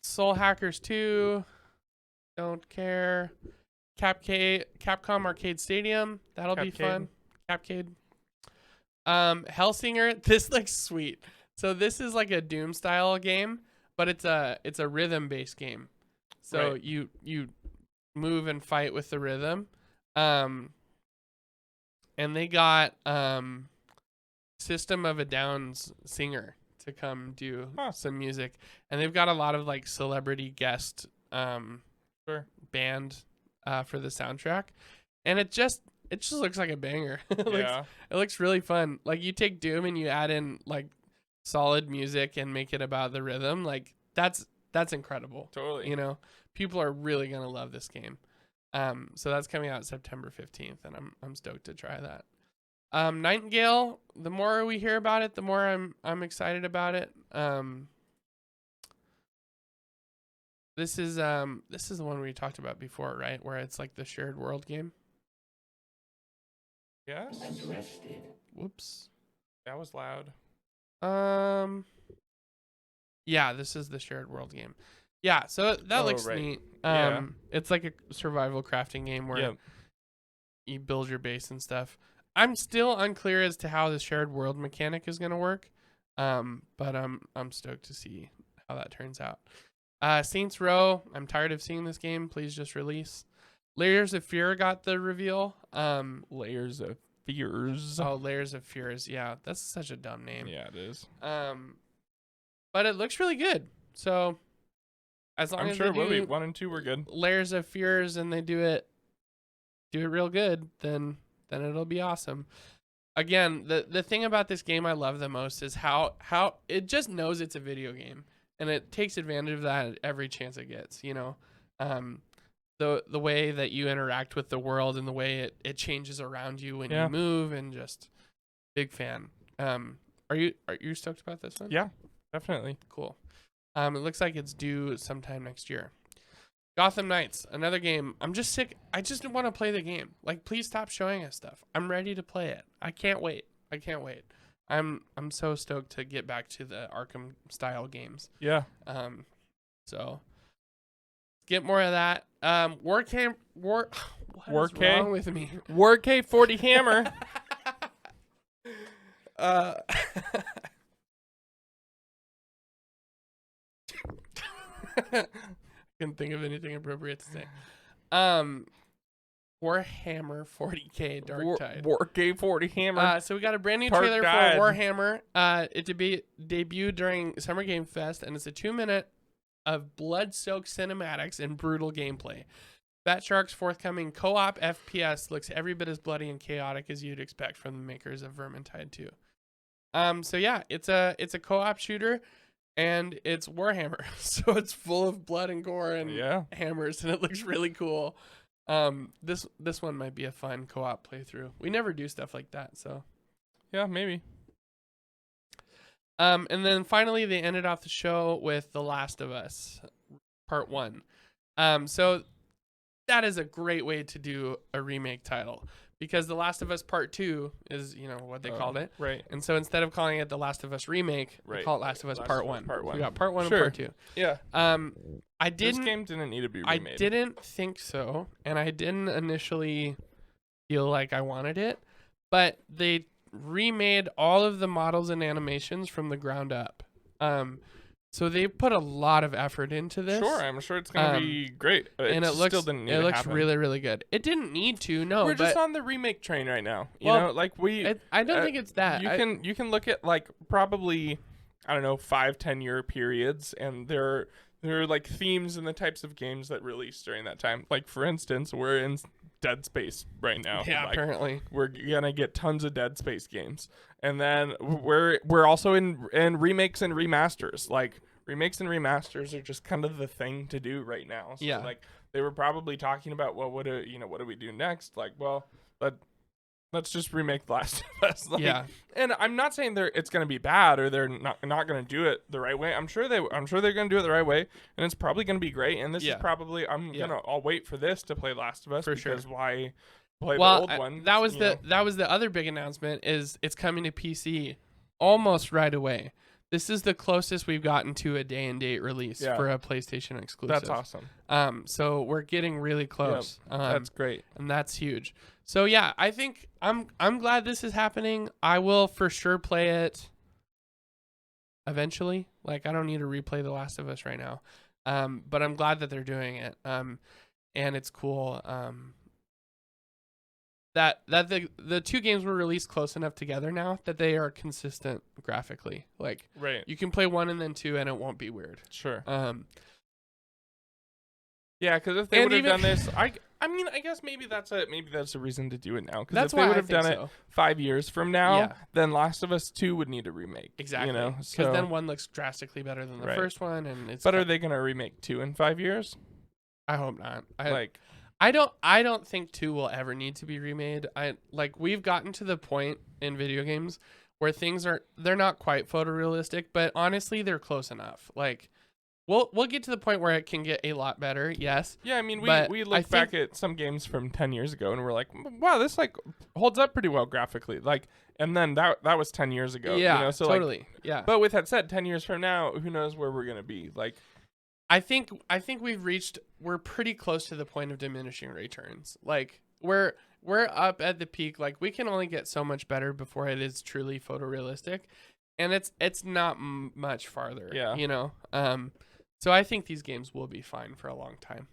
Soul Hackers 2. Don't care. Capcom Arcade Stadium. That'll be fun. Capcade. Hellsinger. This looks sweet. So this is like a Doom style game, but it's a rhythm based game. So right. you move and fight with the rhythm. And they got System of a Down's singer to come do some music, and they've got a lot of like celebrity guest band for the soundtrack, and it just looks like a banger. It looks really fun. Like you take Doom and you add in like solid music and make it about the rhythm. Like that's incredible. Totally. You know, people are really gonna love this game. So that's coming out September 15th, and I'm stoked to try that. Nightingale. The more we hear about it, the more I'm excited about it. This is the one we talked about before, right? Where it's like the shared world game. Yes. Whoops. That was loud. Yeah, this is the shared world game. Yeah, so that looks right. neat. Yeah. It's like a survival crafting game where Yep. you build your base and stuff. I'm still unclear as to how the shared world mechanic is going to work. But I'm stoked to see how that turns out. Saints Row, I'm tired of seeing this game. Please just release. Layers of Fear got the reveal. Layers of Fears. Oh, Layers of Fears. Yeah, that's such a dumb name. Yeah, it is. But it looks really good. So as long I'm as sure they do 1 and 2 were good. Layers of Fears and they do it real good, then it'll be awesome. Again, the thing about this game I love the most is how it just knows it's a video game and it takes advantage of that every chance it gets, you know. The way that you interact with the world and the way it changes around you when you move, and just big fan. Are you stoked about this one? Yeah, definitely. Cool. It looks like it's due sometime next year. Gotham Knights, another game. I'm just sick. I just want to play the game. Like, please stop showing us stuff. I'm ready to play it. I can't wait. I'm so stoked to get back to the Arkham style games. Yeah. So get more of that. What is wrong with me? War K40 Hammer. Couldn't think of anything appropriate to say. Warhammer 40K Darktide. War K40 Hammer. So we got a brand new Dark trailer Tide. for Warhammer. It debuted during Summer Game Fest, and it's a 2-minute of blood-soaked cinematics and brutal gameplay. Bat Shark's forthcoming co-op FPS looks every bit as bloody and chaotic as you'd expect from the makers of Vermintide 2. So yeah, it's a co-op shooter. And it's Warhammer, so it's full of blood and gore and hammers, and it looks really cool. This one might be a fun co-op playthrough. We never do stuff like that, so yeah, maybe. And then finally, they ended off the show with The Last of Us, Part 1. So that is a great way to do a remake title, because The Last of Us Part 2 is, what they called it. Right. And so instead of calling it The Last of Us Remake, they call it Last of Us Part 1. We got Part 1 and Part 2. Yeah. This game didn't need to be remade. I didn't think so, and I didn't initially feel like I wanted it, but they remade all of the models and animations from the ground up. So they put a lot of effort into this. Sure, I'm sure it's gonna be great. And it looks happen. really, really good. It didn't need to. No, we're just on the remake train right now. I don't think it's that. You can look at like probably 5-10 year periods, and there are like themes and the types of games that released during that time. Like for instance, we're in Dead Space right now. Yeah, like, apparently we're gonna get tons of Dead Space games, and then we're also in remakes and remasters. Like remakes and remasters are just kind of the thing to do right now. So, yeah. Like they were probably talking about, well, what do we do next? Like, well, let's just remake The Last of Us. Like, yeah. And I'm not saying it's going to be bad or they're not going to do it the right way. I'm sure they're going to do it the right way, and it's probably going to be great. And this is probably I'll wait for this to play Last of Us because why play the old one? That was the other big announcement, is it's coming to PC almost right away. This is the closest we've gotten to a day and date release for a PlayStation exclusive. That's awesome. So we're getting really close. Yep. That's great. And that's huge. So yeah, I think I'm glad this is happening. I will for sure play it eventually. Like, I don't need to replay The Last of Us right now. But I'm glad that they're doing it. And it's cool. That the two games were released close enough together now that they are consistent graphically. Like, you can play 1 and then 2 and it won't be weird. Sure. Yeah, because if they would have done this, I guess maybe that's a reason to do it now. Because if they would have done it 5 years from now, then Last of Us 2 would need a remake. Exactly. Because then 1 looks drastically better than the first one, and it's. But are they gonna remake 2 in 5 years? I hope not. I don't think 2 will ever need to be remade. We've gotten to the point in video games where they're not quite photorealistic, but honestly they're close enough. Like, We'll get to the point where it can get a lot better. Yes. Yeah, I mean, But we I look back at some games from 10 years ago and we're like, wow, this like holds up pretty well graphically. Like, and then that was 10 years ago. Yeah. You know? So Totally. Like, yeah. but with that said, 10 years from now, who knows where we're gonna be? Like, I think we're pretty close to the point of diminishing returns. Like we're up at the peak. Like we can only get so much better before it is truly photorealistic, and it's not much farther. Yeah. You know. So I think these games will be fine for a long time.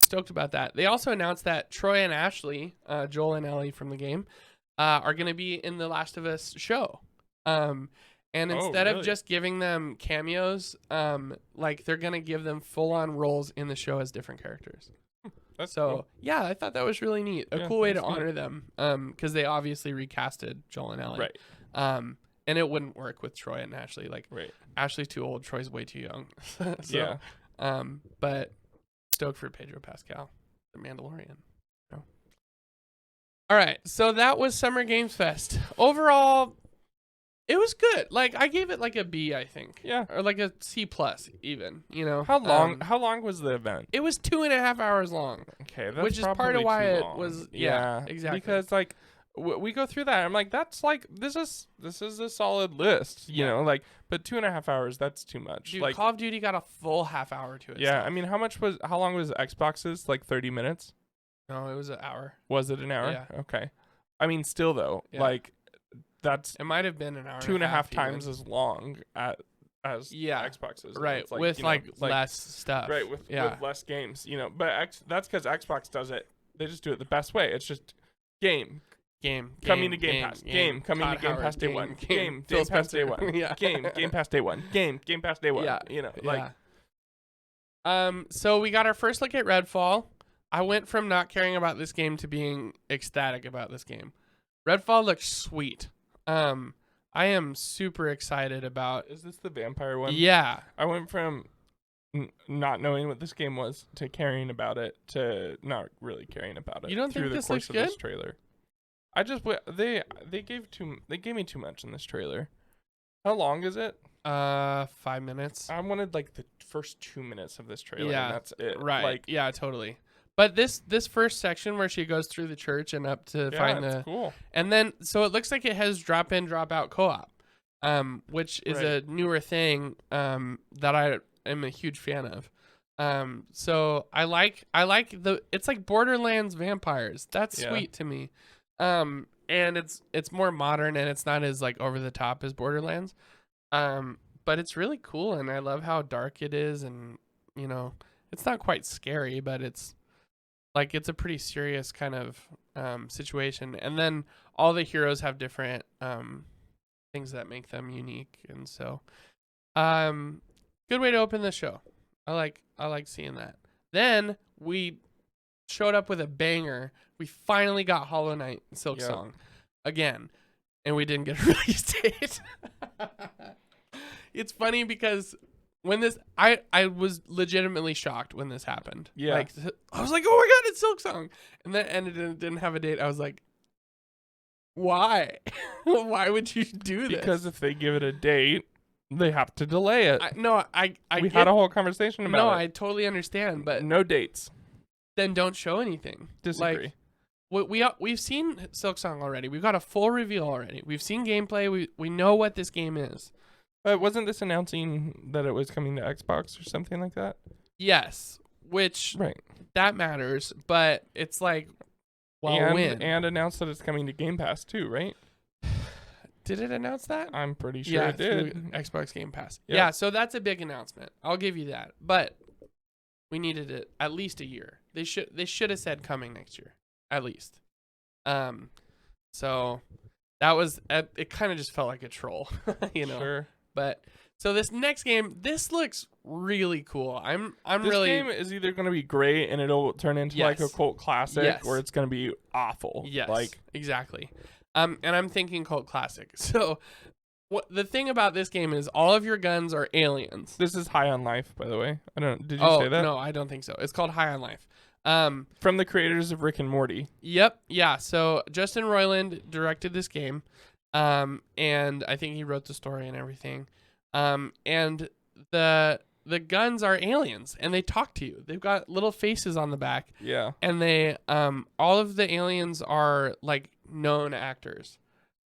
Stoked about that. They also announced that Troy and Ashley, Joel and Ellie from the game, are going to be in the Last of Us show. And instead of just giving them cameos, like they're going to give them full-on roles in the show as different characters. that's So cool. yeah, I thought that was really neat. A Yeah, cool way to that's neat. honor them, because they obviously recasted Joel and Ellie. Right. And it wouldn't work with Troy and Ashley. Like Right. Ashley's too old, Troy's way too young. Yeah. But stoked for Pedro Pascal, the Mandalorian. So. All right, so that was Summer Games Fest. Overall, it was good. Like I gave it like a B, I think. Yeah. Or like a C plus, even. You know. How long was the event? It was 2.5 hours long. Okay, that's Which is part of probably why too it long. was- yeah, exactly. Because like we go through that, I'm like, that's like this is a solid list, you know, like, but 2.5 hours, that's too much. Dude, like, Call of Duty got a full half hour to it. yeah, I mean, how long was Xbox's? Like 30 minutes? No, it was an hour. Was it an hour? Yeah. Okay. I mean, still though, Yeah. like that's It might have been an hour. 2.5 even. times as long as Yeah. Xbox's. Right, It's like, with you know, like less stuff. right, with yeah. less games, you know. But that's because Xbox does it. They just do it the best way. It's just game coming to Game Pass. Game coming to Game Pass day one. Game Pass day one. Yeah. Game Pass day one. Game Pass day one. Yeah. You know, like So we got our first look at Redfall. I went from not caring about this game to being ecstatic about this game. Redfall looks sweet. I am super excited about. is this the vampire one? Yeah. I went from not knowing what this game was to caring about it to not really caring about it. You don't through think the this course looks of this good? trailer? I just they gave me too much in this trailer. How long is it? 5 minutes. I wanted like the first 2 minutes of this trailer, Yeah, and that's it. Right. Like, yeah, totally. But this first section where she goes through the church and up to yeah, find it's the cool. and then so it looks like it has drop in drop out co-op, which is a newer thing that I am a huge fan of. So I like it's like Borderlands vampires. That's sweet to me. And it's more modern and it's not as like over the top as Borderlands. But it's really cool and I love how dark it is, and you know, it's not quite scary, but it's like it's a pretty serious kind of situation. And then all the heroes have different things that make them unique, and so good way to open the show. I like seeing that. Then we showed up with a banger. We finally got Hollow Knight Silksong again, and we didn't get a release date. It's funny because when this, I was legitimately shocked when this happened. Yeah. Like, I was like, oh my God, it's Silksong. And then and it didn't have a date. I was like, why? Why would you do this? Because if they give it a date, they have to delay it. I we get, had a whole conversation about no, it. I totally understand, but No dates. then don't show anything. Disagree. Like, we've seen Silksong already. We've got a full reveal already. We've seen gameplay. We know what this game is. But wasn't this announcing that it was coming to Xbox or something like that? Yes, which Right. that matters, but it's like, well, when? And announced that it's coming to Game Pass too, right? Did it announce that? I'm pretty sure it through did. Xbox Game Pass. Yep. Yeah, so that's a big announcement. I'll give you that. But we needed it at least a year. They should have said coming next year, at least. So that was it. Kind of just felt like a troll, you know. Sure. But so this next game, this looks really cool. I'm This really game is either going to be great and it'll turn into like a Yes. cult classic, Yes. or it's going to be awful. Yes, Like, exactly. And I'm thinking cult classic. So the thing about this game is all of your guns are aliens. this is High on Life, by the way. Did you Oh say that? no, I don't think so. It's called High on Life. From the creators of Rick and Morty. Yep. Yeah. So Justin Roiland directed this game. And I think he wrote the story and everything. And the guns are aliens and they talk to you. They've got little faces on the back. Yeah. And they all of the aliens are like known actors.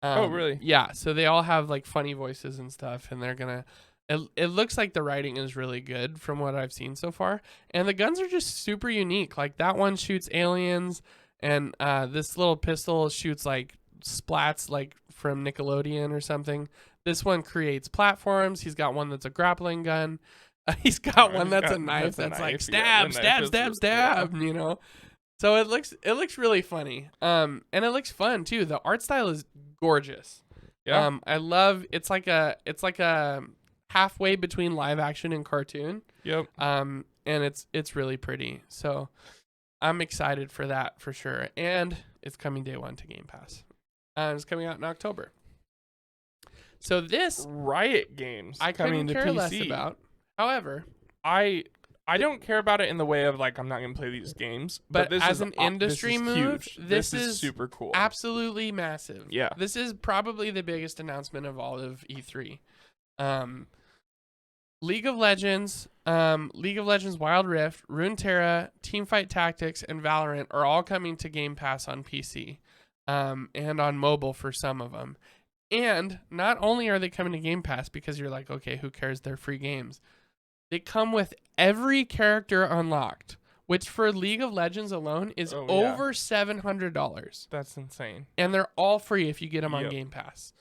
Oh, really? Yeah, so they all have like funny voices and stuff, and they're gonna. It looks like the writing is really good from what I've seen so far, and the guns are just super unique. Like that one shoots aliens, and this little pistol shoots like splats, like from Nickelodeon or something. This one creates platforms. He's got one that's a grappling gun. He's got one that's a knife that's like stab, stab, stab, stab. You know. So it looks really funny. And it looks fun too. The art style is gorgeous. Yeah. I love it's like a halfway between live action and cartoon. Yep. And it's really pretty. So I'm excited for that for sure. And it's coming day one to Game Pass. It's coming out in October. So this Riot Games I coming couldn't to care PC. less about. However, I don't care about it in the way of like I'm not gonna play these games, but this as is an industry move, huge. this is super cool. Absolutely massive. Yeah. This is probably the biggest announcement of all of E3. League of Legends Wild Rift, Runeterra, Teamfight Tactics, and Valorant are all coming to Game Pass on PC, and on mobile for some of them. And not only are they coming to Game Pass because you're like, okay, who cares? They're free games. They come with every character unlocked, which for League of Legends alone is over $700. That's insane. And they're all free if you get them on Game Pass.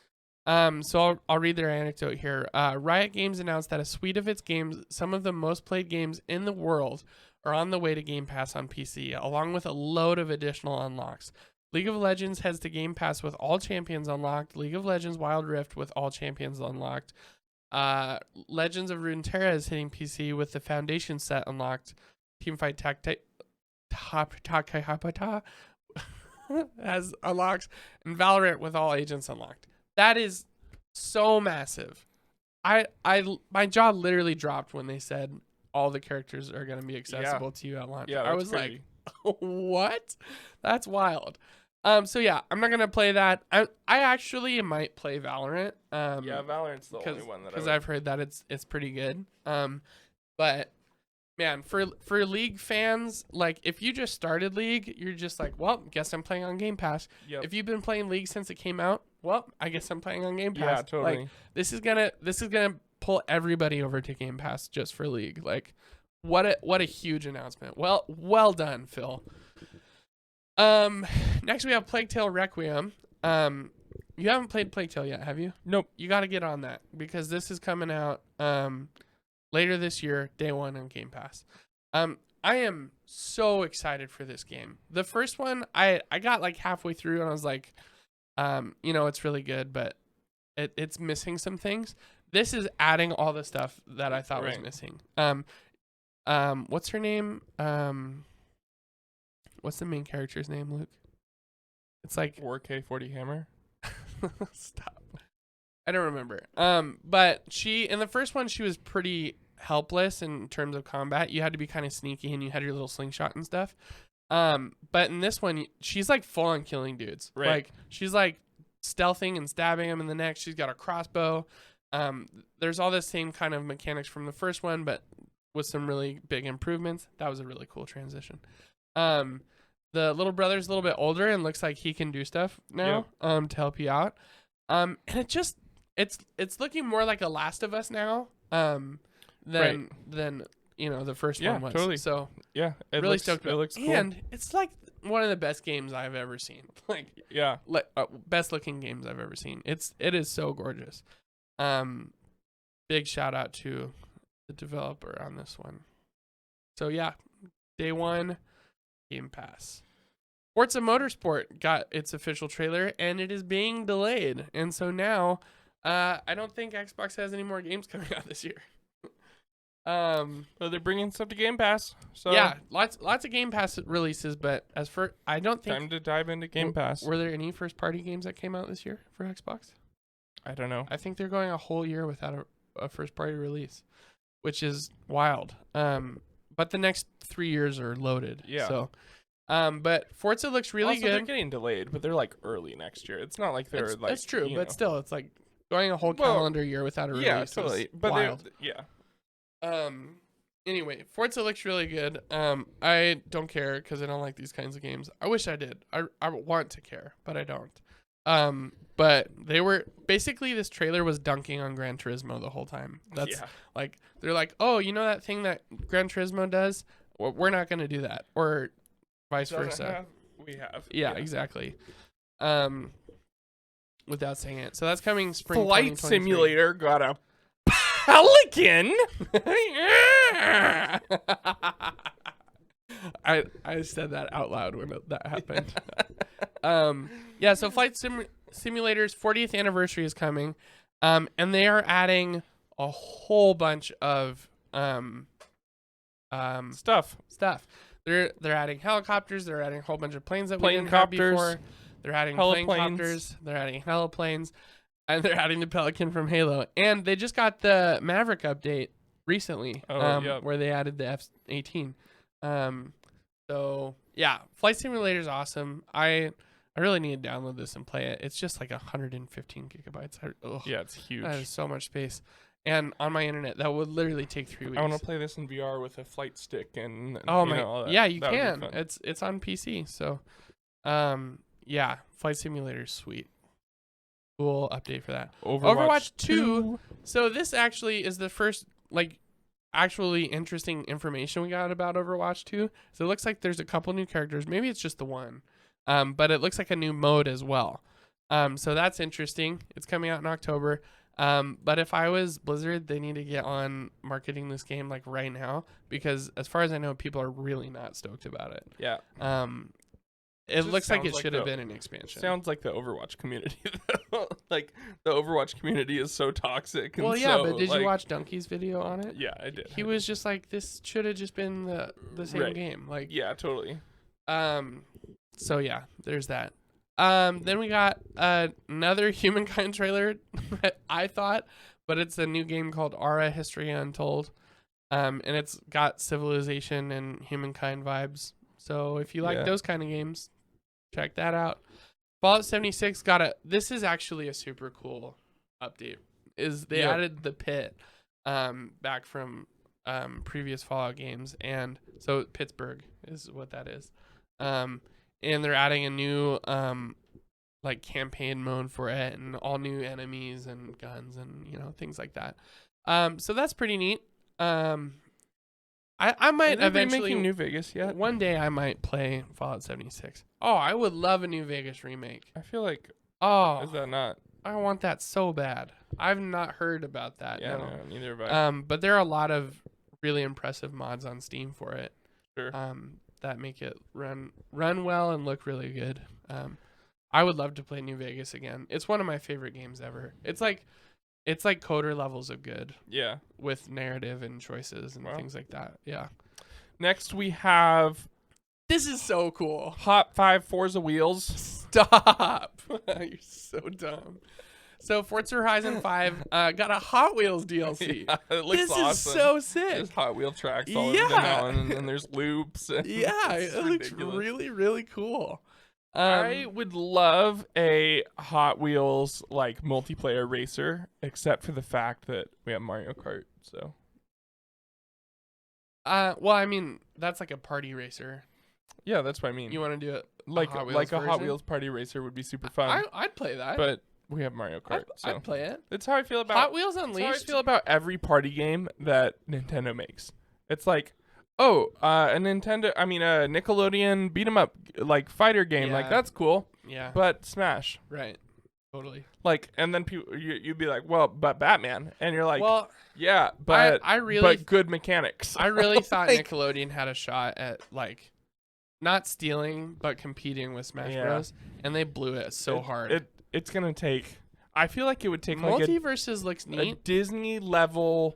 So I'll read their anecdote here. Riot Games announced that a suite of its games, some of the most played games in the world, are on the way to Game Pass on PC, along with a load of additional unlocks. League of Legends heads to Game Pass with all champions unlocked. League of Legends Wild Rift with all champions unlocked. Legends of Runeterra is hitting PC with the Foundation set unlocked. Teamfight Tactics has unlocked, and Valorant with all agents unlocked. That is so massive. My jaw literally dropped when they said all the characters are going to be accessible to you at launch. Yeah, I was crazy. like, what? That's wild. So yeah, I'm not gonna play that. I actually might play Valorant. Yeah, Valorant's the only one that because I've heard that it's pretty good. But man, for League fans, like if you just started League, you're just like, well, guess I'm playing on Game Pass. Yep. If you've been playing League since it came out, well, I guess I'm playing on Game Pass. Yeah, totally. Like, this is gonna pull everybody over to Game Pass just for League. Like, what a huge announcement. Well done, Phil. Next we have Plaguetail Requiem. You haven't played Plaguetail yet, have you? Nope. You got to get on that because this is coming out later this year, day one on Game Pass. I am so excited for this game. The first one, I got like halfway through and I was like, it's really good, but it's missing some things. This is adding all the stuff that I thought was missing. What's her name? What's the main character's name, Luke? It's like 4K40 Hammer. Stop. I don't remember. But she in the first one she was pretty helpless in terms of combat. You had to be kind of sneaky and you had your little slingshot and stuff. But in this one she's like full on killing dudes. Right. Like she's like stealthing and stabbing them in the neck. She's got a crossbow. There's all the same kind of mechanics from the first one, but with some really big improvements. That was a really cool transition. The little brother's a little bit older and looks like he can do stuff now, to help you out. And it's looking more like a Last of Us now, than the first one was. Totally. So yeah, really stoked. It looks cool. And it's like one of the best games I've ever seen. Like best looking games I've ever seen. It is so gorgeous. Big shout out to the developer on this one. So yeah, day one. Game Pass. Forza Motorsport got its official trailer and it is being delayed. And so now I don't think Xbox has any more games coming out this year. So they're bringing stuff to Game Pass. So yeah, lots of Game Pass releases, but as for I don't think time to dive into Game Pass. Were there any first party games that came out this year for Xbox? I don't know. I think they're going a whole year without a first party release, which is wild. But the next 3 years are loaded. Yeah. So, but Forza looks really good. They're getting delayed, but they're like early next year. It's not like they're That's true, but still, it's like going a whole calendar year without a release. Yeah, totally. But wild. yeah. Anyway, Forza looks really good. I don't care because I don't like these kinds of games. I wish I did. I want to care, but I don't. But they were basically, this trailer was dunking on Gran Turismo the whole time. That's like, they're like, oh, you know that thing that Gran Turismo does? Well, we're not going to do that, or vice versa. We have. Yeah, exactly. Without saying it. So that's coming spring. Flight Simulator got a pelican. I said that out loud when that happened. Yeah, so Flight Simulator's 40th anniversary is coming, and they are adding a whole bunch of stuff. They're adding helicopters. They're adding a whole bunch of planes that we didn't have before. They're adding plane copters. They're adding heliplanes, and they're adding the Pelican from Halo. And they just got the Maverick update recently, where they added the F-18. So yeah, Flight Simulator is awesome. I really need to download this and play it. It's just like 115 gigabytes. Yeah, it's huge. That is so much space. And on my internet, that would literally take 3 weeks. I want to play this in VR with a flight stick and all that. Yeah, you can. It's on PC. So, yeah, Flight Simulator is sweet. Cool update for that. Overwatch 2. So this actually is the first actually interesting information we got about Overwatch 2. So it looks like there's a couple new characters. Maybe it's just the one. But it looks like a new mode as well. So that's interesting. It's coming out in October. But if I was Blizzard, they need to get on marketing this game right now, because as far as I know, people are really not stoked about it. Yeah. It looks like it should have been an expansion. Sounds like the Overwatch community, though. The Overwatch community is so toxic. And well, yeah, but did you watch Donkey's video on it? Yeah, I did. He was just like, this should have just been the same game. Yeah, totally. So yeah, there's that. Then we got another Humankind trailer, I thought, but it's a new game called Ara History Untold. And it's got Civilization and Humankind vibes. So if you like those kind of games, check that out. Fallout 76 this is actually a super cool update. They added the pit back from previous Fallout games, and so Pittsburgh is what that is. And they're adding a new campaign mode for it, and all new enemies and guns and things like that. So that's pretty neat. I might eventually making New Vegas yet. One day I might play Fallout 76. Oh, I would love a New Vegas remake. I feel like is that not? I want that so bad. I've not heard about that. Yeah, no, neither have I. But there are a lot of really impressive mods on Steam for it. Sure. That make it run well and look really good. I would love to play New Vegas again. It's one of my favorite games ever. It's like coder levels of good. Yeah. With narrative and choices and things like that. Yeah. Next we have. This is so cool. Hot 5 Forza wheels. Stop. You're so dumb. So Forza Horizon 5 got a Hot Wheels DLC. Yeah, it looks awesome. This is so sick. There's Hot Wheel tracks all over the now, and there's loops. It looks really, really cool. I would love a Hot Wheels multiplayer racer, except for the fact that we have Mario Kart. So, well, I mean that's like a party racer. Yeah, that's what I mean. You want to do it a Hot Wheels party racer would be super fun. I'd play that. But we have Mario Kart. I'd play it. That's how I feel about Hot Wheels Unleashed. That's how I feel about every party game that Nintendo makes. It's like, a Nickelodeon beat 'em up fighter game. Yeah. That's cool. Yeah. But Smash. Right. Totally. And then people you'd be like, well, but Batman, and you're like, well, yeah, but but good mechanics. I really thought Nickelodeon had a shot at not stealing but competing with Smash Bros. And they blew it so hard. It's gonna take. I feel like it would take Multiverses looks neat. A Disney level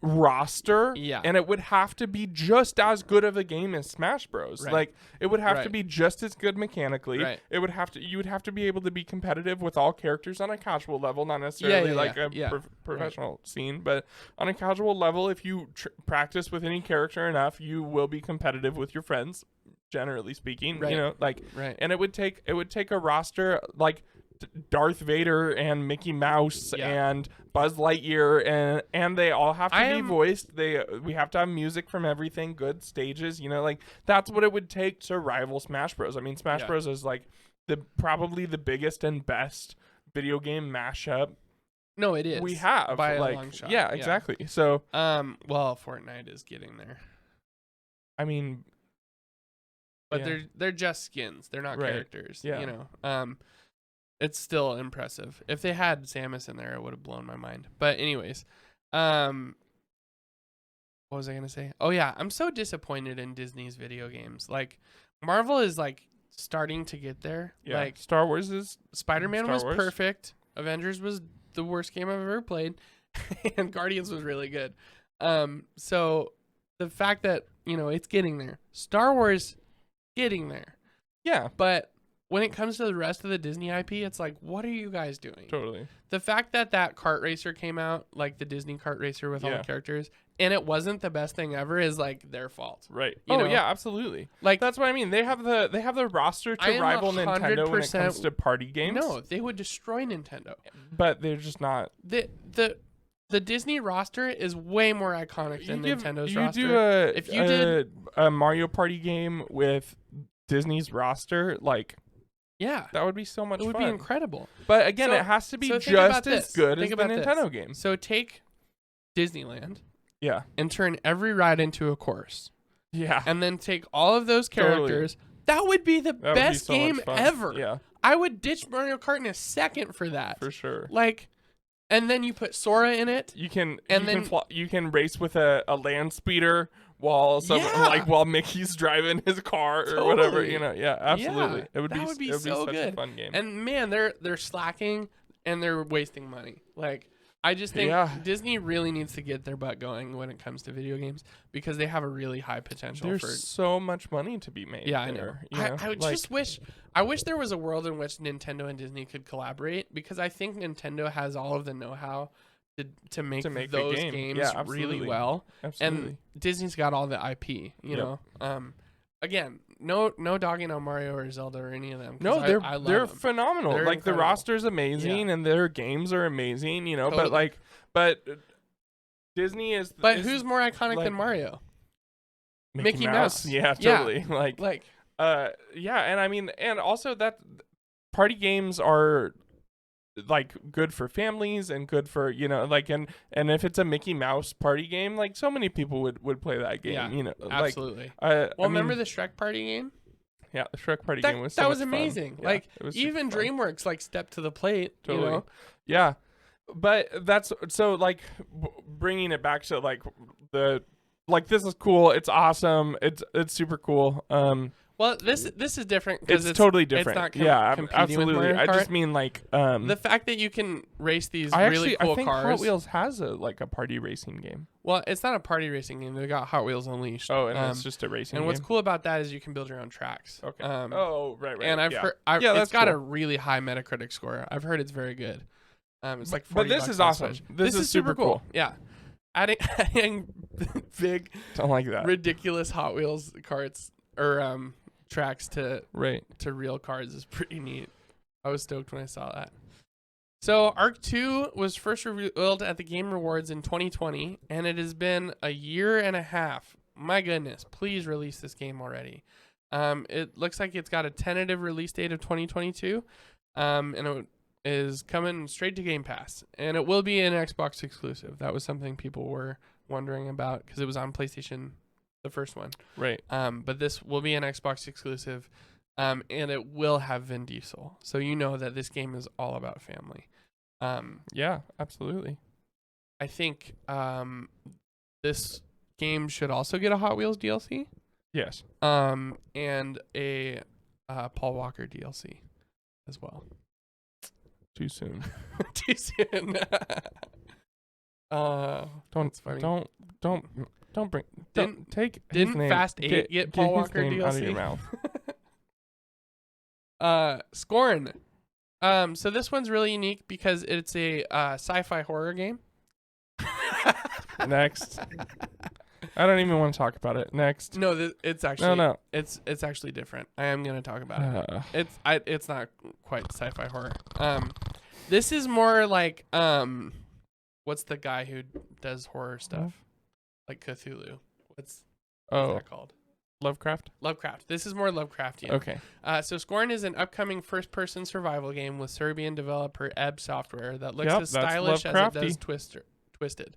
roster. Yeah. And it would have to be just as good of a game as Smash Bros. Right. It would have to be just as good mechanically. Right. You would have to be able to be competitive with all characters on a casual level, not necessarily professional scene, but on a casual level, if you practice with any character enough, you will be competitive with your friends, generally speaking. Right. Right. And it would take a roster Darth Vader and Mickey Mouse and Buzz Lightyear, and they all have to be voiced. We have to have music from everything, good stages, like that's what it would take to rival Smash Bros. I mean, Smash Bros is like probably the biggest and best video game mashup. No, it is. We have by a long shot. Yeah, exactly. So, well, Fortnite is getting there. I mean, but they're just skins. They're not characters. Yeah. It's still impressive. If they had Samus in there, it would have blown my mind. But anyways, what was I gonna say? Oh yeah, I'm so disappointed in Disney's video games. Like, Marvel is like starting to get there. Yeah. Like, Star Wars is Spider-Man was perfect. Avengers was the worst game I've ever played, and Guardians was really good. So the fact that it's getting there, Star Wars getting there. Yeah, but when it comes to the rest of the Disney IP, it's like, what are you guys doing? Totally. The fact that kart racer came out, like the Disney kart racer with all the characters, and it wasn't the best thing ever, is like their fault. Right. You know? Yeah, absolutely. Like, that's what I mean. They have the roster to rival Nintendo when it comes to party games. No, they would destroy Nintendo. But they're just not. The Disney roster is way more iconic than Nintendo's roster. You do a Mario Party game with Disney's roster, like, yeah, that would be so much fun. It would be incredible. But again, it has to be just as good as the Nintendo game. So take Disneyland, yeah, and turn every ride into a course. Yeah. And then take all of those characters. Totally. That would be the best game ever. Yeah. I would ditch Mario Kart in a second for that. For sure. Like, and then you put Sora in it. You can race with a land speeder while while Mickey's driving his car or whatever, Yeah, absolutely. Yeah, it would be so such good. a fun game. And man, they're slacking and they're wasting money. Like, I just think Disney really needs to get their butt going when it comes to video games, because they have a really high potential. There's so much money to be made. Yeah, I know. I just wish there was a world in which Nintendo and Disney could collaborate, because I think Nintendo has all of the know-how to make those games really well. Absolutely. And Disney's got all the IP, you know. Again, no dogging on Mario or Zelda or any of them. No, they're phenomenal. They're like, incredible. the roster's amazing and their games are amazing, Totally. but Disney is. But who's more iconic than Mario? Mickey Mouse. Yeah, totally. Yeah, and I mean, and also that party games are like good for families and good for and if it's a Mickey Mouse party game, like, so many people would play that game. Absolutely. Remember the Shrek party game? Yeah, the Shrek party game was amazing. Yeah, like, even DreamWorks like stepped to the plate. Totally. Yeah, but that's so like bringing it back to this is cool. It's awesome. It's super cool. Well, this is different because it's totally different. It's not absolutely. With Mario Kart. I just mean the fact that you can race these really cool I think cars. Hot Wheels has a party racing game. Well, it's not a party racing game. They got Hot Wheels Unleashed. Oh, and it's just a racing game. And what's cool about that is you can build your own tracks. Okay. Right. And I've heard it's got a really high Metacritic score. I've heard it's very good. It's like $40. But this is awesome. This is super cool. Yeah. Adding big, don't like that, ridiculous Hot Wheels carts or tracks to real cars is pretty neat. I was stoked when I saw that. So Arc 2 was first revealed at the Game Awards in 2020, and it has been a year and a half. My goodness, please release this game already. It looks like it's got a tentative release date of 2022, and it is coming straight to Game Pass, and it will be an Xbox exclusive. That was something people were wondering about because it was on PlayStation, the first one. Right. But this will be an Xbox exclusive, and it will have Vin Diesel. So you know that this game is all about family. Yeah, absolutely. I think this game should also get a Hot Wheels DLC. Yes. And a Paul Walker DLC as well. Too soon. Too soon. Didn't Fast 8 get Paul Walker DLC? Out of your mouth. Scorn. So this one's really unique because it's a sci-fi horror game. Next. I don't even want to talk about it. Next. No, it's actually No. it's actually different. I am gonna talk about it. It's not quite sci-fi horror. This is more like what's the guy who does horror stuff? Like Cthulhu. What's that called? Lovecraft. This is more Lovecraftian. Okay. So Scorn is an upcoming first-person survival game with Serbian developer Ebb Software that looks as stylish as it does Twisted.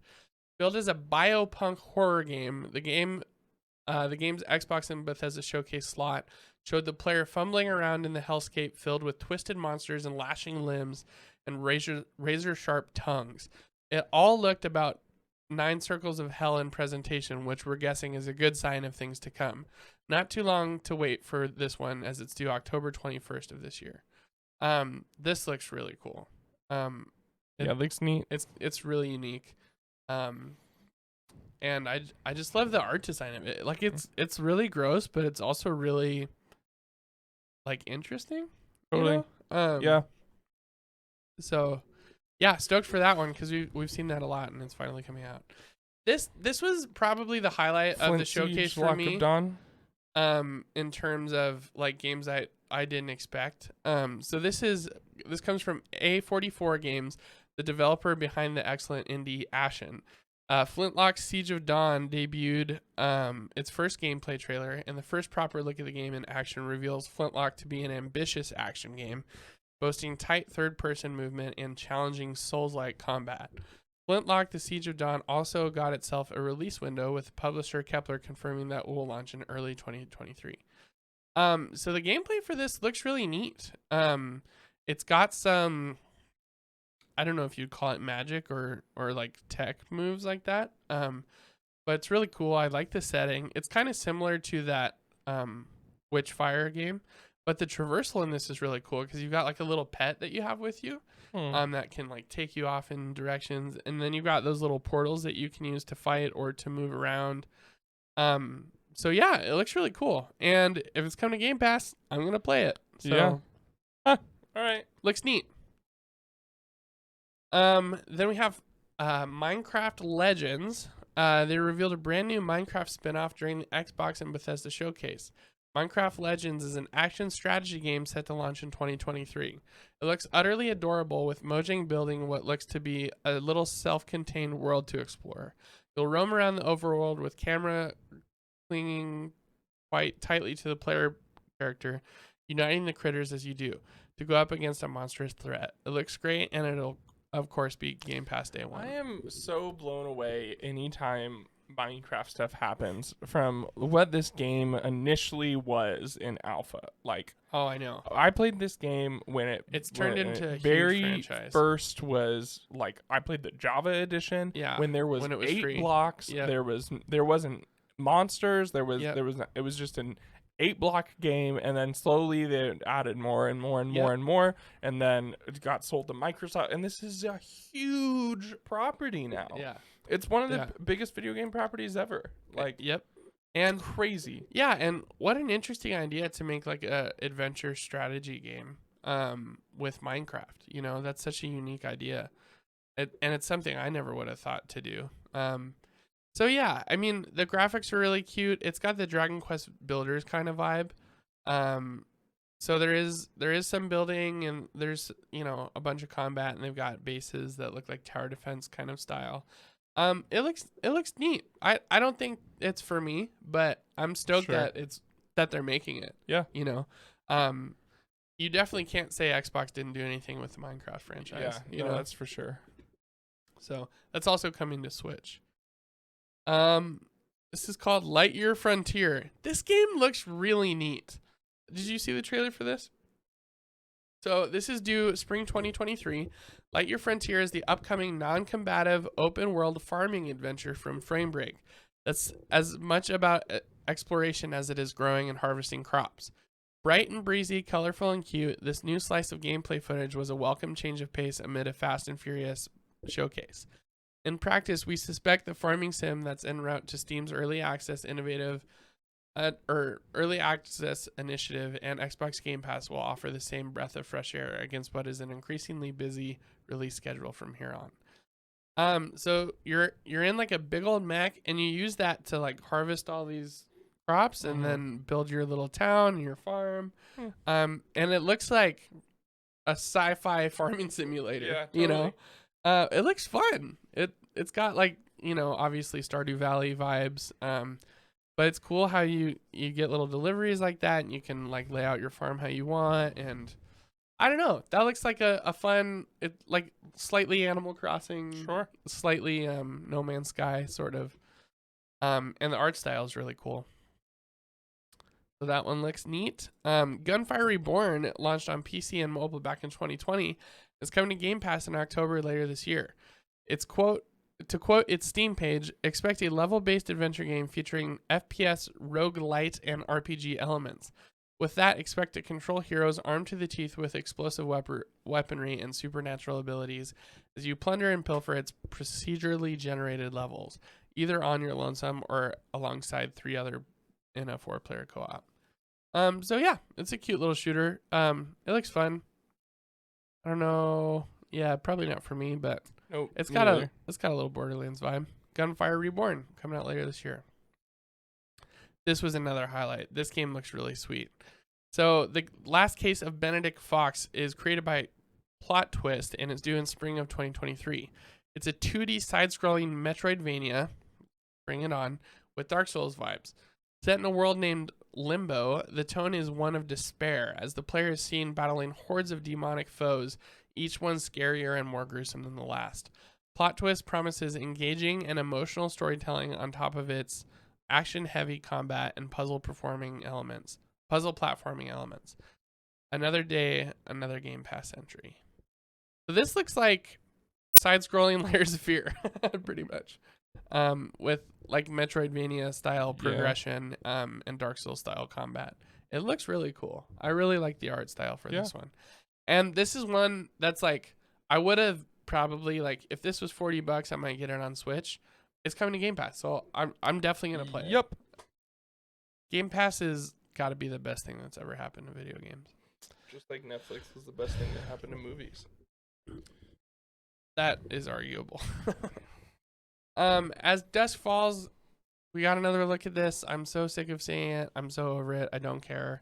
Billed as a biopunk horror game, the game's Xbox and Bethesda Showcase slot showed the player fumbling around in the hellscape filled with twisted monsters and lashing limbs and razor-sharp tongues. It all looked about 9 circles of hell in presentation, which we're guessing is a good sign of things to come. Not too long to wait for this one, as it's due October 21st of this year. This looks really cool. It looks neat. It's really unique. And I just love the art design of it. Like it's really gross, but it's also really like interesting. Totally. Yeah. So yeah, stoked for that one because we've seen that a lot, and it's finally coming out. This was probably the highlight of the showcase for me. Of Dawn. In terms of like games I didn't expect. So this comes from A44 Games, the developer behind the excellent indie Ashen. Flintlock's Siege of Dawn debuted its first gameplay trailer, and the first proper look at the game in action reveals Flintlock to be an ambitious action game, boasting tight third-person movement and challenging Souls-like combat. Flintlock: The Siege of Dawn also got itself a release window, with publisher Kepler confirming that it will launch in early 2023. So the gameplay for this looks really neat. It's got some, I don't know if you'd call it magic or like tech moves like that. But it's really cool. I like the setting. It's kind of similar to that Witchfire game, but the traversal in this is really cool because you've got like a little pet that you have with you. That can like take you off in directions, and then you've got those little portals that you can use to fight or to move around. So yeah, it looks really cool, and if it's coming to Game Pass, I'm gonna play it. So, yeah. All right, looks neat. Then we have Minecraft Legends. They revealed a brand new Minecraft spin-off during the Xbox and Bethesda Showcase. Minecraft Legends is an action strategy game set to launch in 2023. It looks utterly adorable, with Mojang building what looks to be a little self-contained world to explore. You'll roam around the overworld with camera clinging quite tightly to the player character, uniting the critters as you do, to go up against a monstrous threat. It looks great, and it'll, of course, be Game Pass Day 1. I am so blown away anytime Minecraft stuff happens from what this game initially was in alpha. Like, oh, I know. I played this game when it's turned into a very huge franchise. First was like I played the Java edition. Yeah, when there was, when it was 8 free. blocks. Yep. There wasn't monsters. It was just an 8-block game, and then slowly they added more and more and more and more, and then it got sold to Microsoft, and this is a huge property now. Yeah. It's one of the biggest video game properties ever. Like, yep. And crazy. Yeah, and what an interesting idea to make like a adventure strategy game with Minecraft. You know, that's such a unique idea. And it's something I never would have thought to do. So yeah, I mean, the graphics are really cute. It's got the Dragon Quest Builders kind of vibe. So there is some building, and there's, you know, a bunch of combat, and they've got bases that look like tower defense kind of style. It looks neat. I don't think it's for me, but I'm stoked that they're making it. Yeah. You know, you definitely can't say Xbox didn't do anything with the Minecraft franchise. Yeah, you know, that's for sure. So that's also coming to Switch. This is called Lightyear Frontier. This game looks really neat. Did you see the trailer for this? So this is due spring 2023. Lightyear Frontier is the upcoming non-combative open-world farming adventure from Framebreak. That's as much about exploration as it is growing and harvesting crops. Bright and breezy, colorful and cute, this new slice of gameplay footage was a welcome change of pace amid a fast and furious showcase. In practice, we suspect the farming sim that's en route to Steam's early access initiative and Xbox Game Pass will offer the same breath of fresh air against what is an increasingly busy release schedule from here on. So you're in like a big old mech, and you use that to like harvest all these crops, and then build your little town and your farm. And it looks like a sci-fi farming simulator. Yeah, You totally. know, it looks fun. It's got like, you know, obviously Stardew Valley vibes. But it's cool how you get little deliveries like that, and you can like lay out your farm how you want. And I don't know, that looks like a fun, it like slightly Animal Crossing, Sure. slightly No Man's Sky sort of. And the art style is really cool. So that one looks neat. Gunfire Reborn launched on PC and mobile back in 2020. It's coming to Game Pass in October later this year. It's to quote its Steam page, expect a level-based adventure game featuring FPS, roguelite, and RPG elements. With that, expect to control heroes armed to the teeth with explosive weaponry and supernatural abilities as you plunder and pilfer its procedurally generated levels, either on your lonesome or alongside 3 other in a 4-player co-op. So yeah, it's a cute little shooter. It looks fun. I don't know. Yeah, probably not for me, but Nope. it's got a little Borderlands vibe. Gunfire Reborn coming out later this year. This was another highlight. This game looks really sweet. So the last case of Benedict Fox is created by Plot Twist and is due in spring of 2023. It's a 2D side-scrolling Metroidvania, bring it on, with Dark Souls vibes. Set in a world named Limbo, the tone is one of despair as the player is seen battling hordes of demonic foes, each one scarier and more gruesome than the last. Plot Twist promises engaging and emotional storytelling on top of its action-heavy combat and puzzle platforming elements. Another day, another Game Pass entry. So this looks like side-scrolling Layers of Fear, pretty much, with like Metroidvania style progression, and Dark Souls style combat. It looks really cool. I really like the art style for this one. And this is one that's like, I would have probably, like, if this was $40, I might get it on Switch. It's coming to Game Pass, so I'm definitely gonna play it. Yep. Game Pass has got to be the best thing that's ever happened to video games. Just like Netflix is the best thing that happened to movies. That is arguable. As dusk falls, we got another look at this. I'm so sick of saying it. I'm so over it. I don't care.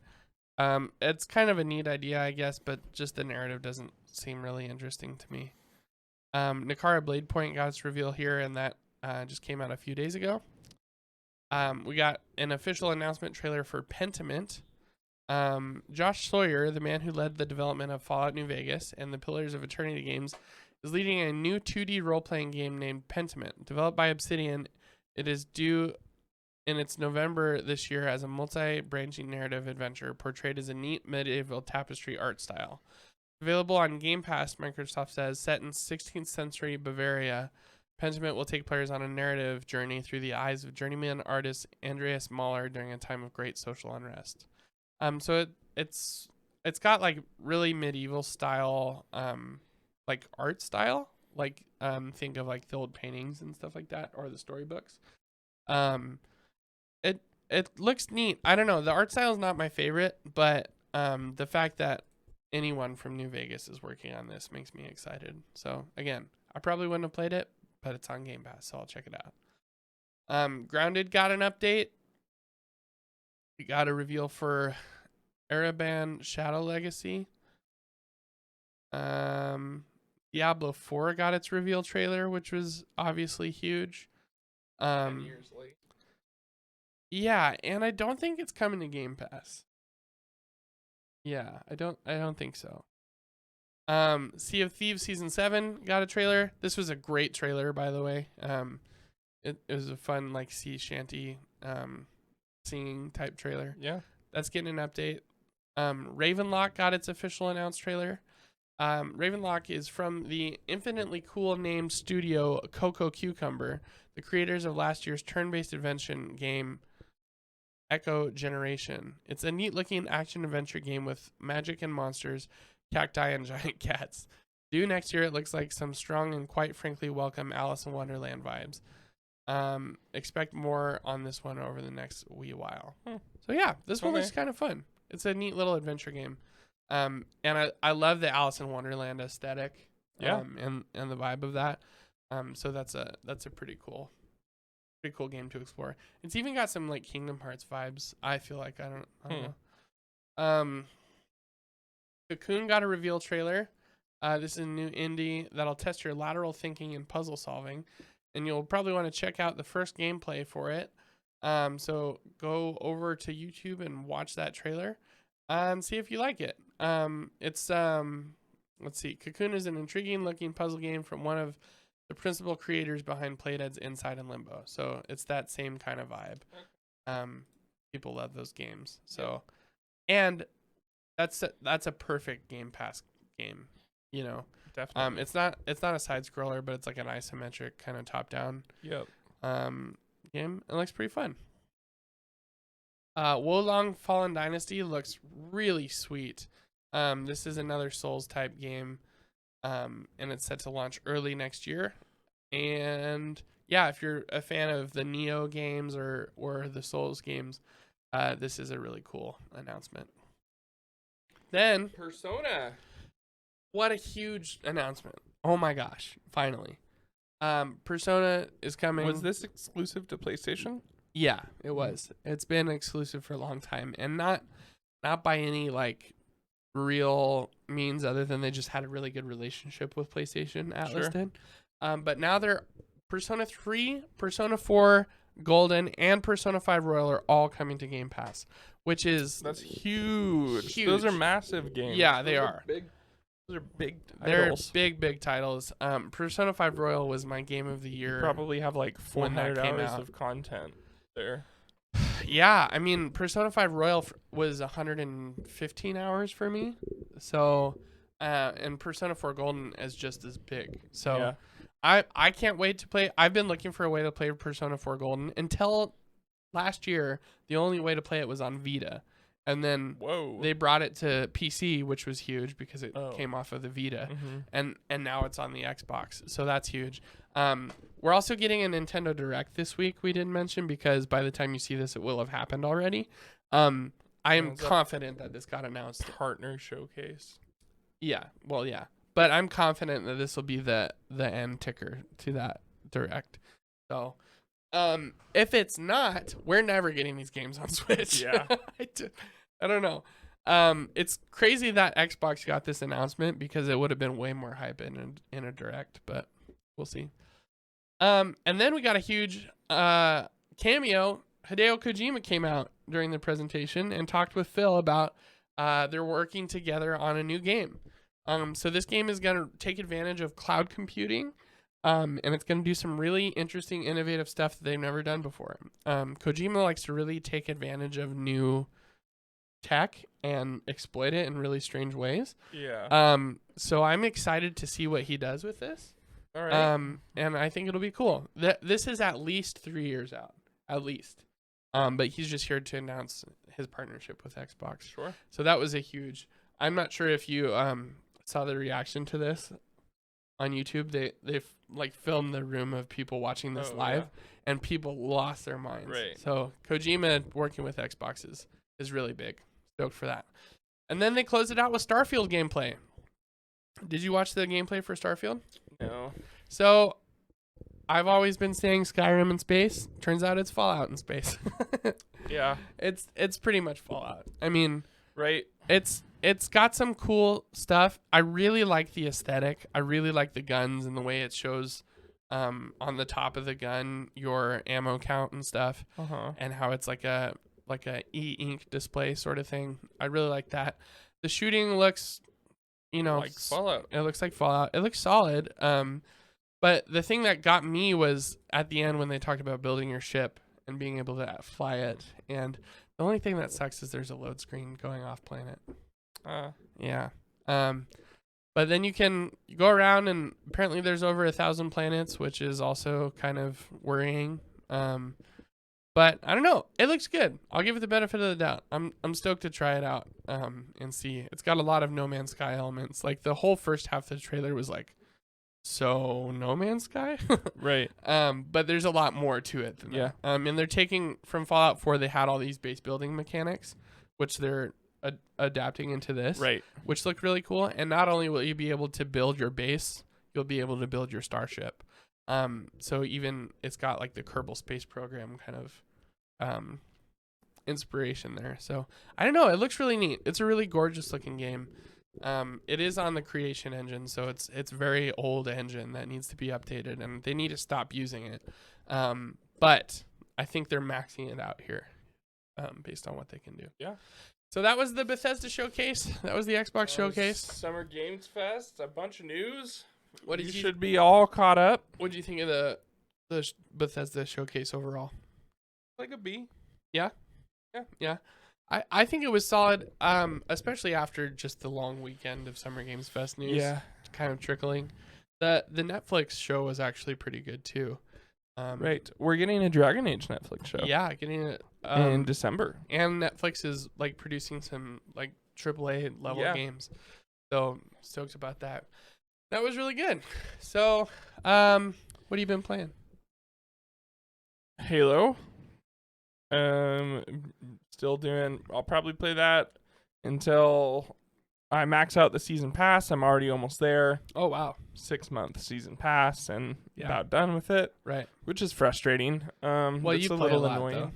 It's kind of a neat idea, I guess, but just the narrative doesn't seem really interesting to me. Nakara Blade Point got its reveal here, and that just came out a few days ago. We got an official announcement trailer for Pentiment. Josh Sawyer, the man who led the development of Fallout New Vegas and the Pillars of Eternity games, is leading a new 2D role-playing game named Pentiment. Developed by Obsidian, it is due in its November this year as a multi-branching narrative adventure portrayed as a neat medieval tapestry art style. Available on Game Pass, Microsoft says, set in 16th century Bavaria, Pentiment will take players on a narrative journey through the eyes of journeyman artist Andreas Mahler during a time of great social unrest. So it's got like really medieval style, like art style, like think of like the old paintings and stuff like that, or the storybooks. It looks neat. I don't know, the art style is not my favorite, but the fact that anyone from New Vegas is working on this makes me excited. So again, I probably wouldn't have played it, but it's on Game Pass, so I'll check it out. Grounded got an update. We got a reveal for Ereban Shadow Legacy. Diablo 4 got its reveal trailer, which was obviously huge. 10 years late. Yeah, and I don't think it's coming to Game Pass. Yeah, I don't think so. Sea of Thieves Season 7 got a trailer. This was a great trailer, by the way. It was a fun, like, sea shanty singing type trailer. Yeah. That's getting an update. Ravenlock got its official announced trailer. Ravenlock is from the infinitely cool named studio Coco Cucumber, the creators of last year's turn-based adventure game Echo Generation. It's a neat-looking action-adventure game with magic and monsters, cacti, and giant cats. Due next year, it looks like some strong and quite frankly welcome Alice in Wonderland vibes. Expect more on this one over the next wee while. So yeah, this one looks kind of fun. It's a neat little adventure game. And I love the Alice in Wonderland aesthetic. Yeah. And the vibe of that. So that's a pretty cool game to explore. It's even got some like Kingdom Hearts vibes. I feel like I don't know. Cocoon got a reveal trailer. This is a new indie that'll test your lateral thinking and puzzle solving, and you'll probably want to check out the first gameplay for it. So go over to YouTube and watch that trailer and see if you like it. It's let's see. Cocoon is an intriguing looking puzzle game from one of the principal creators behind Playdead's Inside and Limbo. So it's that same kind of vibe. People love those games. So, and that's a perfect Game Pass game. You know, Definitely. it's not a side scroller, but it's like an isometric kind of top down. Yep. Game. It looks pretty fun. Wolong Fallen Dynasty looks really sweet. This is another Souls type game, and it's set to launch early next year. And yeah, if you're a fan of the Neo games or the Souls games, this is a really cool announcement. Then Persona. What a huge announcement. Oh my gosh, finally. Persona is coming. Was this exclusive to PlayStation? Yeah, it was. It's been exclusive for a long time, and not by any like real means other than they just had a really good relationship with PlayStation. Atlas did. But now they're Persona 3, Persona 4 Golden, and Persona 5 Royal are all coming to Game Pass, which is That's huge. Huge. Those are massive games. Yeah, they are. Those are big They're titles. big titles. Persona 5 Royal was my game of the year. Probably have like when that 400 came hours out. of content there. Yeah, I mean, Persona 5 Royal was 115 hours for me. So, and Persona 4 Golden is just as big. So, Yeah. I can't wait to play. I've been looking for a way to play Persona 4 Golden until last year. The only way to play it was on Vita. And then Whoa. they brought it to PC, which was huge because it Oh. came off of the Vita. Mm-hmm. And now it's on the Xbox. So that's huge. We're also getting a Nintendo Direct this week, we didn't mention, because by the time you see this, it will have happened already. I am Is that confident that this got announced. Partner showcase. Yeah, well, yeah. But I'm confident that this will be the end ticker to that Direct. So, if it's not, we're never getting these games on Switch. Yeah. I don't know. It's crazy that Xbox got this announcement because it would have been way more hype in a Direct, but we'll see. And then we got a huge cameo. Hideo Kojima came out during the presentation and talked with Phil about they're working together on a new game. So this game is going to take advantage of cloud computing, and it's going to do some really interesting, innovative stuff that they've never done before. Kojima likes to really take advantage of new tech and exploit it in really strange ways. Yeah. So I'm excited to see what he does with this. All right. And I think it'll be cool. This is at least 3 years out, at least. But he's just here to announce his partnership with Xbox. Sure. So that was a huge. I'm not sure if you saw the reaction to this on YouTube. They like filmed the room of people watching this live, and people lost their minds. Right. So Kojima working with Xbox is really big. Stoked for that. And then they closed it out with Starfield gameplay. Did you watch the gameplay for Starfield? No. So I've always been saying Skyrim in space. Turns out it's Fallout in space. Yeah. It's pretty much Fallout. I mean, Right. it's got some cool stuff. I really like the aesthetic. I really like the guns and the way it shows on the top of the gun your ammo count and stuff, and how it's like a e-ink display sort of thing. I really like that. The shooting looks, Like Fallout. It looks like Fallout. It looks solid. But the thing that got me was at the end when they talked about building your ship and being able to fly it. And the only thing that sucks is there's a load screen going off planet. Yeah. But then you can go around, and apparently there's over 1,000 planets, which is also kind of worrying. But I don't know. It looks good. I'll give it the benefit of the doubt. I'm stoked to try it out and see. It's got a lot of No Man's Sky elements. Like the whole first half of the trailer was like, so No Man's Sky? Right. But there's a lot more to it than that. And they're taking from Fallout 4, they had all these base building mechanics, which they're adapting into this, Right. which look really cool. And not only will you be able to build your base, you'll be able to build your starship. So even it's got like the Kerbal Space Program kind of inspiration there. So I don't know. It looks really neat. It's a really gorgeous looking game. It is on the Creation engine, so it's very old engine that needs to be updated, and they need to stop using it. But I think they're maxing it out here, based on what they can do. Yeah. So that was the Bethesda Showcase. That was the Xbox Showcase. Summer Games Fest. A bunch of news. What did you should be all caught up. What did you think of the Bethesda Showcase overall? Like a B. Yeah. Yeah. Yeah. I think it was solid, especially after just the long weekend of Summer Games Fest news. Yeah. Kind of trickling. The Netflix show was actually pretty good too. Right. We're getting a Dragon Age Netflix show. Yeah, getting it in December. And Netflix is like producing some like AAA level games. So stoked about that. That was really good. So, what have you been playing? Halo. Still doing. I'll probably play that until I max out the season pass. I'm already almost there. Oh wow, 6-month season pass and about done with it. Right, which is frustrating. Well, it's you a play little a lot, annoying. though.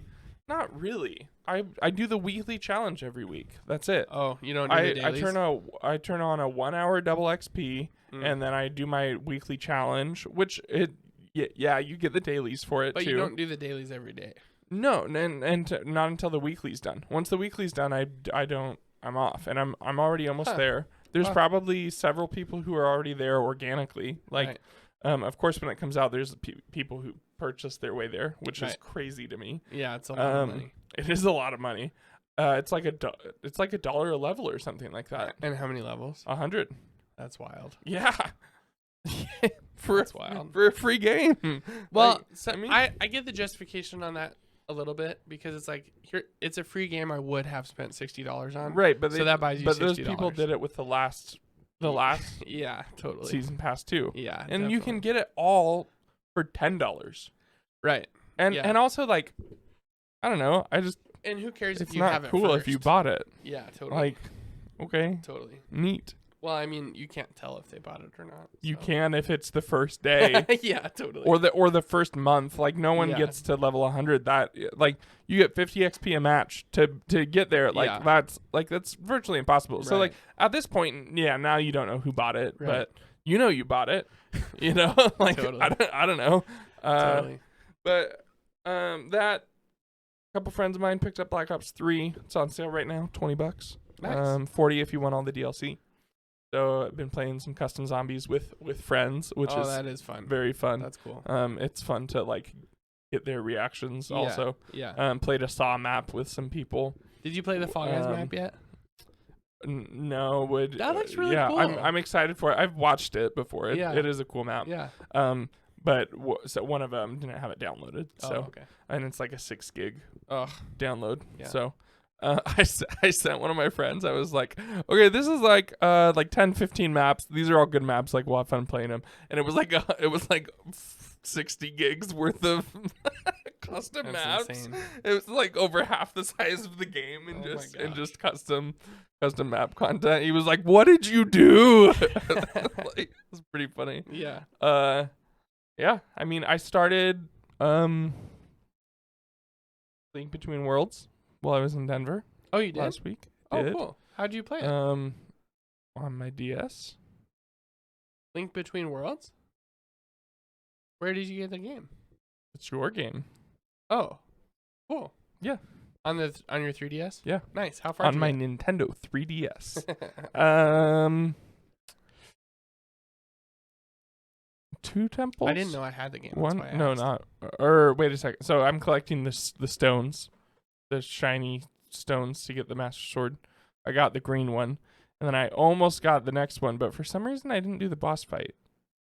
Not really. I do the weekly challenge every week. That's it. Oh, you don't do the dailies? I turn on a 1 hour double XP and then I do my weekly challenge, which you get the dailies for it but too. You don't do the dailies every day. No, and not until the weekly's done. Once the weekly's done, I don't. I'm off, and I'm already almost there. There's probably several people who are already there organically. Like, of course, when it comes out, there's people who purchase their way there, which is crazy to me. Yeah, it's a lot of money. It is a lot of money. It's like $1 a level or something like that. And how many levels? 100. That's wild. Yeah. That's wild for a free game. Well, I get the justification on that a little bit because it's like it's a free game I would have spent $60 on. Right, but that buys you $60. But those people did it with the last yeah, totally. season pass too. Yeah, and definitely. you can get it all for $10. Right. And also like I don't know. And who cares if you have it It's not cool first? if you bought it. Yeah, totally. Like, okay, totally neat. Well, I mean, you can't tell if they bought it or not. You can if it's the first day. Yeah, totally. Or the first month. Like no one gets to level 100. That like you get 50 XP a match to get there. Like that's virtually impossible. Right. So like at this point, now you don't know who bought it, but you know you bought it. You know, like totally. I don't know. Totally. But that couple friends of mine picked up Black Ops 3. It's on sale right now, $20. Nice. $40 if you want all the DLC. So I've been playing some custom zombies with friends, which is that is fun. Very fun. That's cool. It's fun to like get their reactions also. Yeah. Played a Saw map with some people. Did you play the Fall Guys map yet? No, that looks really cool. I'm excited for it. I've watched it before. It is a cool map. Yeah. But so one of them didn't have it downloaded. So okay. And it's like a 6 gig download. Yeah. So I sent one of my friends. I was like, okay, this is like 10, 15 maps. These are all good maps. Like, we'll have fun playing them. And it was like 60 gigs worth of custom maps. Insane. It was like over half the size of the game and just custom map content. He was like, "What did you do?" Like, it was pretty funny. Yeah. Yeah. I mean, I started Link Between Worlds while I was in Denver. Oh, you did? Last week. Cool. How'd you play it? On my DS. Link Between Worlds? Where did you get the game? It's your game. Oh, cool. Yeah. On your 3DS? Yeah. Nice. How far? On my Nintendo 3DS. 2 temples. I didn't know I had the game. One? No, not. Or wait a second. So I'm collecting the stones, the shiny stones to get the Master Sword. I got the green one, and then I almost got the next one, but for some reason I didn't do the boss fight.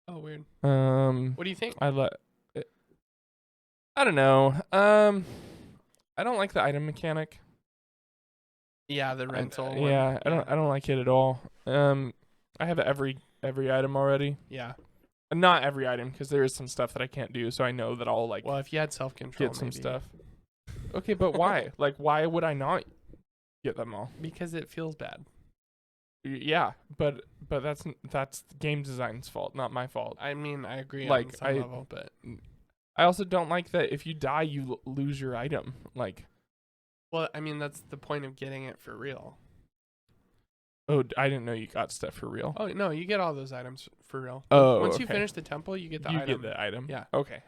Oh, weird. What do you think? I don't know. I don't like the item mechanic. Yeah, the rental. Yeah, I don't like it at all. I have every item already. Yeah. Not every item, because there is some stuff that I can't do, so I know that I'll like. Well, if you had self-control, get some stuff. Okay, but why? Like, why would I not get them all? Because it feels bad. Yeah, but that's game design's fault, not my fault. I mean, I agree Like, on some level, but I also don't like that if you die, you lose your item. Like, well, I mean, that's the point of getting it for real. oh, I didn't know you got stuff for real. Oh no, you get all those items for real. Oh, Once you okay. finish the temple, you get the You item. get the item. Yeah. Okay.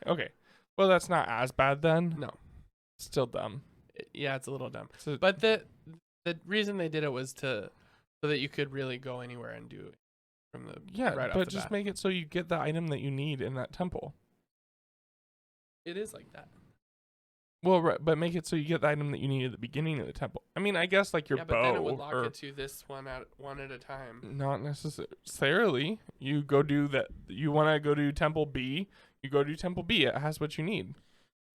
Well, that's not as bad then. No. Still dumb. Yeah, it's a little dumb. So, But the reason they did it was so that you could really go anywhere and do it from the right off but the just bat. make it so you get the item that you need in that temple. It is like that. Well, right, but make it so you get the item that you need at the beginning of the temple. I mean, I guess like your yeah, bow. but then it would lock or it to this one at a time. not necessarily. You go do that. You want to go to temple B. You go to temple B. It has what you need.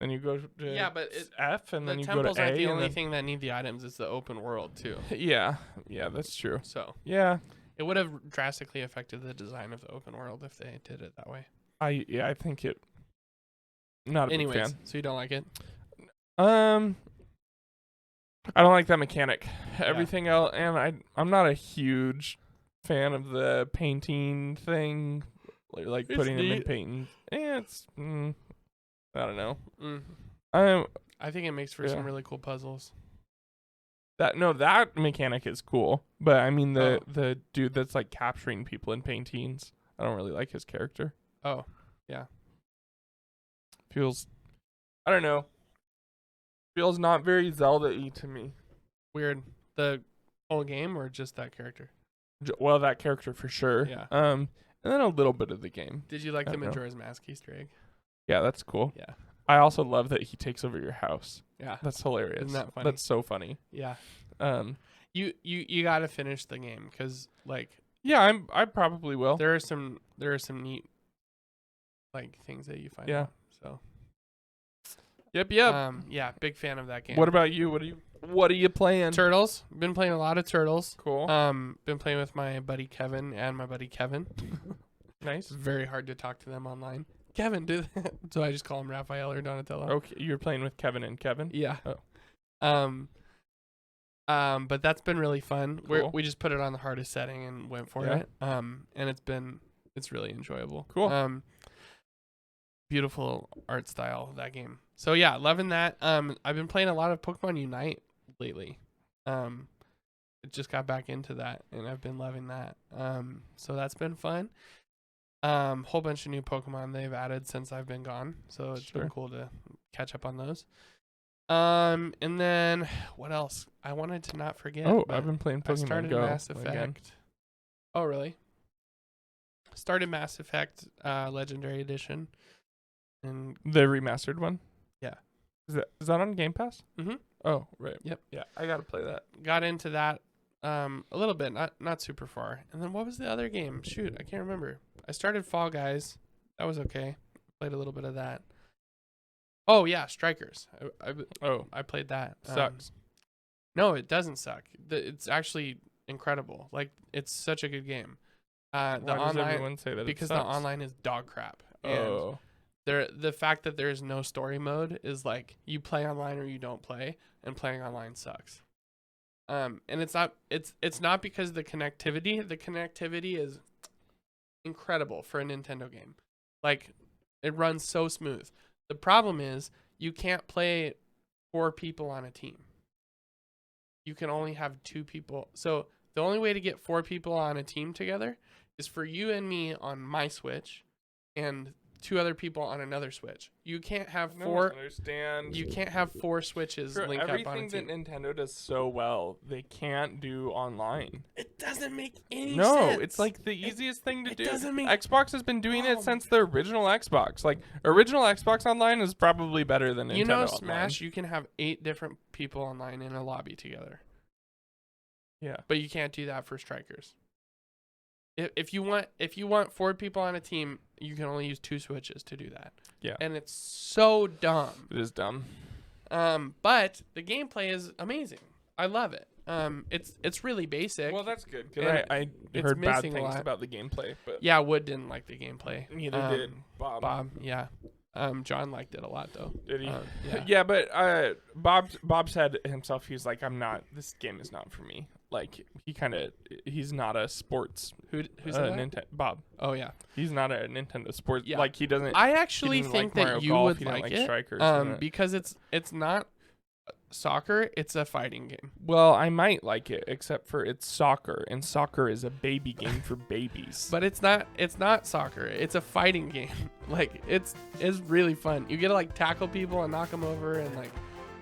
Then you go to but F, and then The you go to A. temples aren't the and only then- thing that need the items. It's the open world too. Yeah, that's true. So Yeah, it would have drastically affected the design of the open world if they did it that way. I think it. Not a big Anyways, fan. so you don't like it? I don't like that mechanic. Everything else, and I'm not a huge fan of the painting thing, like It's putting them in neat. painting. It's I don't know. I think it makes for some really cool puzzles. That mechanic is cool, but I mean the dude that's like capturing people in paintings, I don't really like his character. Oh, yeah. Feels, I don't know. Feels not very Zelda-y to me. Weird. The whole game or just that character? Well, that character for sure. Yeah. And then a little bit of the game. Did you like I the don't know. Majora's Mask Easter egg? Yeah, that's cool. Yeah. I also love that he takes over your house. Yeah. That's hilarious. Isn't that funny? That's so funny. Yeah. Um, You got to finish the game because like yeah, I probably will. there are some neat like things that you find Yeah. out. So Yep. yeah, big fan of that game. What about you? What are you playing? Turtles? Been playing a lot of Turtles. Cool. Been playing with my buddy Kevin and my buddy Kevin. Nice. It's very hard to talk to them online. Kevin, do that. So I just call him Raphael or Donatello. Okay, you're playing with Kevin and Kevin? Yeah. Oh. But that's been really fun. Cool. We just put it on the hardest setting and went for Yeah. it. And it's really enjoyable. Cool. Beautiful art style of that game. So yeah, loving that. I've been playing a lot of Pokemon Unite lately. It just got back into that and I've been loving that. So that's been fun. Whole bunch of new Pokemon they've added since I've been gone. So it's been cool to catch up on those. And then what else? I wanted to not forget. Oh, but I've been playing I Pokemon started Go Mass Effect. again. Oh, really? Started Mass Effect Legendary Edition. And The remastered one? Yeah. Is that on Game Pass? Mhm. Oh, right. Yep. Yeah, I got to play that. got into that a little bit, not super far. And then what was the other game? Shoot, I can't remember. I started Fall Guys. That was okay. Played a little bit of that. Oh yeah, Strikers. I played that. Sucks. No, it doesn't suck. It's actually incredible. Like it's such a good game. Why The does online everyone say that because it the sucks? online is dog crap. And Oh. the fact that there's no story mode is like you play online or you don't play, and playing online sucks. And it's not because of the connectivity. The connectivity is incredible for a Nintendo game. Like it runs so smooth. The problem is you can't play 4 people on a team. You can only have 2 people. So the only way to get 4 people on a team together is for you and me on my Switch and 2 other people on another Switch. You can't have I 4 don't understand. you can't have 4 Switches For link up on a everything that team. Nintendo does so well, they can't do online. It doesn't make any sense. No, it's like the easiest thing to it do. doesn't make- Xbox has been doing it Oh. since the original Xbox. Like original Xbox Online is probably better than Nintendo You know Online. Smash, you can have 8 different people online in a lobby together. Yeah. But you can't do that for Strikers. If you want 4 people on a team, you can only use 2 Switches to do that. Yeah. And it's so dumb. It is dumb. But the gameplay is amazing. I love it. It's really basic. Well, that's good. And Cause I it's heard bad missing a things lot. about the gameplay, but Yeah, Wood didn't like the gameplay. neither did Bob. Bob, yeah. John liked it a lot though. Did he? Yeah. Yeah, but Bob said himself, he's like, this game is not for me. like he's not a sports. Who's Bob. Oh yeah. He's not a Nintendo sports. Yeah. Like he doesn't. I actually think like that Mario you Golf, would he didn't like like it. Strikers, Because it's not soccer, it's a fighting game. Well, I might like it, except for it's soccer, and soccer is a baby game for babies. But it's not soccer. It's a fighting game. Like it's really fun. You get to like tackle people and knock them over, and like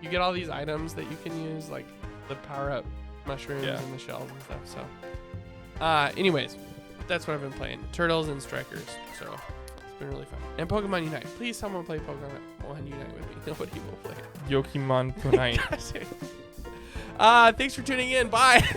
you get all these items that you can use, like the power up mushrooms and the shells and stuff. So, anyways, that's what I've been playing. Turtles and Strikers. So it's been really fun. And Pokemon Unite. Please, someone play Pokemon Unite with me. Nobody will play it. Yokimon Kunai. Thanks for tuning in. Bye.